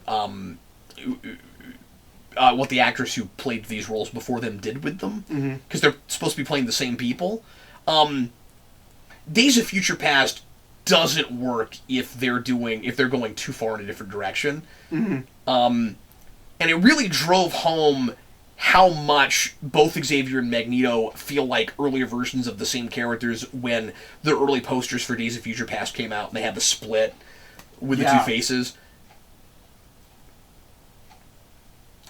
actors who played these roles before them did with them, because they're supposed to be playing the same people. Days of Future Past doesn't work if they're going too far in a different direction, and it really drove home how much both Xavier and Magneto feel like earlier versions of the same characters when the early posters for Days of Future Past came out and they had the split with the two faces.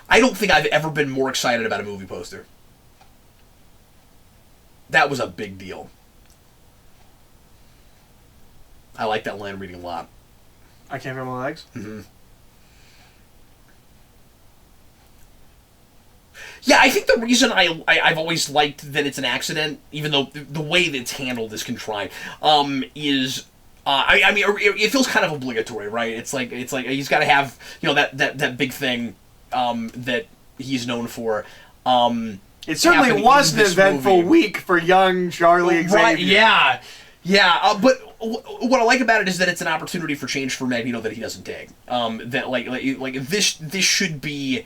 I don't think I've ever been more excited about a movie poster. That was a big deal. I like that line reading a lot. I can't feel my legs? Mm-hmm. Yeah, I think the reason I've always liked that it's an accident, even though the way that it's handled is contrived, is... it feels kind of obligatory, right? It's like he's got to have that big thing that he's known for. It certainly was an eventful week for young Charlie Xavier. Right? Yeah. But what I like about it is that it's an opportunity for change for Magneto that he doesn't take. That like this should be.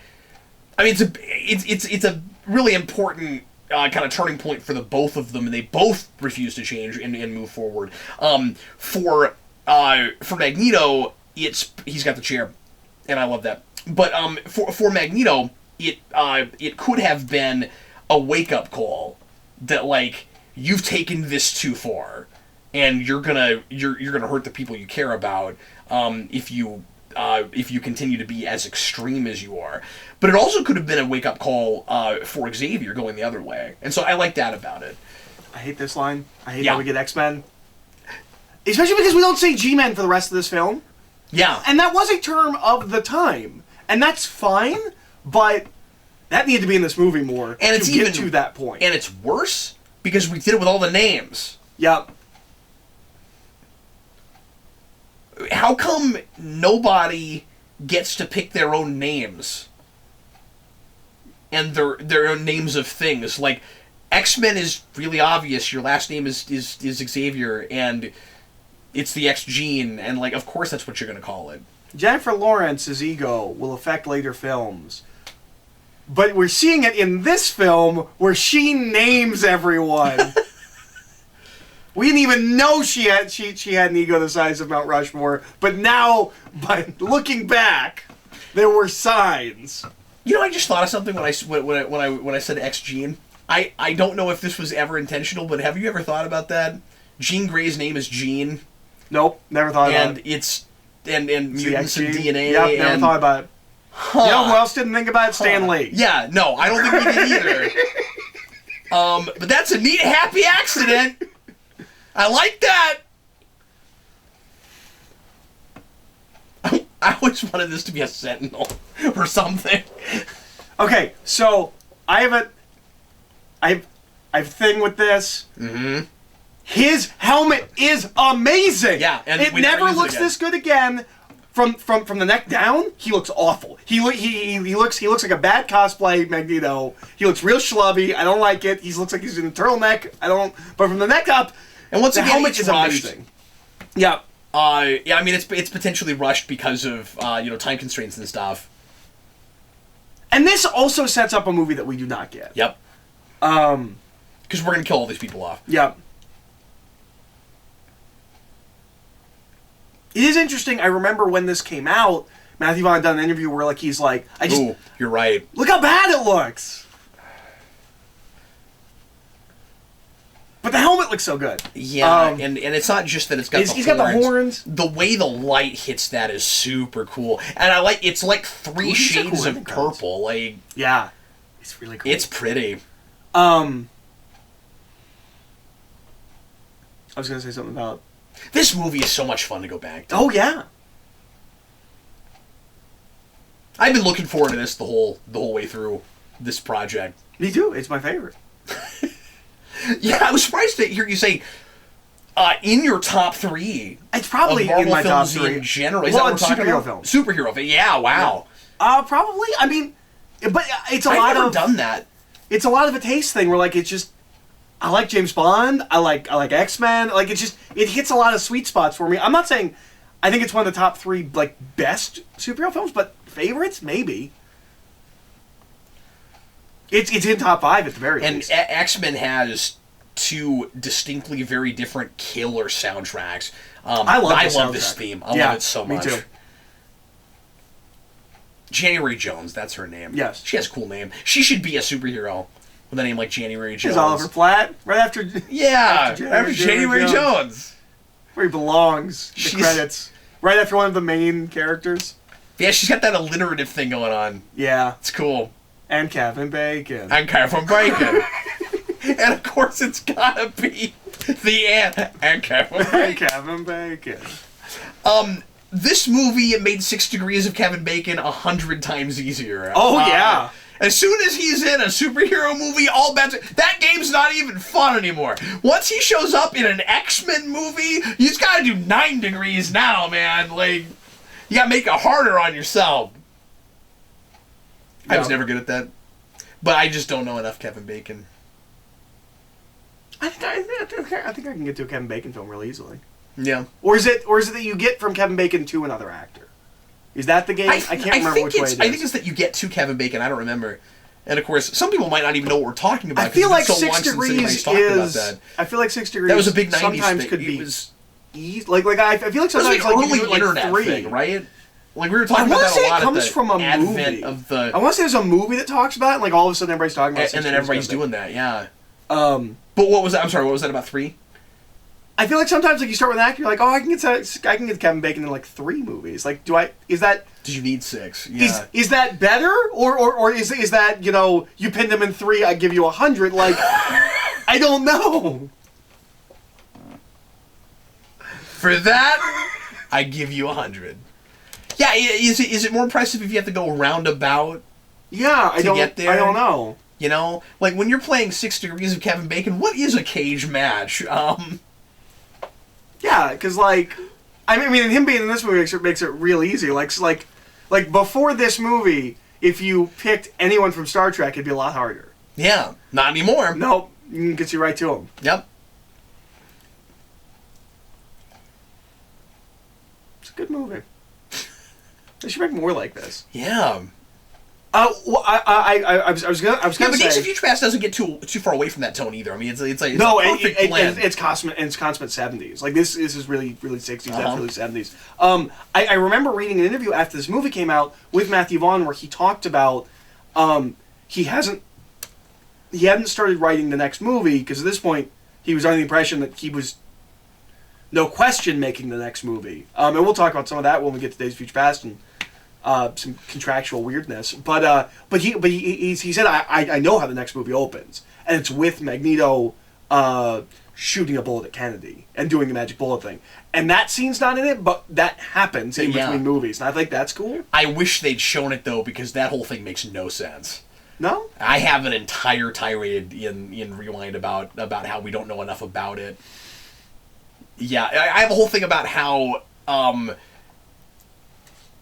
I mean, it's a really important kind of turning point for the both of them, and they both refuse to change and move forward. For Magneto, he's got the chair, and I love that. But for Magneto, it could have been a wake up call that like you've taken this too far, and you're gonna hurt the people you care about if you continue to be as extreme as you are. But it also could have been a wake-up call for Xavier going the other way. And so I like that about it. I hate this line. I hate how we get X-Men. Especially because we don't say G-Men for the rest of this film. Yeah. And that was a term of the time. And that's fine, but that needed to be in this movie more to get to that point. And it's worse because we did it with all the names. Yep. How come nobody gets to pick their own names? And their own names of things. Like, X-Men is really obvious. Your last name is Xavier, and it's the X gene, and like, of course that's what you're going to call it. Jennifer Lawrence's ego will affect later films. But we're seeing it in this film where she names everyone. We didn't even know she had an ego the size of Mount Rushmore, but now, by looking back, there were signs. I just thought of something when I said X gene. I don't know if this was ever intentional, but have you ever thought about that? Jean Grey's name is Jean. Nope, never thought about it. And it's mutants and DNA. Yep, never thought about it. Huh. You know who else didn't think about it? Stan Lee. Yeah, no, I don't think he did either. But that's a neat, happy accident. I like that. I always wanted this to be a Sentinel or something. Okay, so I have a thing with this. Mm-hmm. His helmet is amazing. Yeah, and it never looks this good again. From the neck down, he looks awful. He looks like a bad cosplay Magneto. He looks real schlubby. I don't like it. He looks like he's in a turtleneck. But from the neck up, and once the again, helmet is amazing. Yeah. I mean, it's potentially rushed because of time constraints and stuff. And this also sets up a movie that we do not get. Yep. Because we're going to kill all these people off. Yeah. It is interesting. I remember when this came out, Matthew Vaughn done an interview where he's like, Ooh, you're right. Look how bad it looks. But the helmet looks so good. Yeah, and it's not just that it's got the horns. He's got the horns. The way the light hits that is super cool. And it's like three shades of purple. Like, yeah. It's really cool. It's pretty. I was going to say something about... This movie is so much fun to go back to. Oh, yeah. I've been looking forward to this the whole way through this project. Me too. It's my favorite. Yeah, I was surprised to hear you say in your top 3. It's probably of Marvel in my top films 3 in general. Is well, that what we're talking superhero about? films. Superhero film. Yeah, wow. Yeah. Probably. I mean, but it's a lot I've never of done that. It's a lot of a taste thing where it's just I like James Bond. I like X-Men. It hits a lot of sweet spots for me. I'm not saying I think it's one of the top 3 best superhero films, but favorites maybe. It's in top 5 at the very least. And X-Men has 2 distinctly very different killer soundtracks. I love this theme. I love it so much. Me too. January Jones, that's her name. Yes. She has a cool name. She should be a superhero with a name like January Jones. Is Oliver Platt right after? Yeah, after January Jones. Where he belongs. The credits. Right after one of the main characters. Yeah, she's got that alliterative thing going on. Yeah. It's cool. And Kevin Bacon. And Kevin Bacon. And of course it's gotta be the and Kevin Bacon. And Kevin Bacon. This movie made 6 Degrees of Kevin Bacon 100 times easier. Oh, yeah. As soon as he's in a superhero movie, all bets... That game's not even fun anymore. Once he shows up in an X-Men movie, you just gotta do 9 degrees now, man. You gotta make it harder on yourself. Yeah. I was never good at that. But I just don't know enough Kevin Bacon. I think I can get to a Kevin Bacon film real easily. Yeah. Or is it that you get from Kevin Bacon to another actor? Is that the game? I can't remember which way it is. I think it's that you get to Kevin Bacon. I don't remember. And of course, some people might not even know what we're talking about. I feel like so 6 Degrees is. I feel like 6 Degrees. That was a big 90s sometimes thing. could be. I feel like sometimes it was early you do internet 3. thing, right? We were talking about that a lot. It comes from a movie. I want to say there's a movie that talks about it. All of a sudden, everybody's talking about it. And then everybody's doing that. Yeah. But what was that? I'm sorry. What was that about 3? I feel like sometimes you start with an actor, you're like, oh, I can get Kevin Bacon in 3 movies. Is that? Did you need 6? Yeah. Is that better, or is that you pinned him in 3, I give you 100? I don't know. For that, I give you 100. Yeah, is it more impressive if you have to go roundabout? Yeah, I don't know. When you're playing 6 Degrees of Kevin Bacon, what is a cage match? Yeah, because him being in this movie makes it real easy. Like before this movie, if you picked anyone from Star Trek, it'd be a lot harder. Yeah, not anymore. Nope, gets you right to him. Yep. It's a good movie. They should make more like this. Yeah. Well, I was gonna but say. Days of Future Past doesn't get too far away from that tone either. I mean, it's like no, a perfect blend. It's consummate 70s. This is really 60s, really 70s. I remember reading an interview after this movie came out with Matthew Vaughn where he talked about he hadn't started writing the next movie because at this point he was under the impression that he was no question making the next movie. And we'll talk about some of that when we get to Days of Future Past and some contractual weirdness, but he said I know how the next movie opens, and it's with Magneto shooting a bullet at Kennedy and doing the magic bullet thing, and that scene's not in it, but that happens in between movies, and I think that's cool. I wish they'd shown it though, because that whole thing makes no sense. No, I have an entire tirade in Rewind about how we don't know enough about it. Yeah, I have a whole thing about how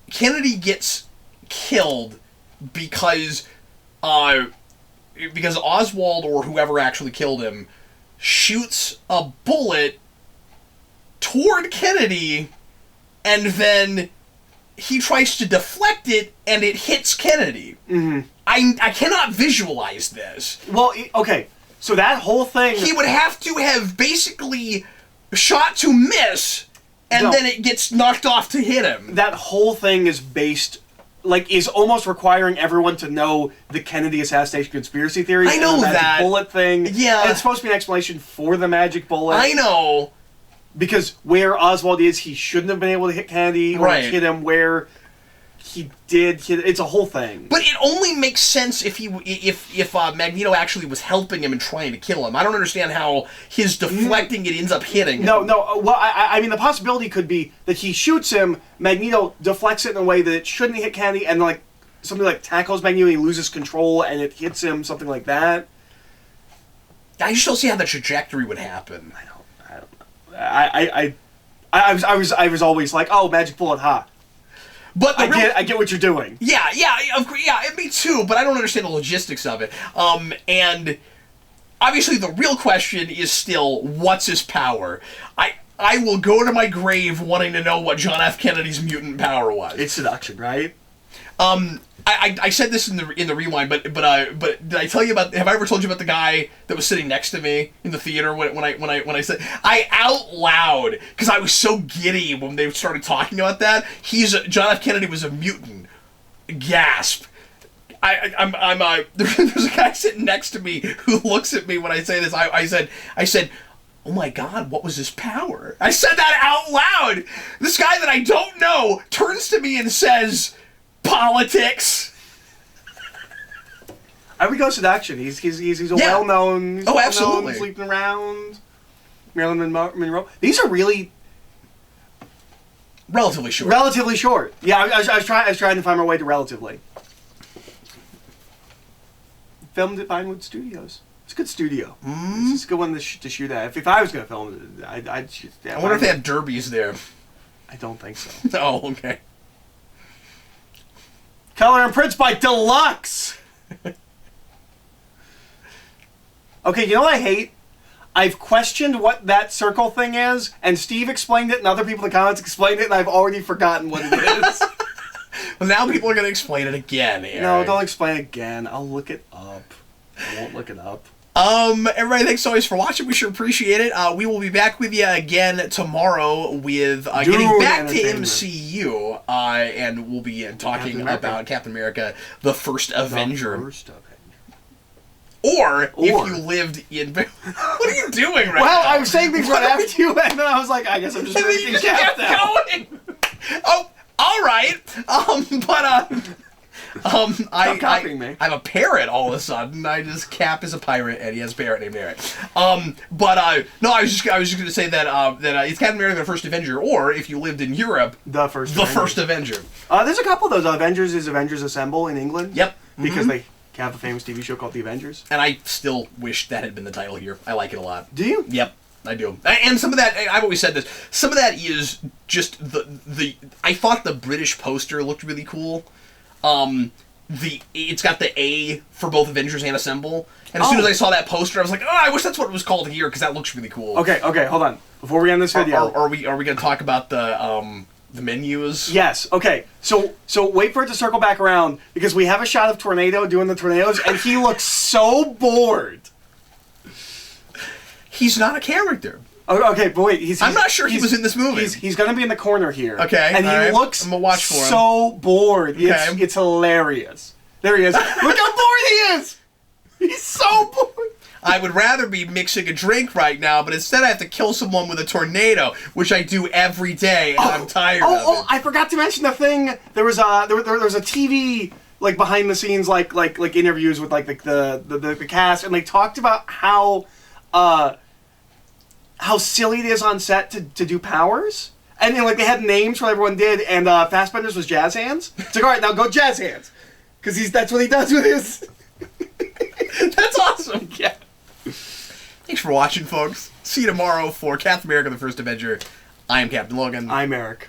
Kennedy gets killed because Oswald or whoever actually killed him shoots a bullet toward Kennedy, and then he tries to deflect it, and it hits Kennedy. Mm-hmm. I cannot visualize this. Well, okay. So that whole thing... He would have to have basically shot to miss, and then it gets knocked off to hit him. That whole thing is based... is almost requiring everyone to know the Kennedy assassination conspiracy theory. I know and the magic that. bullet thing. Yeah. And it's supposed to be an explanation for the magic bullet. I know. Because where Oswald is, he shouldn't have been able to hit Kennedy or hit him where he did hit. It's a whole thing. But it only makes sense if Magneto actually was helping him and trying to kill him. I don't understand how his deflecting it ends up hitting him. No. Well, I mean, the possibility could be that he shoots him, Magneto deflects it in a way that it shouldn't hit Kennedy, and something like tackles Magneto, he loses control, and it hits him, something like that. I just don't see how the trajectory would happen. I don't know. I was always like, oh, magic bullet, ha. But I get what you're doing. Yeah, me too. But I don't understand the logistics of it. And obviously, the real question is still, what's his power? I will go to my grave wanting to know what John F. Kennedy's mutant power was. It's seduction, right? I said this in the rewind, but did I tell you about? Have I ever told you about the guy that was sitting next to me in the theater when I said out loud, because I was so giddy when they started talking about that? John F. Kennedy was a mutant. Gasp. There's a guy sitting next to me who looks at me when I say this. I said, oh my God, what was his power? I said that out loud. This guy that I don't know turns to me and says, politics. I would go seduction. He's a well-known. Oh, absolutely. Sleeping around. Marilyn Monroe. These are really relatively short. Relatively short. Yeah, I was trying to find my way to relatively. Filmed at Vinewood Studios. It's a good studio. It's a good one to shoot at. If I was going to film it, I'd shoot at. I wonder if they have derbies there. I don't think so. Oh, okay. Color and prints by Deluxe. Okay, you know what I hate? I've questioned what that circle thing is, and Steve explained it, and other people in the comments explained it, and I've already forgotten what it is. Well, now people are going to explain it again, Eric. No, don't explain it again. I'll look it up. I won't look it up. Everybody, thanks always for watching. We sure appreciate it. We will be back with you again tomorrow with getting back to MCU, and we'll be talking about Captain America, the First Avenger. Or if you lived in... What are you doing right now? Well, I was saying things right after you, and then I was like, I guess I'm just making kept going. Oh, all right. Stop copying me. I'm a parrot all of a sudden. Cap is a pirate, and he has a parrot named Eric. No, I was just going to say that it's Captain America, the First Avenger, or if you lived in Europe, the First Avenger. There's a couple of those. Avengers is Avengers Assemble in England. Yep. Because they have a famous TV show called The Avengers. And I still wish that had been the title here. I like it a lot. Do you? Yep. I do. And some of that, I've always said this, some of that is just I thought the British poster looked really cool. It's got the A for both Avengers and Assemble. And as soon as I saw that poster, I was like, oh, I wish that's what it was called here, because that looks really cool. Okay, hold on. Before we end this video. Are we going to talk about the menus? Yes, okay. So wait for it to circle back around, because we have a shot of Tornado doing the tornadoes, and he looks so bored. He's not a character. Okay, but wait. I'm not sure he was in this movie. He's going to be in the corner here. Okay, and he looks I'm gonna watch for him. So bored. Okay. It's hilarious. There he is. Look how bored he is. He's so bored. I would rather be mixing a drink right now, but instead I have to kill someone with a tornado, which I do every day, and I'm tired of it. Oh, I forgot to mention the thing. There was a TV behind the scenes like interviews with the cast, and they talked about how silly it is on set to do powers. And they had names for what everyone did, and Fassbender's was Jazz Hands. It's like, all right, now go Jazz Hands. Because that's what he does with his... That's awesome. Yeah. Thanks for watching, folks. See you tomorrow for Captain America, the First Avenger. I am Captain Logan. I'm Eric.